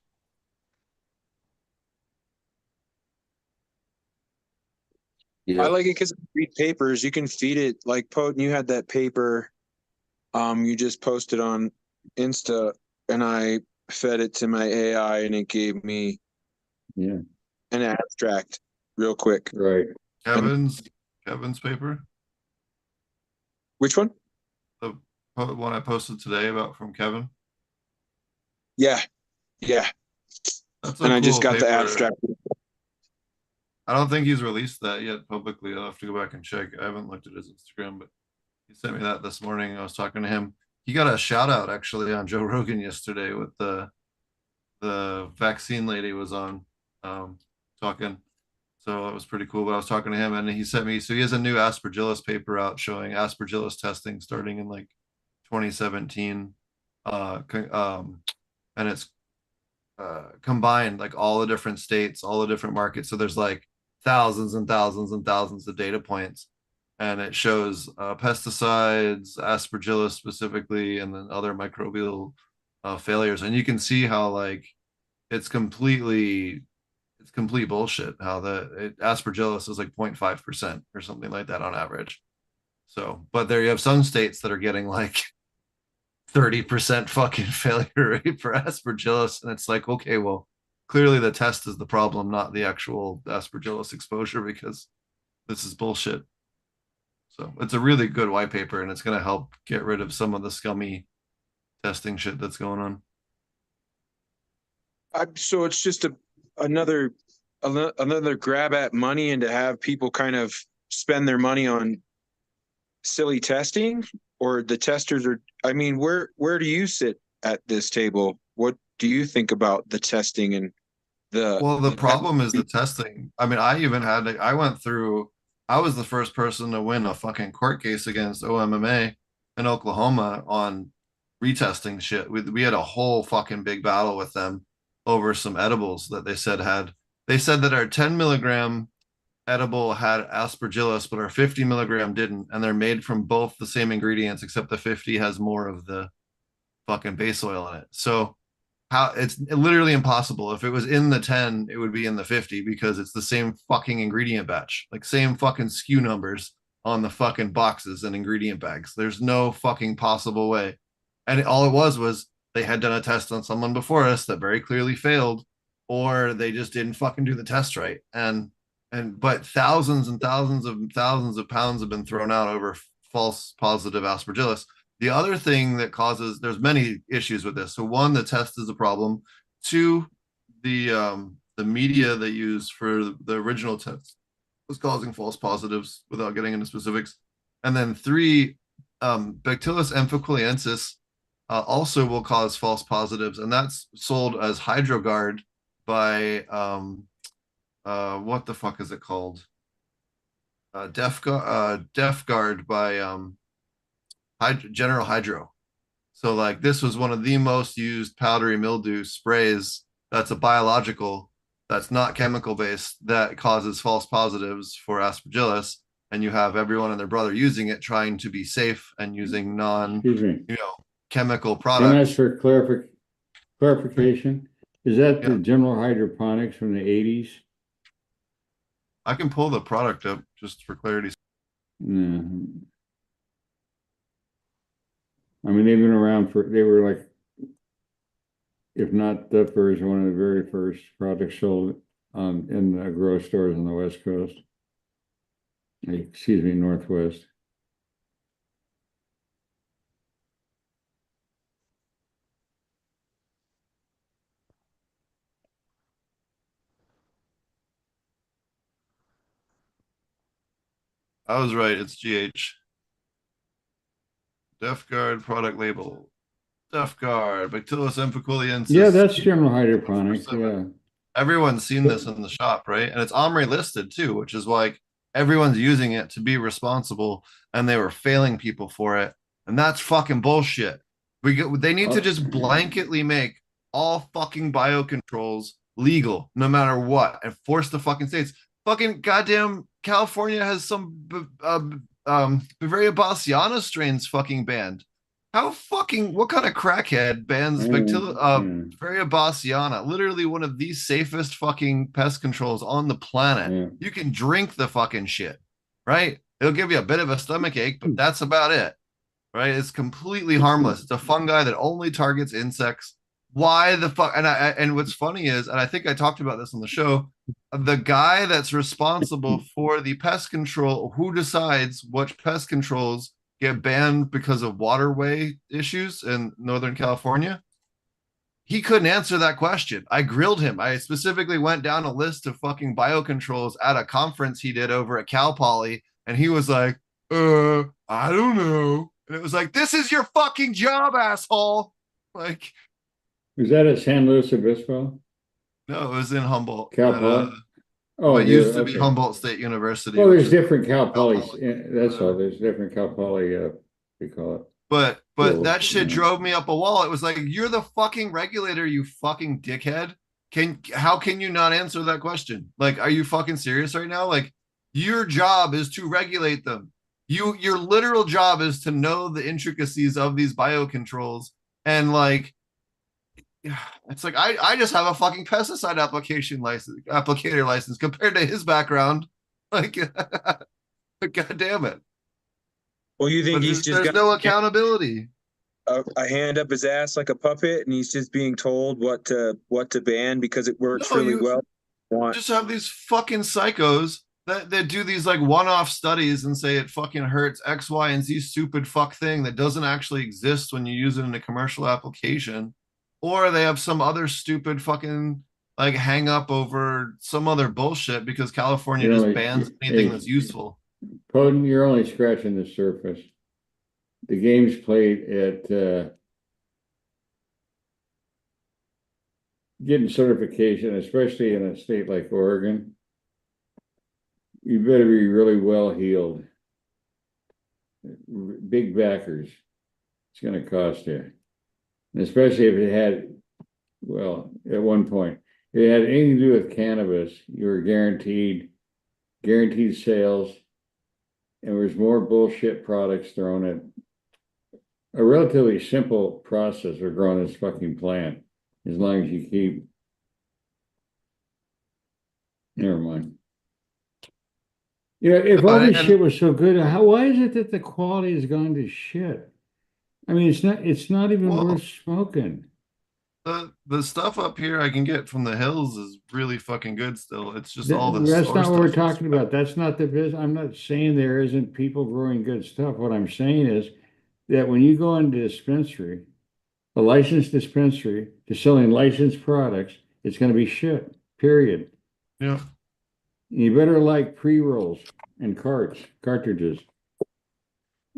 I like it because read papers. You can feed it like Potent. You had that paper, you just posted on Insta, and I fed it to my AI, and it gave me an abstract real quick. Right. Kevin's paper. Which one? The one I posted today about from Kevin. Yeah. That's and I just cool got the abstract. I don't think he's released that yet publicly. I'll have to go back and check. I haven't looked at his Instagram, but he sent me that this morning. I was talking to him. He got a shout out actually on Joe Rogan yesterday with the vaccine lady was on talking. So it was pretty cool. But I was talking to him and he sent me, so he has a new aspergillus paper out showing aspergillus testing starting in like 2017. And it's combined like all the different states, all the different markets. So there's like thousands and thousands and thousands of data points, and it shows pesticides, aspergillus specifically, and then other microbial failures. And you can see how like it's complete bullshit. How aspergillus is like 0.5% or something like that on average. So, but there you have some states that are getting like 30% fucking failure rate for aspergillus, and it's like, okay, well, clearly the test is the problem, not the actual aspergillus exposure, because this is bullshit. So it's a really good white paper, and it's going to help get rid of some of the scummy testing shit that's going on. So it's just another grab at money, and to have people kind of spend their money on silly testing, or the testers are, I mean, where do you sit at this table? What do you think about the testing and the problem is the testing. I mean, I was the first person to win a fucking court case against OMMA in Oklahoma on retesting shit. We had a whole fucking big battle with them over some edibles that they said that our 10 milligram edible had aspergillus, but our 50 milligram didn't, and they're made from both the same ingredients, except the 50 has more of the fucking base oil in it. So how it's literally impossible. If it was in the 10, it would be in the 50, because it's the same fucking ingredient batch, like same fucking SKU numbers on the fucking boxes and ingredient bags. There's no fucking possible way. And all it was they had done a test on someone before us that very clearly failed, or they just didn't fucking do the test right. But thousands and thousands of pounds have been thrown out over false positive aspergillus. The other thing that there's many issues with this. So one, the test is a problem. Two, the media they use for the original test was causing false positives without getting into specifics. And then three, Bacillus amphiquiliensis also will cause false positives, and that's sold as HydroGuard by what the fuck is it called? DefGuard by General Hydro. So like this was one of the most used powdery mildew sprays. That's a biological, that's not chemical based, that causes false positives for aspergillus. And you have everyone and their brother using it, trying to be safe and using chemical products. And as for clarification, is that the General Hydroponics from the 80s? I can pull the product up just for clarity. Mm-hmm. I mean, they've been around they were like, if not the first, one of the very first products sold in the grocery stores on the West Coast. Excuse me, Northwest. I was right. It's GH. Def Guard product label. Def Guard, Bacillus amphicooliensis. Yeah, that's general hydroponics. Yeah. Everyone's seen this in the shop, right? And it's OMRI listed too, which is like everyone's using it to be responsible, and they were failing people for it, and that's fucking bullshit. They need to just blanketly make all fucking biocontrols legal, no matter what, and force the fucking states. Fucking goddamn California has some Bavaria Bassiana strains fucking banned. How fucking what kind of crackhead bans Bavaria Bassiana? Literally one of the safest fucking pest controls on the planet. Yeah. You can drink the fucking shit, right? It'll give you a bit of a stomach ache, but that's about it, right? It's completely harmless. It's a fungi that only targets insects. Why the fuck? And what's funny is, and I think I talked about this on the show, the guy that's responsible for the pest control, who decides which pest controls get banned because of waterway issues in Northern California, he couldn't answer that question. I grilled him. I specifically went down a list of fucking biocontrols at a conference he did over at Cal Poly, and he was like, I don't know. And it was like, this is your fucking job, asshole. Like, was that at San Luis Obispo? No, it was in Humboldt. Cal Poly? Oh, it used to be Humboldt State University. Well, there's different Cal Polys. That's all. There's different Cal Poly, we call it. But that shit drove me up a wall. It was like, you're the fucking regulator, you fucking dickhead. How can you not answer that question? Like, are you fucking serious right now? Like, your job is to regulate them. Your literal job is to know the intricacies of these biocontrols. And like, it's like I just have a fucking pesticide applicator license compared to his background. Like, god damn it. Well, you think there's no accountability. A hand up his ass like a puppet, and he's just being told what to ban because it works really well. Just have these fucking psychos that do these like one-off studies and say it fucking hurts X, Y, and Z stupid fuck thing that doesn't actually exist when you use it in a commercial application. Or they have some other stupid fucking like hang up over some other bullshit because California just bans anything that's useful. Poden, you're only scratching the surface. The game's played at getting certification, especially in a state like Oregon. You better be really well heeled. Big backers. It's going to cost you. And especially if it had, well, at one point, if it had anything to do with cannabis, you were guaranteed sales, and there's more bullshit products thrown at a relatively simple process of growing this fucking plant, as long as you keep. Never mind. You know, if all this shit was so good, why is it that the quality has gone to shit? I mean, it's not even worth smoking. The stuff up here I can get from the hills is really fucking good still. It's just that's not what we're talking about. That's not the business. I'm not saying there isn't people growing good stuff. What I'm saying is that when you go into a dispensary, a licensed dispensary to selling licensed products, it's going to be shit, period. Yeah. You better like pre-rolls and cartridges.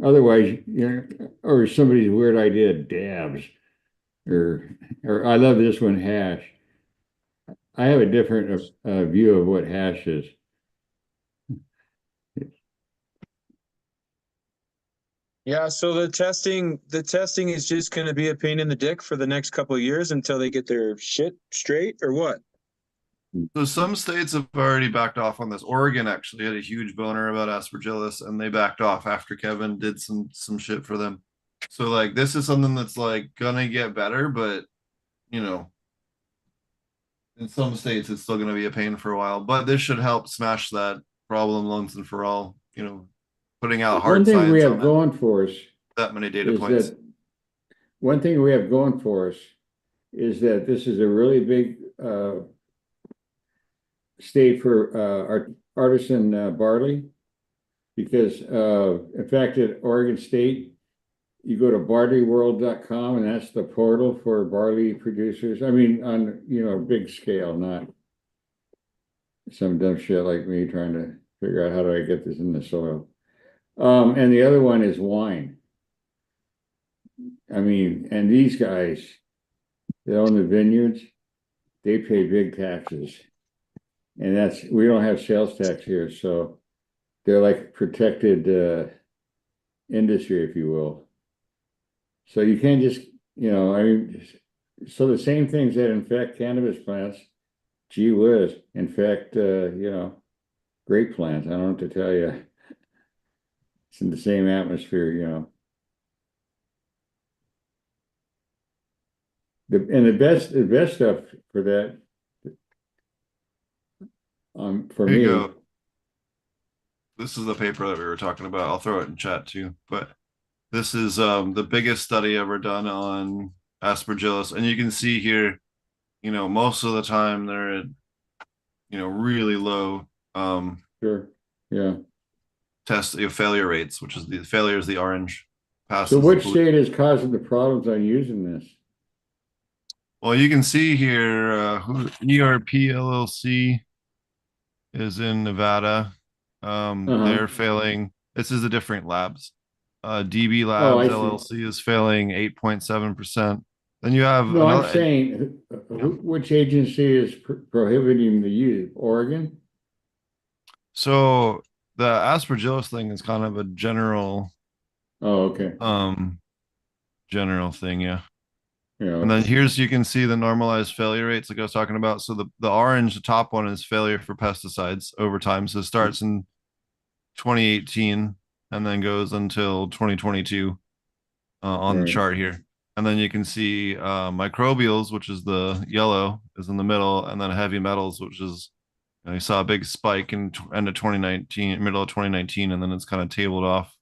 Otherwise, or somebody's weird idea, dabs, or I love this one, hash. I have a different view of what hash is. Yeah, so the testing is just going to be a pain in the dick for the next couple of years until they get their shit straight, or what? So some states have already backed off on this. Oregon actually had a huge boner about aspergillus, and they backed off after Kevin did some shit for them. So like this is something that's like gonna get better, but you know, in some states it's still gonna be a pain for a while. But this should help smash that problem once and for all. You know, putting out hard science. One thing we have going for us, that many data points. One thing we have going for us is that this is a really big state for artisan barley, because in fact at Oregon State, you go to barleyworld.com, and that's the portal for barley producers. I mean, on a big scale, not some dumb shit like me trying to figure out how do I get this in the soil. And the other one is wine. I mean, and these guys that own the vineyards, they pay big taxes. And we don't have sales tax here, so they're like protected industry, if you will. So you can't just, I mean, so the same things that infect cannabis plants, gee whiz, infect, grape plants. I don't know what to tell you. It's in the same atmosphere. The best stuff for that, for Here you me. go. This is the paper that we were talking about. I'll throw it in chat too. But this is the biggest study ever done on aspergillus, and you can see here, most of the time they're at, really low Sure. Yeah. test failure rates, which is the failure is the orange. So which state is causing the problems on using this? Well, you can see here ERP LLC is in Nevada. They're failing. This is the different labs. DB Labs LLC is failing 8.7%. Then you have no. I'm saying which agency is prohibiting the use? Oregon. So the aspergillus thing is kind of a general. Oh, okay. General thing, yeah. Yeah. And then you can see the normalized failure rates like I was talking about. So the orange, the top one is failure for pesticides over time. So it starts in 2018 and then goes until 2022 on the chart here. And then you can see microbials, which is the yellow, is in the middle, and then heavy metals, which is you saw a big spike in end of 2019, middle of 2019, and then it's kind of tabled off.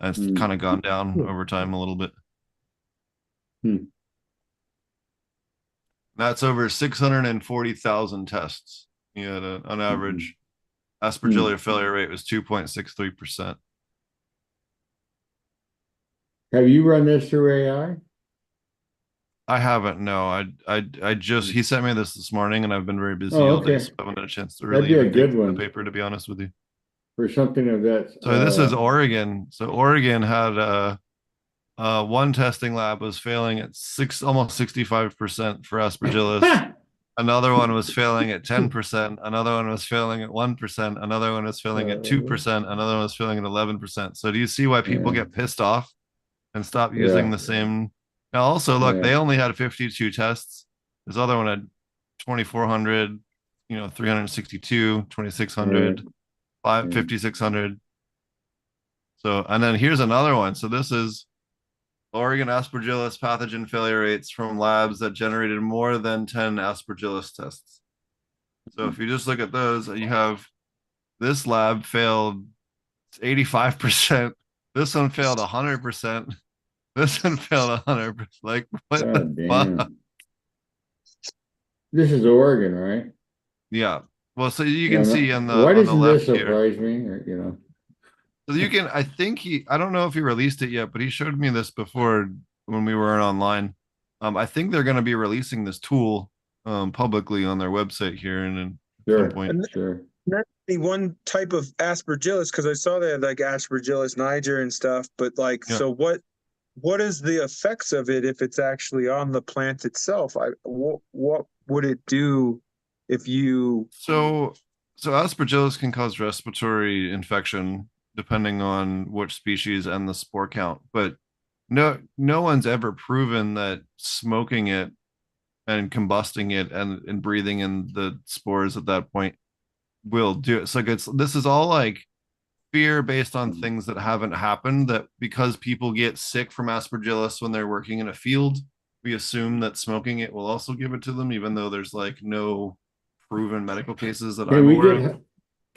And it's kind of gone down over time a little bit. That's over 640,000 tests. You had on average, aspergillus failure rate was 2.63%. Have you run this through AI? I haven't. No, I just he sent me this morning, and I've been very busy all day, so I haven't had a chance to really even dig through the paper, to be honest with you. For something of that. So this is Oregon. So Oregon had one testing lab was failing at almost 65% for aspergillus. Another one was failing at 10%. Another one was failing at 1%. Another one was failing at 2%. Another one was failing at 11%. So do you see why people get pissed off and stop using the same? Now, also, look, they only had 52 tests. This other one had 2,400, 362, 2,600, 5,600. So, and then here's another one. So this is Oregon aspergillus pathogen failure rates from labs that generated more than 10 aspergillus tests. So if you just look at those, you have this lab failed 85%. This one failed 100%. This one failed 100%. Like, what the fuck? This is Oregon, right? Yeah. Well, so you can see on the why on the doesn't left this surprise me? So you can, I think I don't know if he released it yet, but he showed me this before when we weren't online. I think they're going to be releasing this tool publicly on their website here and at some point. Not only one type of aspergillus, because I saw they had like aspergillus niger and stuff, but so what is the effects of it if it's actually on the plant itself? What would it do if you? So aspergillus can cause respiratory infection depending on which species and the spore count, but no one's ever proven that smoking it and combusting it and breathing in the spores at that point will do it. So this is all like fear based on things that haven't happened, that because people get sick from aspergillus when they're working in a field, we assume that smoking it will also give it to them, even though there's like no proven medical cases that I'm aware of.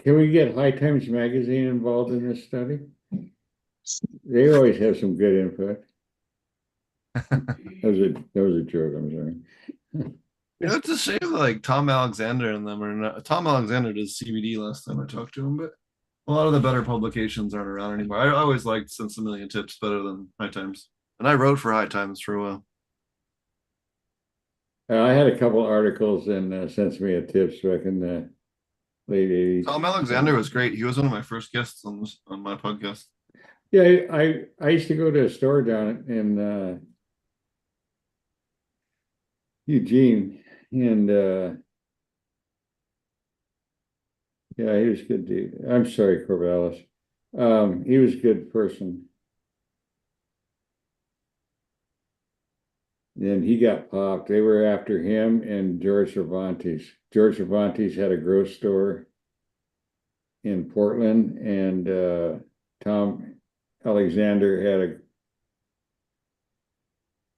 Can we get High Times Magazine involved in this study? They always have some good input. That was a joke, I'm sorry. It's a shame like Tom Alexander and them are not. Tom Alexander does CBD last time I talked to him, but a lot of the better publications aren't around anymore. I always liked Sense a Million Tips better than High Times. And I wrote for High Times for a while. I had a couple articles in Sense a Million Tips back in the late 80s. Tom Alexander was great. He was one of my first guests on my podcast. Yeah, I used to go to a store down in Eugene, and yeah, he was good dude. I'm sorry, Corvallis. He was a good person. And he got popped. They were after him and George Cervantes. George Cervantes had a grocery store in Portland, and Tom Alexander had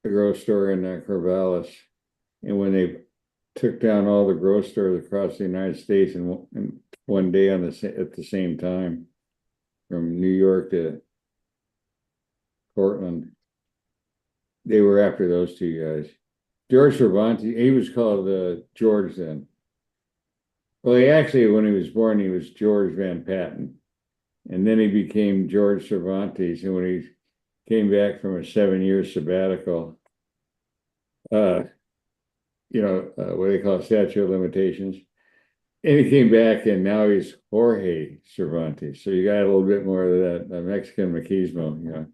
a grocery store in Corvallis. And when they took down all the grocery stores across the United States in one day at the same time, from New York to Portland, they were after those two guys. George Cervantes, he was called George then. Well, he actually, when he was born, he was George Van Patten. And then he became George Cervantes. And when he came back from a 7-year sabbatical, what they call statute of limitations. And he came back, and now he's Jorge Cervantes. So you got a little bit more of that Mexican machismo,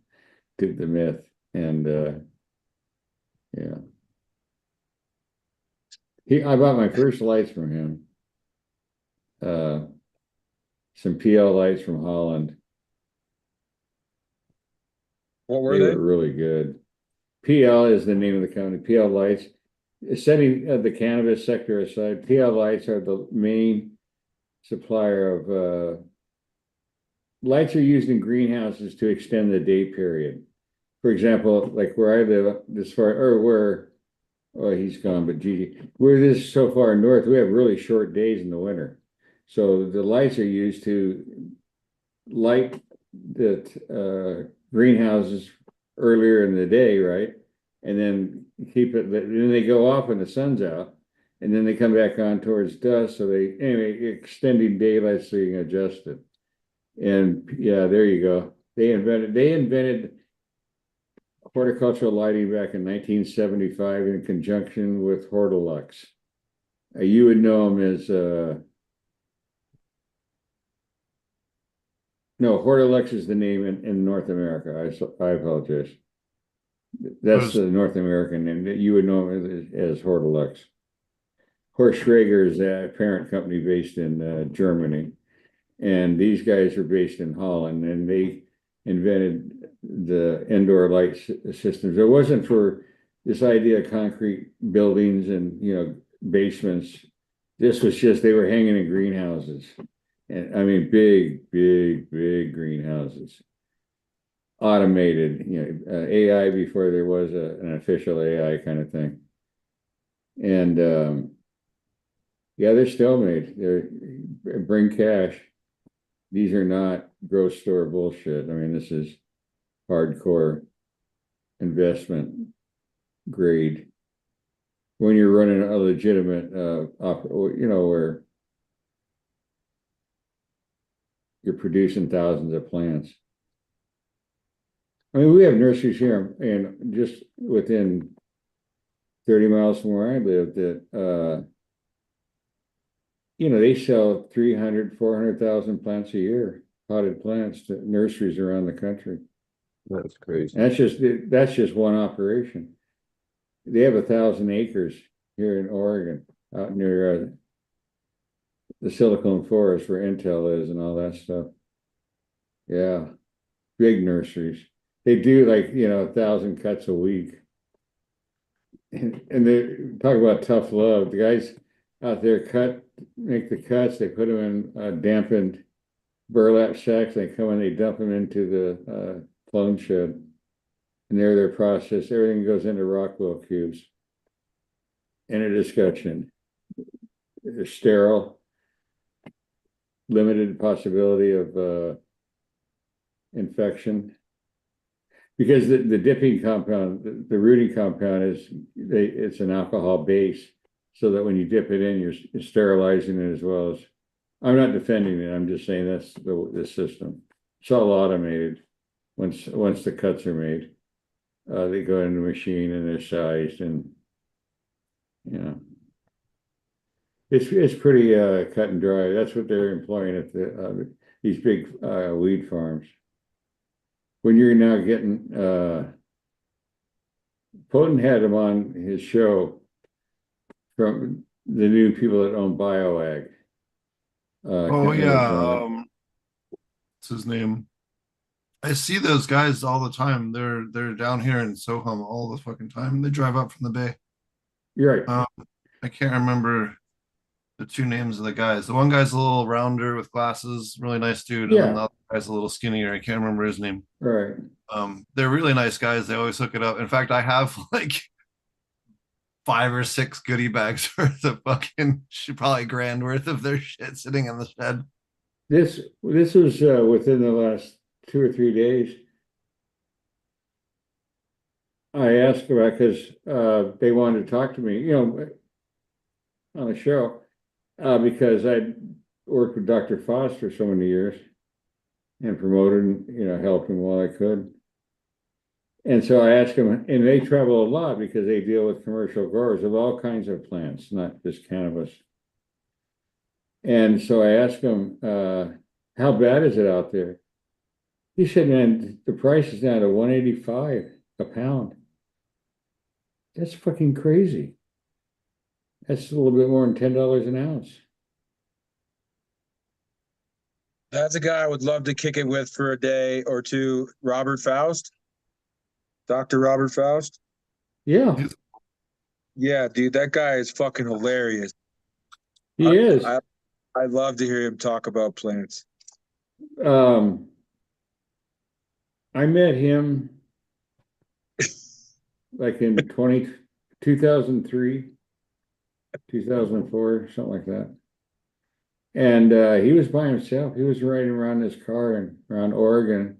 to the myth. And yeah. I bought my first lights from him. Some PL lights from Holland. What were They they? were really good. PL is the name of the company. PL lights. Setting the cannabis sector aside, PL lights are the main supplier of lights are used in greenhouses to extend the day period. For example, like where I live, he's gone, but Gigi, we're this so far north, we have really short days in the winter. So the lights are used to light the greenhouses earlier in the day, right? And then then they go off when the sun's out, and then they come back on towards dusk. So extending daylight so you can adjust it. And yeah, there you go. They invented horticultural lighting back in 1975 in conjunction with Hortilux. You would know them as no, Hortilux is the name in North America. I apologize. That's the North American name. You would know them as Hortilux. Horst Schrager is a parent company based in Germany, and these guys are based in Holland, and they invented the indoor light systems. It wasn't for this idea of concrete buildings and basements. This was just they were hanging in greenhouses, and I mean big greenhouses, automated. AI before there was an official AI kind of thing, and yeah, they're still made. They bring cash. These are not grocery store bullshit. I mean, this is hardcore investment grade. When you're running a legitimate, where you're producing thousands of plants. I mean, we have nurseries here, and just within 30 miles from where I live, that they sell 300, 400,000 plants a year, potted plants to nurseries around the country. That's crazy. And that's just one operation. They have 1,000 acres here in Oregon, out near the Silicon Forest where Intel is and all that stuff. Yeah, big nurseries. They do 1,000 cuts a week. And they talk about tough love. The guys out there make the cuts. They put them in dampened burlap sacks. They come and they dump them into the clone shed. And they're processed. Everything goes into Rockwell cubes. In a discussion. They're sterile. Limited possibility of infection. Because the dipping compound, the rooting compound it's an alcohol base, so that when you dip it in, you're sterilizing it as well as. I'm not defending it. I'm just saying that's the system. It's all automated. Once the cuts are made, they go in the machine and they're sized, and it's pretty cut and dry. That's what they're employing at these big weed farms. when you're now getting, Potent had him on his show from the new people that own BioAg. Oh yeah, what's his name? I see those guys all the time. They're down here in Soham all the fucking time. They drive up from the bay. You're right. I can't remember the two names of the guys. The one guy's a little rounder with glasses, really nice dude, and then the other guy's a little skinnier. I can't remember his name. Right. They're really nice guys. They always hook it up. In fact, I have like 5 or 6 goodie bags worth of fucking probably grand worth of their shit sitting in the shed. This was within the last 2 or 3 days. I asked about because they wanted to talk to me, on the show, because I'd worked with Dr. Foss for so many years and promoted and helped him while I could. And so I asked him, and they travel a lot because they deal with commercial growers of all kinds of plants, not just cannabis. And so I asked him, how bad is it out there? He said, man, the price is down to $185 a pound. That's fucking crazy. That's a little bit more than $10 an ounce. That's a guy I would love to kick it with for a day or two. Robert Faust. Dr. Robert Faust. Yeah. Yeah, dude, that guy is fucking hilarious. He is. I love to hear him talk about plants. I met him like in 2003, 2004, something like that. And he was by himself. He was riding around his car around Oregon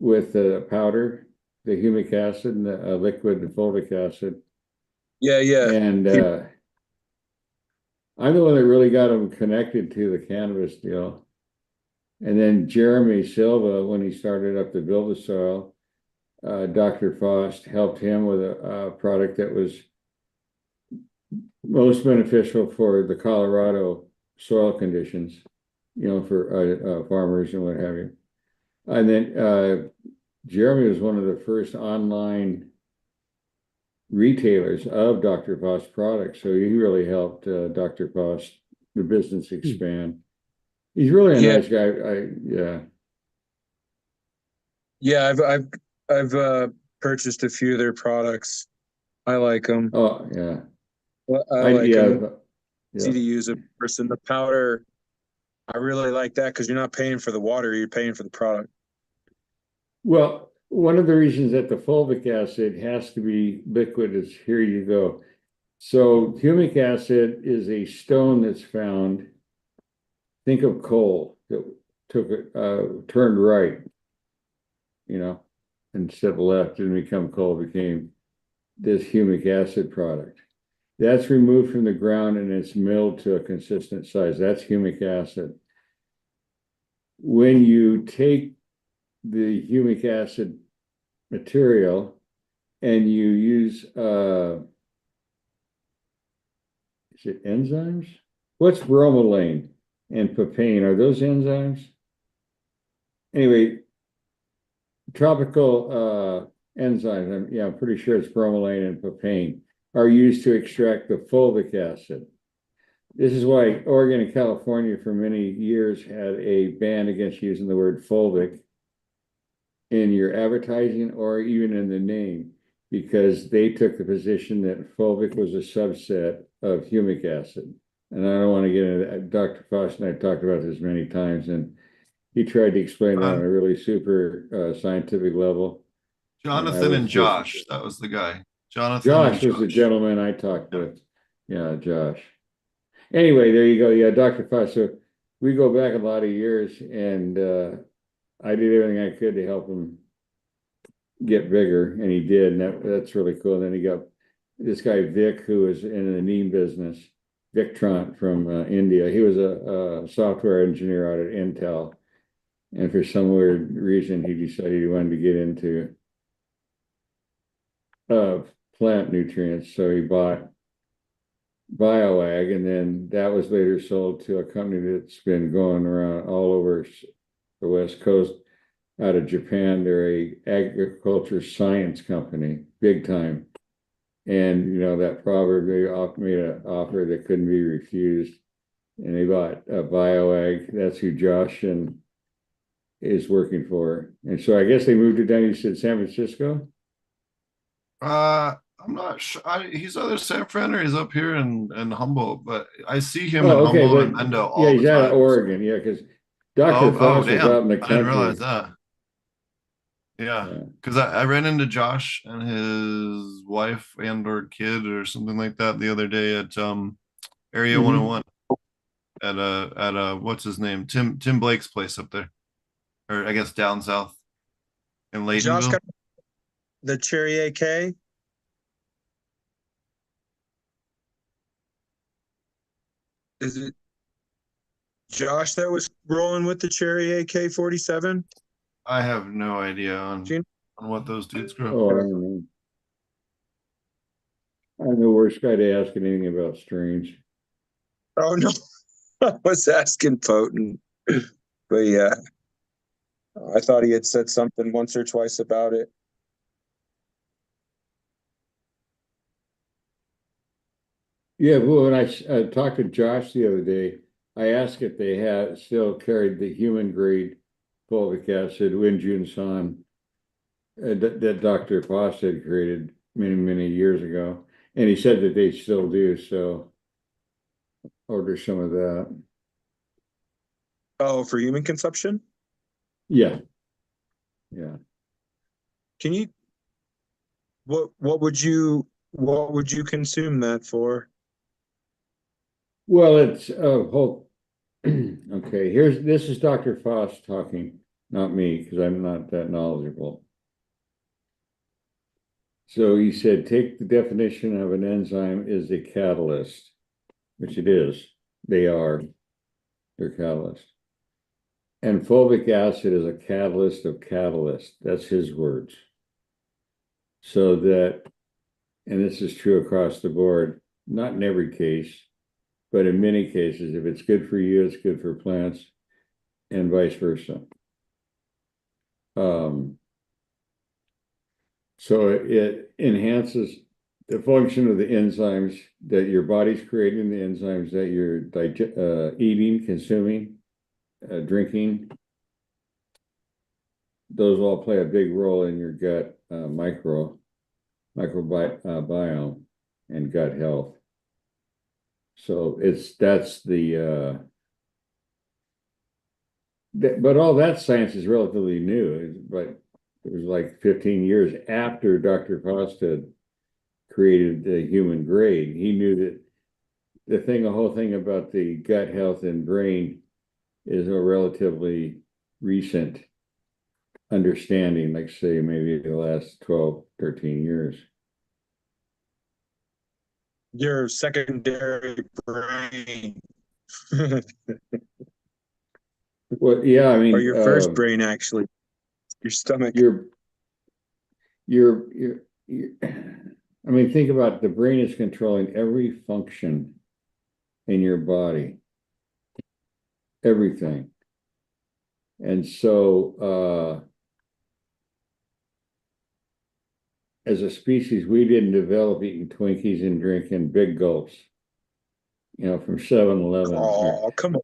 with the powder, the humic acid, and the liquid, the fulvic acid. Yeah. And I'm the one that really got him connected to the cannabis deal. And then Jeremy Silva, when he started up to build the soil, Dr. Faust helped him with a product that was most beneficial for the Colorado soil conditions, for farmers and what have you. And then Jeremy was one of the first online retailers of Dr. Faust products. So he really helped Dr. Faust, the business, expand. He's really a nice guy. Yeah, I've purchased a few of their products. I like them. Oh yeah. I like them. Easy to use a person. The powder, I really like that because you're not paying for the water, you're paying for the product. Well, one of the reasons that the fulvic acid has to be liquid is here you go. So humic acid is a stone that's found. Think of coal that turned right, instead of left, didn't become coal, became this humic acid product. That's removed from the ground and it's milled to a consistent size. That's humic acid. When you take the humic acid material and you use, is it enzymes? What's bromelain and papain? Are those enzymes? Anyway, tropical enzymes, I'm pretty sure it's bromelain and papain, are used to extract the fulvic acid. This is why Oregon and California for many years had a ban against using the word fulvic in your advertising or even in the name, because they took the position that fulvic was a subset of humic acid. And I don't want to get into that. Dr. Faust and I talked about this many times, and he tried to explain it on a really super scientific level. Jonathan and Josh, that was the guy. Josh was the gentleman I talked with. Yeah, Josh. Anyway, there you go. Yeah, Dr. Faust. So we go back a lot of years, and I did everything I could to help him get bigger, and he did, and that's really cool. And then he got this guy Vic, who was in the neem business, Victrant from India. He was a software engineer out at Intel, and for some weird reason, he decided he wanted to get into plant nutrients, so he bought BioAg, and then that was later sold to a company that's been going around all over the West Coast out of Japan. They're a agriculture science company, big time. And you know that proverb, they made an offer that couldn't be refused, and they bought a BioAg. That's who Josh and is working for. And so I guess they moved it down. You said San Francisco? I'm not sure. He's either San Fran or he's up here in Humboldt, but I see him in Oh, okay, Humboldt and but Mendo yeah, all he's the out of time. Oregon. Yeah, because Dr. Frost was out in the I didn't realize country. that. Yeah, Yeah. because I ran into Josh and his wife and or kid or something like that the other day at Area Mhm. 101 at a what's his name? Tim Blake's place up there. Or I guess down south in Josh Laytonville. got the Cherry AK. Is it Josh that was rolling with the Cherry AK-47? I have no idea on what those dudes grow. Oh, I don't know. I'm the worst guy to ask anything about strains. Oh no, I was asking Potent, but yeah, I thought he had said something once or twice about it. Yeah, well, when I talked to Josh the other day, I asked if they had still carried the human grade fulvic acid, Winjunsan, that Dr. Foss had created many, many years ago. And he said that they still do, so order some of that. Oh, for human consumption? Yeah. Yeah. Can you what would you consume that for? Well, it's whole okay, this is Dr. Foss talking, not me, because I'm not that knowledgeable. So he said, take the definition of an enzyme is a catalyst, which it is. They're catalyst. And fulvic acid is a catalyst of catalyst. That's his words. So that, and this is true across the board, not in every case, but in many cases, if it's good for you, it's good for plants, and vice versa. So it enhances the function of the enzymes that your body's creating, the enzymes that you're eating, consuming, drinking. Those all play a big role in your gut microbiome and gut health. So that's the but all that science is relatively new. But it was like 15 years after Dr. Costa created the human grade. He knew that the whole thing about the gut health and brain is a relatively recent understanding, like say maybe the last 12, 13 years. Your secondary brain. Well, yeah, I mean, or your first brain, actually, your stomach. Your I mean, think about it, the brain is controlling every function in your body, everything. And so, as a species, we didn't develop eating Twinkies and drinking big gulps, from 7-Eleven. Oh, come on.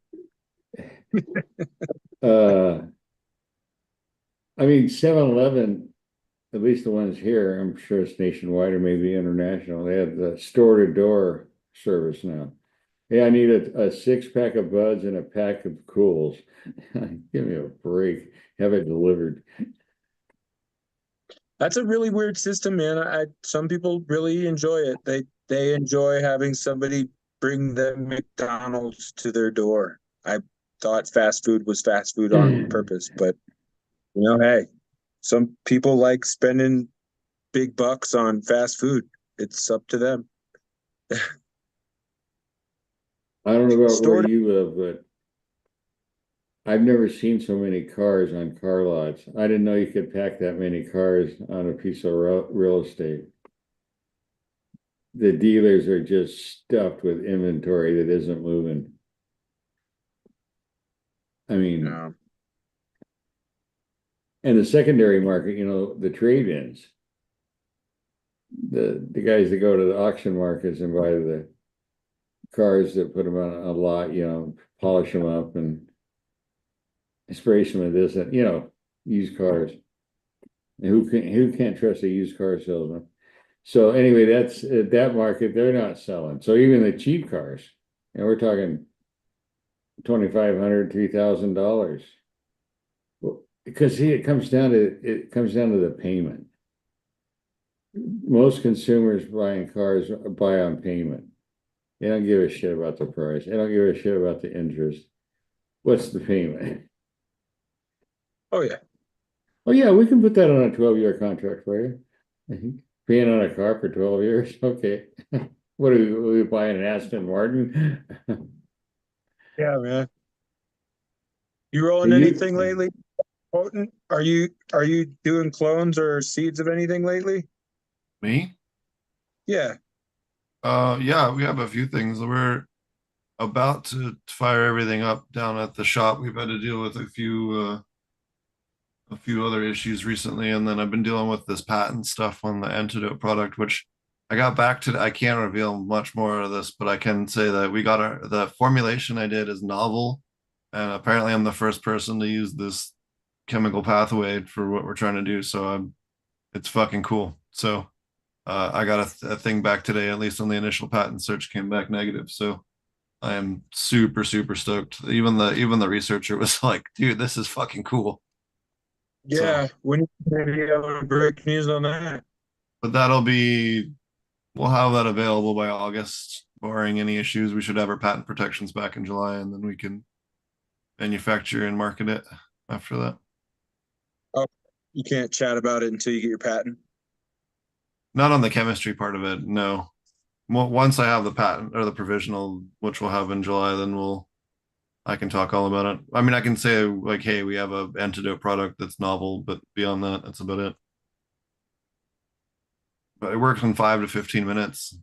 I mean, 7-Eleven, at least the ones here, I'm sure it's nationwide or maybe international, they have the store-to-door service now. Hey, I need a 6-pack of Buds and a pack of Cools. Give me a break. Have it delivered. That's a really weird system, man. Some people really enjoy it. They enjoy having somebody bring them McDonald's to their door. I thought fast food was fast food on purpose, but hey, some people like spending big bucks on fast food. It's up to them. I don't know about where you live, but I've never seen so many cars on car lots. I didn't know you could pack that many cars on a piece of real estate. The dealers are just stuffed with inventory that isn't moving. I mean, And the secondary market, the trade-ins. The guys that go to the auction markets and buy the cars that put them on a lot, polish them up and spray some of this, used cars. And who can't trust a used car salesman? So anyway, that's that market, they're not selling. So even the cheap cars, and we're talking $2,500, $3,000. Well, because see, it comes down to the payment. Most consumers buying cars buy on payment. They don't give a shit about the price. They don't give a shit about the interest. What's the payment? Oh yeah. Oh yeah, we can put that on a 12-year contract for you. Paying on a car for 12 years. Okay. What are we buying, an Aston Martin? Yeah, man. You rolling anything lately? Potent? Are you doing clones or seeds of anything lately? Me? Yeah. Yeah, we have a few things. We're about to fire everything up down at the shop. We've had to deal with a few other issues recently, and then I've been dealing with this patent stuff on the antidote product, which I got back to. I can't reveal much more of this, but I can say that we got the formulation I did is novel, and apparently I'm the first person to use this chemical pathway for what we're trying to do. So it's fucking cool. So I got a thing back today, at least on the initial patent search came back negative. So I am super, super stoked. Even the researcher was like, dude, this is fucking cool. Yeah. So, when are you going to be able to break news on that? But we'll have that available by August, barring any issues. We should have our patent protections back in July, and then we can manufacture and market it after that. Oh, you can't chat about it until you get your patent? Not on the chemistry part of it, no. Well, once I have the patent or the provisional, which we'll have in July, then I can talk all about it. I mean, I can say like, hey, we have an antidote product that's novel, but beyond that, that's about it. But it works in 5 to 15 minutes.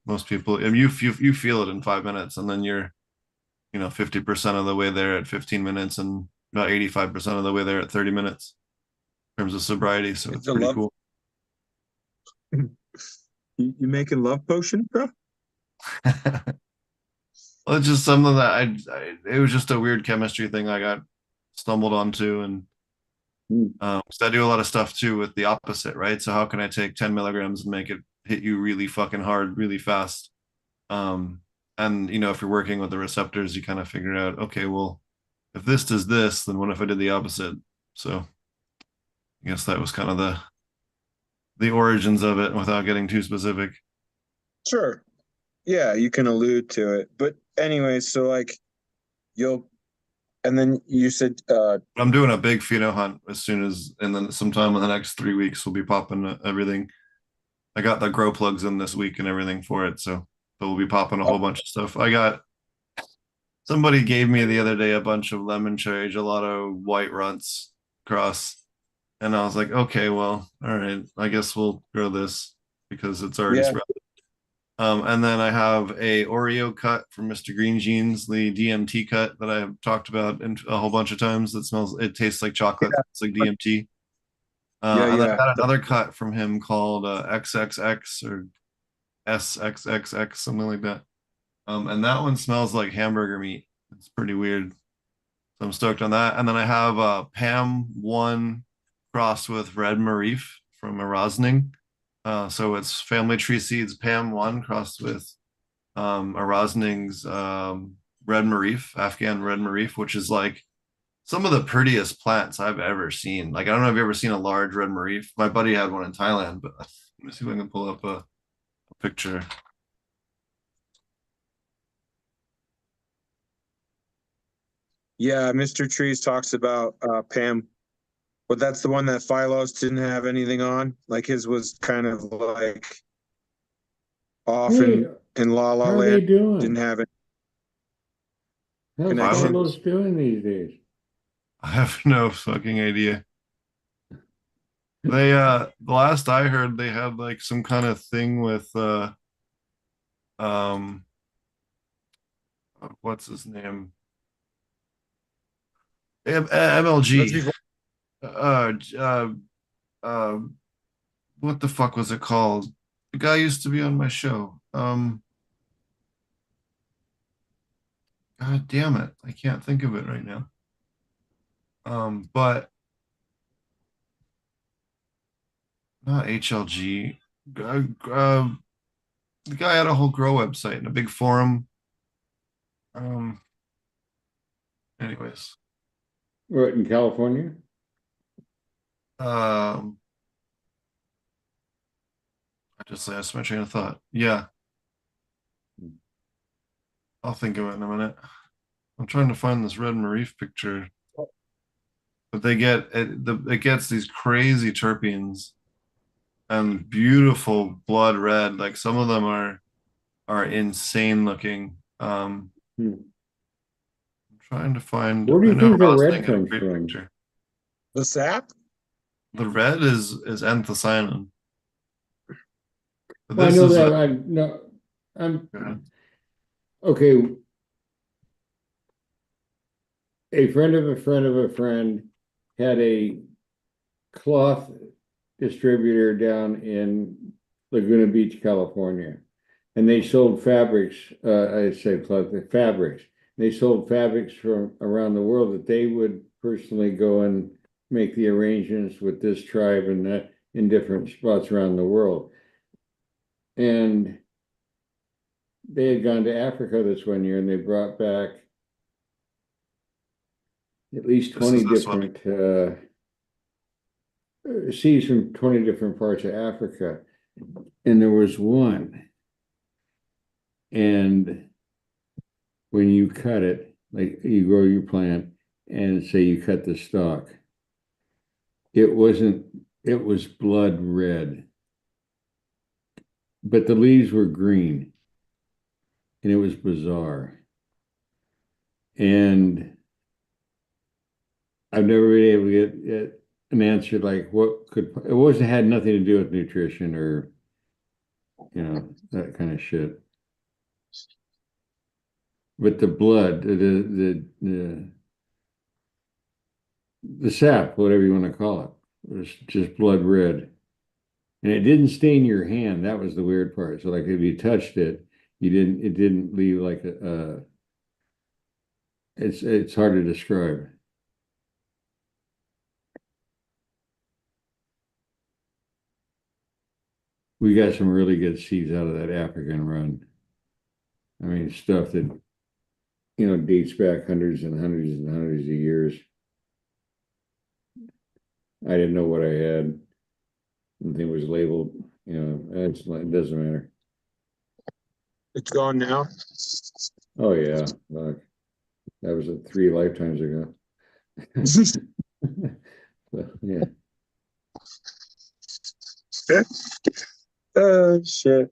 Most people, and you feel it in 5 minutes, and then you're, 50% of the way there at 15 minutes, and about 85% of the way there at 30 minutes in terms of sobriety. So it's pretty cool. You making love potion, bro? Well, it's just something that it was just a weird chemistry thing I got stumbled onto, and so I do a lot of stuff too with the opposite, right? So how can I take 10 milligrams and make it hit you really fucking hard, really fast? And if you're working with the receptors, you kind of figure out, okay, well, if this does this, then what if I did the opposite? So I guess that was kind of the origins of it without getting too specific. Sure. Yeah, you can allude to it. But anyway, so like and then you said I'm doing a big pheno hunt and then sometime in the next 3 weeks we'll be popping everything. I got the grow plugs in this week and everything for it, so we'll be popping a whole bunch of stuff. Somebody gave me the other day a bunch of lemon cherry gelato white runts cross, and I was like, okay, well, all right, I guess we'll grow this because it's already sprouted. And then I have a Oreo cut from Mr. Green Jeans, the DMT cut that I have talked about a whole bunch of times. It tastes like chocolate. It's like DMT. And then I got another cut from him called XXX or SXXX, something like that. And that one smells like hamburger meat. It's pretty weird. So I'm stoked on that. And then I have Pam 1 crossed with Red Marif from Erosning. So it's family tree seeds Pam 1 crossed with Erosning's Red Marif, Afghan Red Marif, which is like some of the prettiest plants I've ever seen. Like, I don't know if you've ever seen a large Red Marif. My buddy had one in Thailand, but let me see if I can pull up a picture. Yeah, Mr. Trees talks about Pam, but that's the one that Phylos didn't have anything on. Like his was kind of like off in La La How are Land. they doing? Didn't have it. How's Phylos doing these days? I have no fucking idea. They the last I heard they had like some kind of thing with what's his name? MLG. what the fuck was it called? The guy used to be on my show. God damn it, I can't think of it right now. But not HLG. The guy had a whole grow website and a big forum. Anyways. What, in California? I just lost my train of thought. Yeah. I'll think of it in a minute. I'm trying to find this red Marif picture. But they get it gets these crazy terpenes and beautiful blood red. Like some of them are insane looking. I'm trying to find. Where do you think the red Rosling had a comes great from? picture. The sap? The red is anthocyanin. But Well, I this know is that. a, Okay. A friend of a friend of a friend had a cloth distributor down in Laguna Beach, California, and they sold fabrics. I said cloth, fabrics. They sold fabrics from around the world that they would personally go and make the arrangements with this tribe and that in different spots around the world. And they had gone to Africa this one year and they brought back at least 20 different seeds from 20 different parts of Africa. And there was one. And when you cut it, like you grow your plant and say you cut the stalk, it was blood red. But the leaves were green. And it was bizarre. And I've never been able to get an answer like it had nothing to do with nutrition or, that kind of shit. But the blood, the sap, whatever you want to call it, was just blood red. And it didn't stain your hand. That was the weird part. So like if you touched it, it didn't leave like it's hard to describe. We got some really good seeds out of that African run. I mean, stuff that, dates back hundreds and hundreds and hundreds of years. I didn't know what I had. Nothing was labeled, it doesn't matter. It's gone now. Oh yeah. Look, that was 3 lifetimes ago. So, yeah. Oh shit.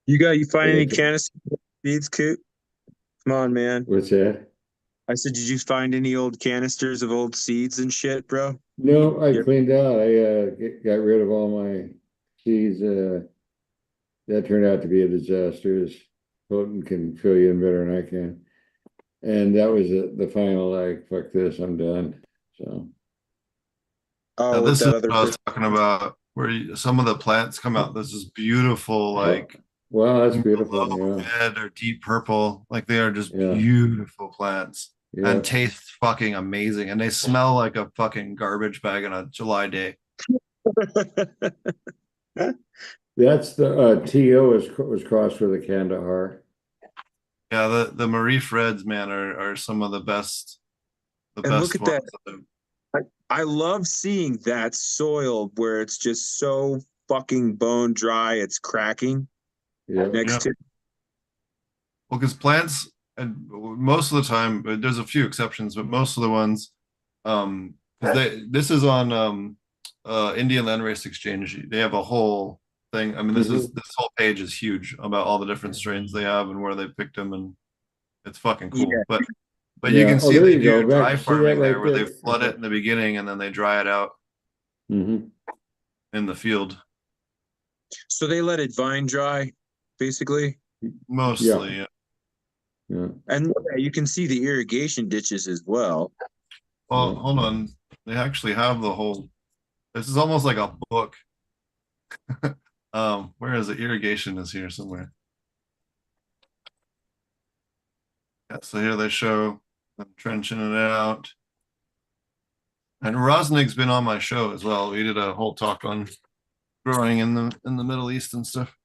You find any canister seeds, Coot? Come on, man. What's that? I said, did you find any old canisters of old seeds and shit, bro? No, I cleaned out. I got rid of all my seeds. That turned out to be a disaster. Houghton can fill you in better than I can. And that was the final, like, fuck this, I'm done. So. Oh, this is what I was talking about, where some of the plants come out. This is beautiful, like. Wow, that's beautiful. Red or deep purple, like they are just beautiful plants and taste fucking amazing, and they smell like a fucking garbage bag on a July day. That's the TO was crossed with a Kandahar. Yeah, the Marif Reds, man, are some of the best. Look at that. I love seeing that soil where it's just so fucking bone dry, it's cracking. Next to. Well, because plants, and most of the time, there's a few exceptions, but most of the ones, this is on Indian Land Race Exchange. They have a whole thing. I mean, this whole page is huge about all the different strains they have and where they picked them, and it's fucking cool. Yeah. But you can see they do dry farming there, where they flood it in the beginning and then they dry it out in the field. So they let it vine dry, basically. Mostly, yeah. And you can see the irrigation ditches as well. Well, hold on. They actually have the whole. This is almost like a book. Where is it? Irrigation is here somewhere. Yeah, so here they show them trenching it out. And Rosnick's been on my show as well. We did a whole talk on growing in the Middle East and stuff.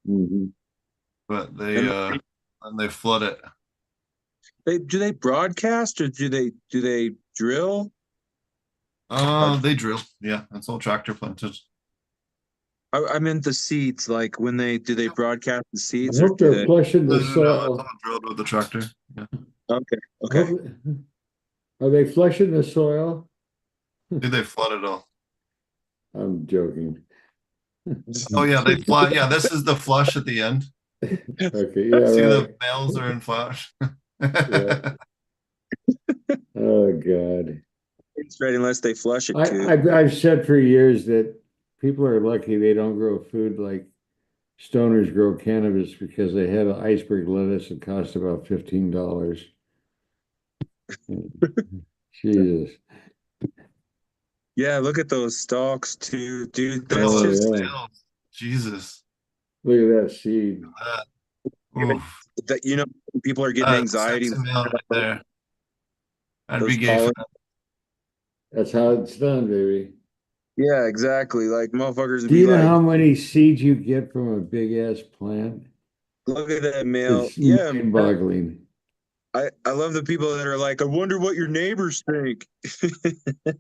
Mm-hmm. But they and they flood it. Do they broadcast or do they drill? They drill. Yeah, that's all tractor planted. I meant the seeds. Like when do they broadcast the I seeds or hope do they're they? flushing the No, it's soil. all drilled with the tractor. Yeah. Okay. I Okay. hope- Are they flushing the soil? Do they flood it all? I'm joking. Oh yeah, they flood. Yeah, this is the flush at the end. Okay, yeah, See right. the males are in flush. Yeah. Oh God. It's right unless they flush it too. I've said for years that people are lucky they don't grow food like stoners grow cannabis because they have an iceberg lettuce that costs about $15. Jesus. Yeah, look at those stalks too, dude. Look at That's all Oh, those just yeah. tails. Jesus. Look at that seed. Oof. that people are getting anxiety Sexy male right there. I'd those be gay for pollen. That's how it's done, baby. Yeah, exactly. Like motherfuckers would Do be you know like, how many seeds you get from a big ass plant? look at that male. It's Yeah, mind-boggling. I love the people that are like, I wonder what your neighbors think.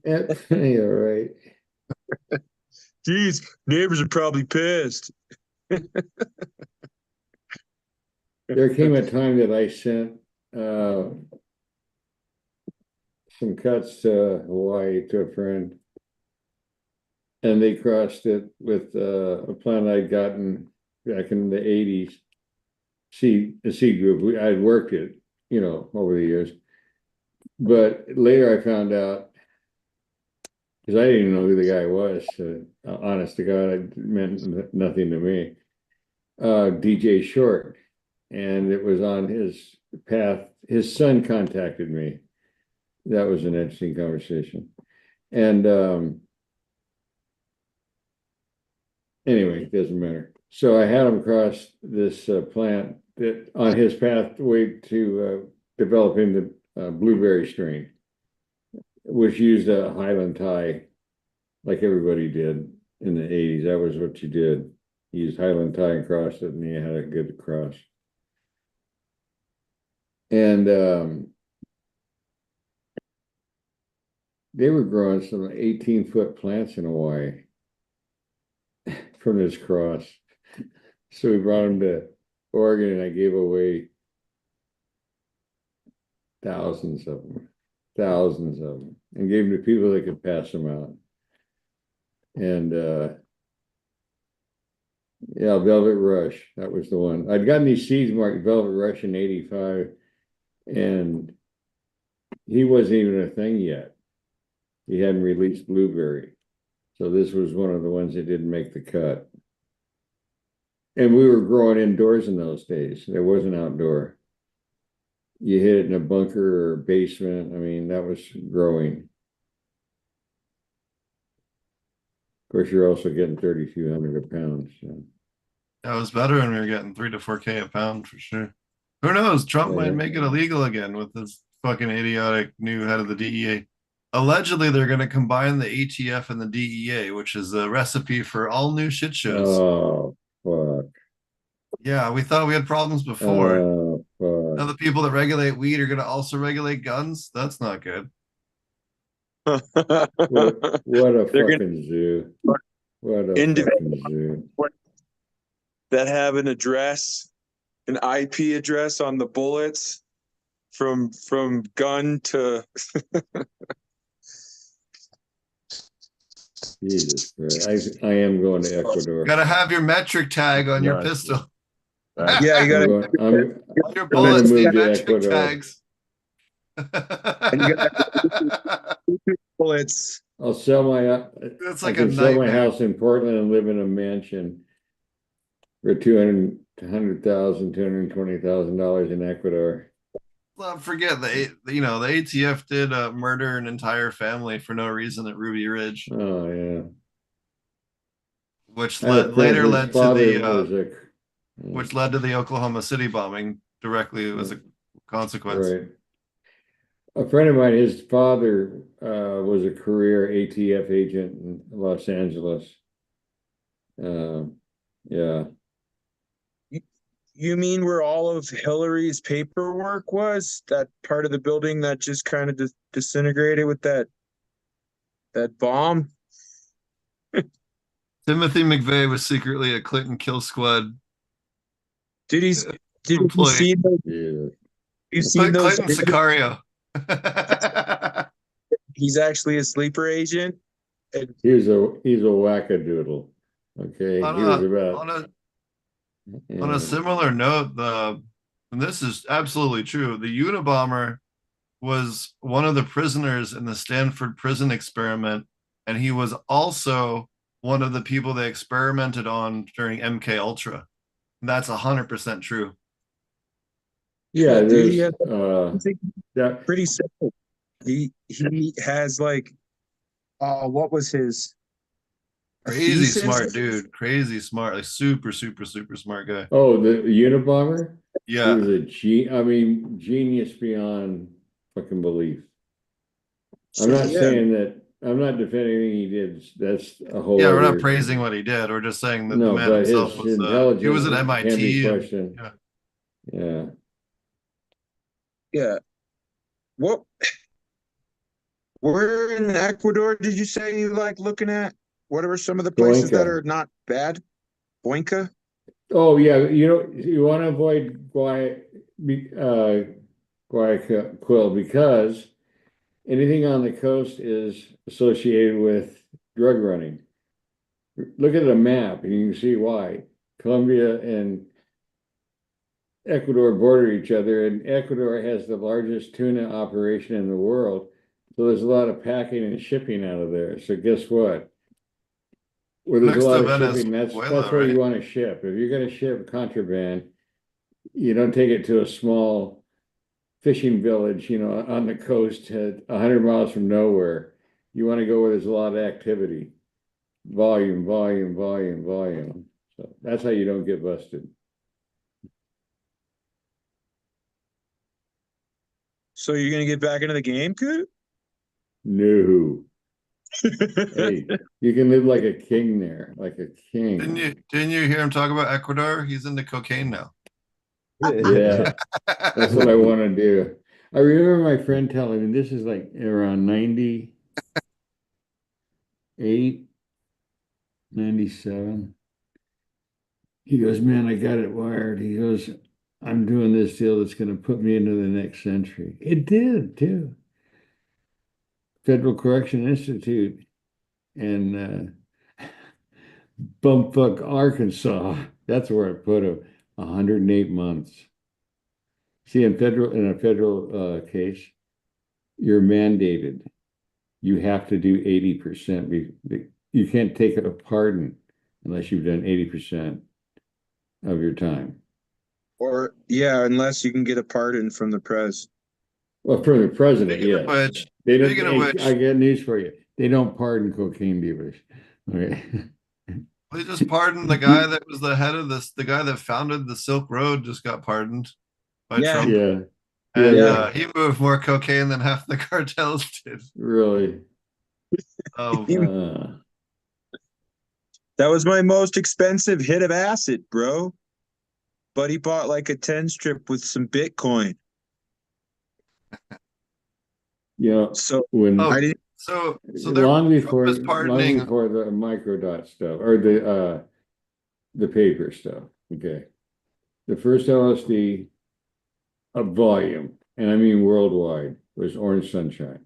Yeah, right. Geez, neighbors are probably pissed. There came a time that I sent some cuts to Hawaii to a friend, and they crossed it with a plant I'd gotten back in the 80s. A seed group. I'd worked it, over the years. But later I found out, because I didn't even know who the guy was. Honest to God, it meant nothing to me. DJ Short, and it was on his path. His son contacted me. That was an interesting conversation. And anyway, it doesn't matter. So I had him cross this plant that on his pathway to developing the blueberry strain, which used a Highland tie, like everybody did in the 80s. That was what you did. You used Highland tie and crossed it, and you had a good cross. And they were growing some 18-foot plants in Hawaii from this cross. So we brought them to Oregon, and I gave away thousands of them, and gave them to people that could pass them out. And yeah, Velvet Rush, that was the one. I'd gotten these seeds marked Velvet Rush in 85, and he wasn't even a thing yet. He hadn't released Blueberry. So this was one of the ones that didn't make the cut. And we were growing indoors in those days. There wasn't outdoor. You hid it in a bunker or basement. I mean, that was growing. Of course, you're also getting 3,200 a pound. So. That was better when we were getting 3 to 4K a pound for sure. Who knows? Trump might make it illegal again with this fucking idiotic new head of the DEA. Allegedly, they're going to combine the ATF and the DEA, which is a recipe for all new shit shows. Oh, fuck. Yeah, we thought we had problems before. Oh, fuck. Now the people that regulate weed are going to also regulate guns. That's not good. What a fucking zoo. What a fucking zoo. That have an address, an IP address on the bullets from gun to Jesus Christ. I am going to Ecuador. Got to have your metric tag on your pistol. yeah, you got I'm your bullets move need to metric Ecuador. tags. and you got bullets. I'll sell my That's I like a can sell my nightmare. house in Portland and live in a mansion for $220,000 in Ecuador. not forget the ATF did murder an entire family for no reason at Ruby Ridge, Oh yeah. which I had a friend later whose led to father the was a which led to the Oklahoma City bombing directly as a consequence. right. A friend of mine, his father was a career ATF agent in Los Angeles. Yeah. You mean where all of Hillary's paperwork was? That part of the building that just kind of disintegrated with that bomb? Timothy McVeigh was secretly a Clinton kill squad Did he? Did you employee. see those? Yeah. You seen those? Clinton Sicario. He's actually a sleeper agent. And He's a wackadoodle. Okay. on He was a about on a similar note, and this is absolutely true, the Unabomber was one of the prisoners in the Stanford prison experiment, and he was also one of the people they experimented on during MK Ultra. That's 100% true. yeah, dude, there's that pretty simple. He has like, what was his Crazy thesis? smart dude, crazy smart, like super smart guy. oh, the Unabomber? He Yeah, was genius beyond fucking belief. I'm not Yeah. saying that I'm not defending anything he did. That's a whole yeah. We're other not praising what he did. We're just saying that the no, man but himself his was he was intelligence at can be MIT. questioned. Yeah. Yeah. Yeah. What? Where in Ecuador did you say you like looking at? What are some of the places that Cuenca. are not bad? Boinka? Oh yeah, you want to avoid Guayaquil because anything on the coast is associated with drug running. Look at the map and you can see why. Colombia and Ecuador border each other, and Ecuador has the largest tuna operation in the world. So there's a lot of packing and shipping out of there. So guess what? Where there's a Next lot to of shipping, Venezuela, that's where you right? want to ship. If you're going to ship contraband, you don't take it to a small fishing village, on the coast at 100 miles from nowhere. You want to go where there's a lot of activity, volume, volume, volume, volume. So that's how you don't get busted. So you're gonna get back into the game, Coot? No. Hey, you can live like a king there, like a king. Didn't you hear him talk about Ecuador? He's into cocaine now. Yeah, that's what I want to do. I remember my friend telling me this is like around 98, 97. He goes, man, I got it wired. He goes, I'm doing this deal that's going to put me into the next century. It did too. Federal Correction Institute and bumfuck Arkansas. That's where I put him. 108 months. See, in a federal case, you're mandated. You have to do 80%. You can't take a pardon unless you've done 80% of your time. Or yeah, unless you can get a pardon from the press. Well, from the president, Speaking of yes. which, They don't. speaking of which, I got news for you. They don't pardon cocaine dealers. Okay. they just pardoned the guy that was the head of this. The guy that founded the Silk Road just got pardoned by Yeah. Trump, Yeah. and Yeah. he moved more cocaine than half the cartels did. Really. Oh, That was my most expensive hit of acid, bro. But he bought like a 10 strip with some Bitcoin. So when oh, I didn't. so long before Trump is pardoning. the microdot stuff or the paper stuff. Okay. The first LSD of volume, and I mean worldwide, was Orange Sunshine.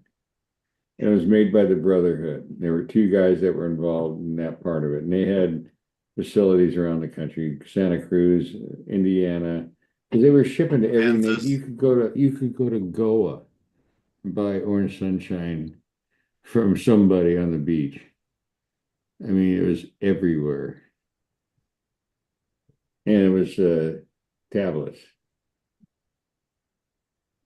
And it was made by the Brotherhood. There were two guys that were involved in that part of it. And they had facilities around the country, Santa Cruz, Indiana, because they were shipping to every Kansas. nation. You could go to Goa and buy Orange Sunshine from somebody on the beach. I mean, it was everywhere. And it was tablets.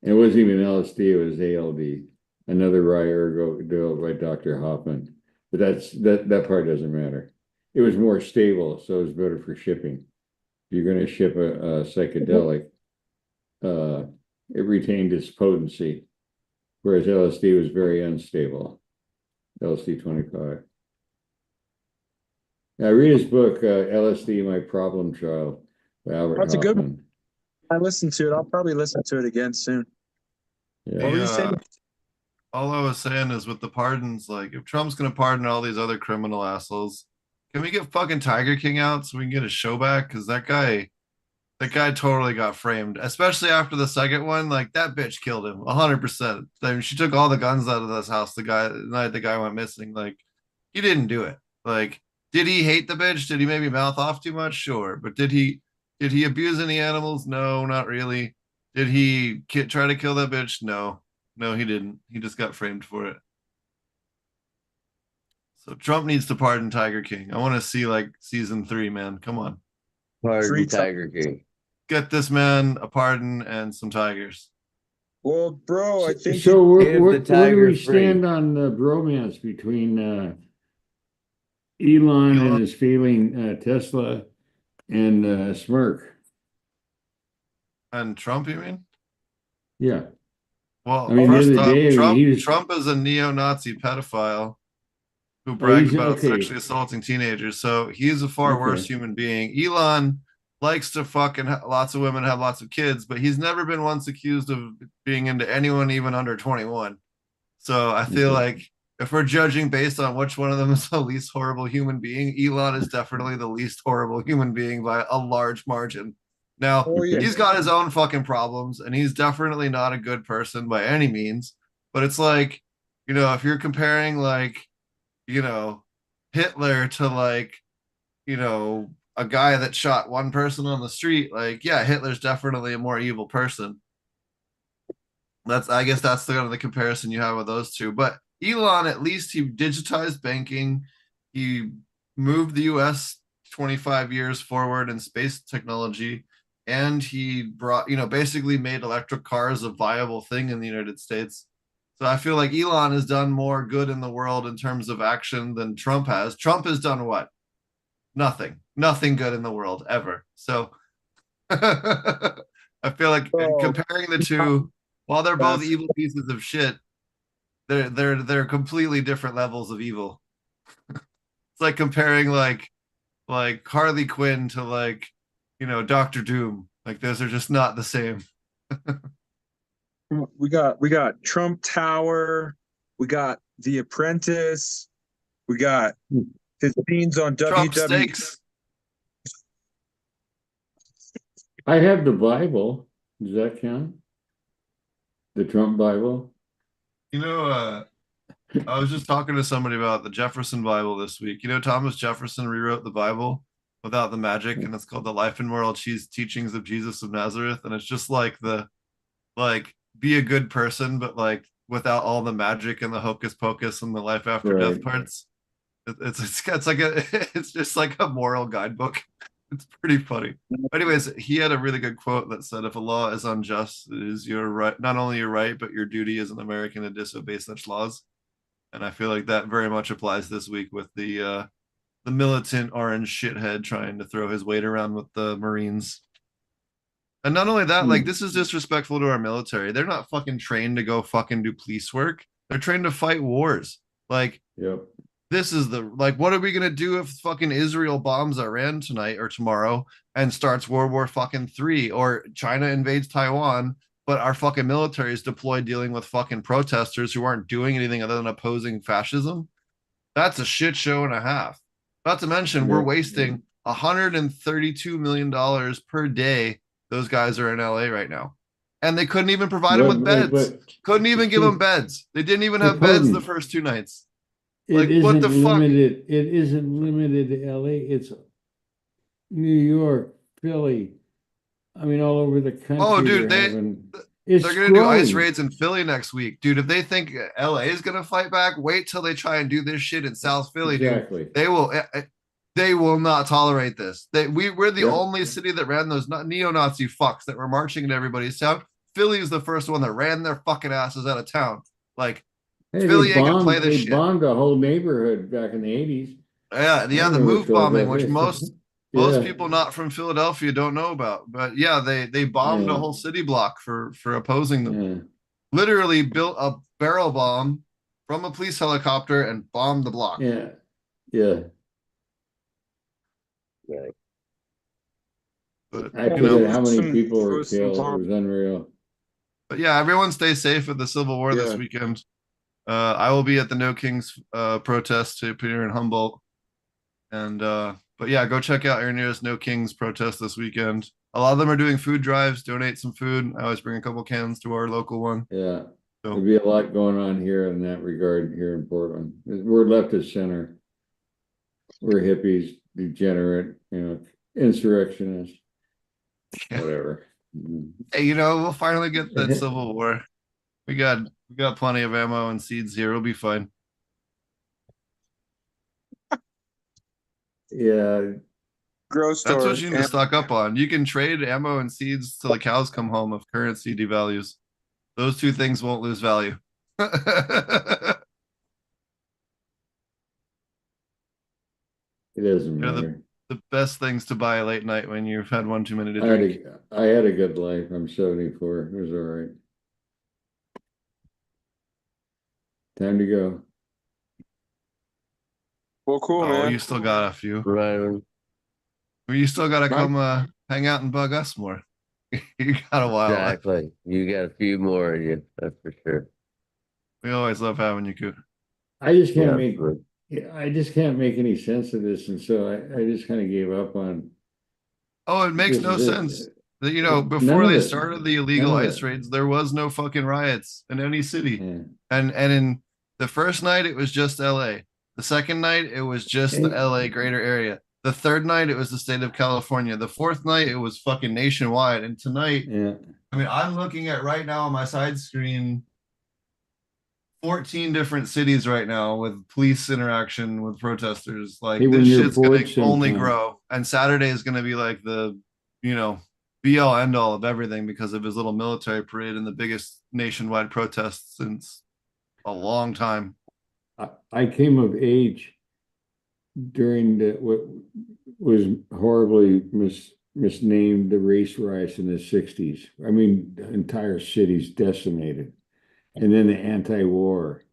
It wasn't even LSD, it was ALD, another Ryer developed by Dr. Hoffman. But that part doesn't matter. It was more stable, so it was better for shipping. If you're going to ship a psychedelic, it retained its potency, whereas LSD was very unstable. LSD 25. Now, read his book, LSD, My Problem Child, by Albert That's a good one. Hoffman. I listened to it. I'll probably listen to it again soon. Yeah. What were you saying? All I was saying is with the pardons, like if Trump's gonna pardon all these other criminal assholes, can we get fucking Tiger King out so we can get his show back? Because that guy totally got framed, especially after the second one. Like that bitch killed him 100%. I mean, she took all the guns out of this house the night the guy went missing. Like he didn't do it. Like, did he hate the bitch? Did he maybe mouth off too much? Sure, but did he abuse any animals? No, not really. Did he try to kill that bitch? No, he didn't. He just got framed for it. So Trump needs to pardon Tiger King. I want to see like season 3, man. Come on. Pardon Tiger King. Get this man a pardon and some tigers. Well, bro, I think so. Where do tiger we stand on the bromance between Elon and his feeling Tesla and Smirk? And Trump, you mean? Yeah. Well, I mean, first off, day, Trump is a neo-Nazi pedophile who bragged about sexually assaulting teenagers. So he's a far worse human being. Elon likes to fucking lots of women, have lots of kids, but he's never been once accused of being into anyone even under 21. So I feel like if we're judging based on which one of them is the least horrible human being, Elon is definitely the least horrible human being by a large margin. Now, he's got his own fucking problems, and he's definitely not a good person by any means. But it's like, you know, if you're comparing like, you know, Hitler to like, you know, a guy that shot one person on the street, like, yeah, Hitler's definitely a more evil person. I guess that's the kind of the comparison you have with those two. But Elon, at least he digitized banking. He moved the US 25 years forward in space technology. And he brought, you know, basically made electric cars a viable thing in the United States. So I feel like Elon has done more good in the world in terms of action than Trump has. Trump has done what? Nothing good in the world ever. So I feel like comparing the two, while they're both evil pieces of shit, they're completely different levels of evil. It's like comparing like Harley Quinn to like, you know, Doctor Doom. Like those are just not the same. we got Trump Tower, we got The Apprentice, we got his scenes on Trump WWE. Steaks. I have the Bible. Does that count? The Trump Bible? You know, I was just talking to somebody about the Jefferson Bible this week. You know, Thomas Jefferson rewrote the Bible without the magic, and it's called The Life and Moral Teachings of Jesus of Nazareth. And it's just like be a good person, but like without all the magic and the hocus pocus and the life after death parts. It's like it's just like a moral guidebook. It's pretty funny. Anyways, he had a really good quote that said, if a law is unjust, it is your right, not only your right, but your duty as an American to disobey such laws. And I feel like that very much applies this week with the militant orange shithead trying to throw his weight around with the Marines. And not only that, like this is disrespectful to our military. They're not fucking trained to go fucking do police work. They're trained to fight wars. Like, this is what are we gonna do if fucking Israel bombs Iran tonight or tomorrow and starts World War fucking 3, or China invades Taiwan, but our fucking military is deployed dealing with fucking protesters who aren't doing anything other than opposing fascism? That's a shit show and a half. Not to mention, we're wasting $132 million per day. Those guys are in LA right now. And they couldn't even provide them with beds. Couldn't even give them beds. They didn't even have beds the first 2 nights. Like, what the fuck? It isn't limited to LA. It's New York, Philly. I mean, all over the country. Oh, dude, they're gonna do ice raids in Philly next week, dude. If they think LA is gonna fight back, wait till they try and do this shit in South Philly, dude. They will not tolerate this. We're the only city that ran those neo-Nazi fucks that were marching in everybody's town. Philly is the first one that ran their fucking asses out of town. Like, Hey, Philly ain't gonna play this they shit. bombed a whole neighborhood back in the 80s. Yeah, I the remember move bombing, which Philadelphia. most Yeah. people not from Philadelphia don't know about. But yeah, they bombed a Yeah. whole city block for opposing them. Yeah. Literally built a barrel bomb from a police helicopter and bombed the block. Yeah. Yeah. But I you know, forget how many Some- people were some killed. It bomb- was unreal. but yeah, everyone stay safe at the Civil War this Yeah. weekend. I will be at the No Kings protest to appear in Humboldt. And but yeah, go check out your nearest No Kings protest this weekend. A lot of them are doing food drives, donate some food. I always bring a couple cans to our local one. Yeah. So There'll be a lot going on here in that regard here in Portland. We're left of center. We're hippies, degenerate, insurrectionists, yeah. whatever. Hey, you know, we'll finally get that Civil War. We got plenty of ammo and seeds here. It'll be fine. Yeah. Grow That's store. what you need to stock up on. You can trade ammo and seeds till the cows come home if currency devalues. Those two things won't lose value. It doesn't They're matter. the best things to buy late night when you've had one too many to drink. I had a good life. I'm 74. It was all right. Time to go. Well, cool, Oh, man. you still got a few. Right on. You still got to Right. come hang out and bug us more. You got a while left. Exactly. You got a few more in you, that's for sure. We always love having you, Coot. I just can't Yeah, make absolutely. I just can't make any sense of this, and so I just kind of gave up on. Oh, it makes This no is it. sense. That, you know, None before of they it. started the illegal None of ice it. raids, there was no fucking riots in any city. Yeah. And in the first night, it was just LA. The second night, it was just the LA greater area. The third night, it was the state of California. The fourth night, it was fucking nationwide. And tonight, Yeah. I mean, I'm looking at right now on my side screen 14 different cities right now with police interaction with protesters. Like, Hey, when this you're shit's gonna bored only sometime. grow. And Saturday is gonna be like the, be all end all of everything because of his little military parade and the biggest nationwide protest since a long time. I came of age during what was horribly misnamed the race riots in the 60s. I mean, the entire city's decimated. And then the anti-war,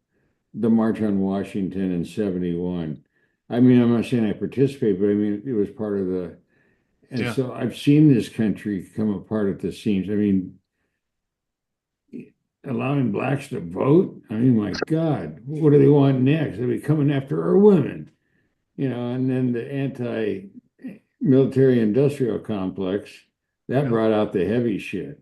the March on Washington in 71. I mean, I'm not saying I participated, but I mean, it was part of the, and Yeah. so I've seen this country come apart at the seams. I mean, allowing blacks to vote. I mean, my God, what do they want next? They'll be coming after our women, and then the anti-military industrial complex that Yeah. brought out the heavy shit.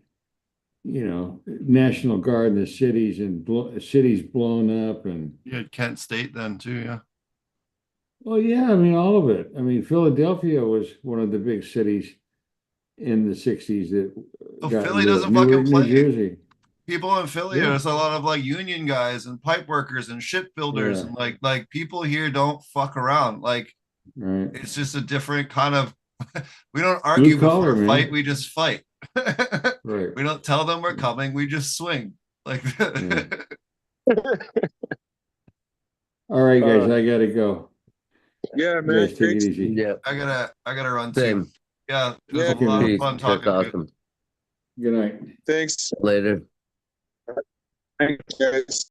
National Guard in the cities and cities blown up and You had Kent State then too, yeah. well, yeah, I mean all of it. I mean, Philadelphia was one of the big cities in the 60s that So got Philly lit. doesn't Newark, fucking New play. Jersey. People in Philly, Yeah. there's a lot of like union guys and pipe workers and shipbuilders Yeah. and like people here don't fuck around. Like, Right. it's just a different kind of we don't argue Blue collar, before a man. fight, we just fight. Right. We don't tell them we're coming, we just swing. Like Yeah. All right, guys, I gotta go. Yeah, You man. guys take it Thanks. easy. Yeah, I gotta run too. same. Yeah, it was Yeah. a lot of Peace. fun That's talking to you. awesome. Good night. Thanks. Later. Thanks, guys.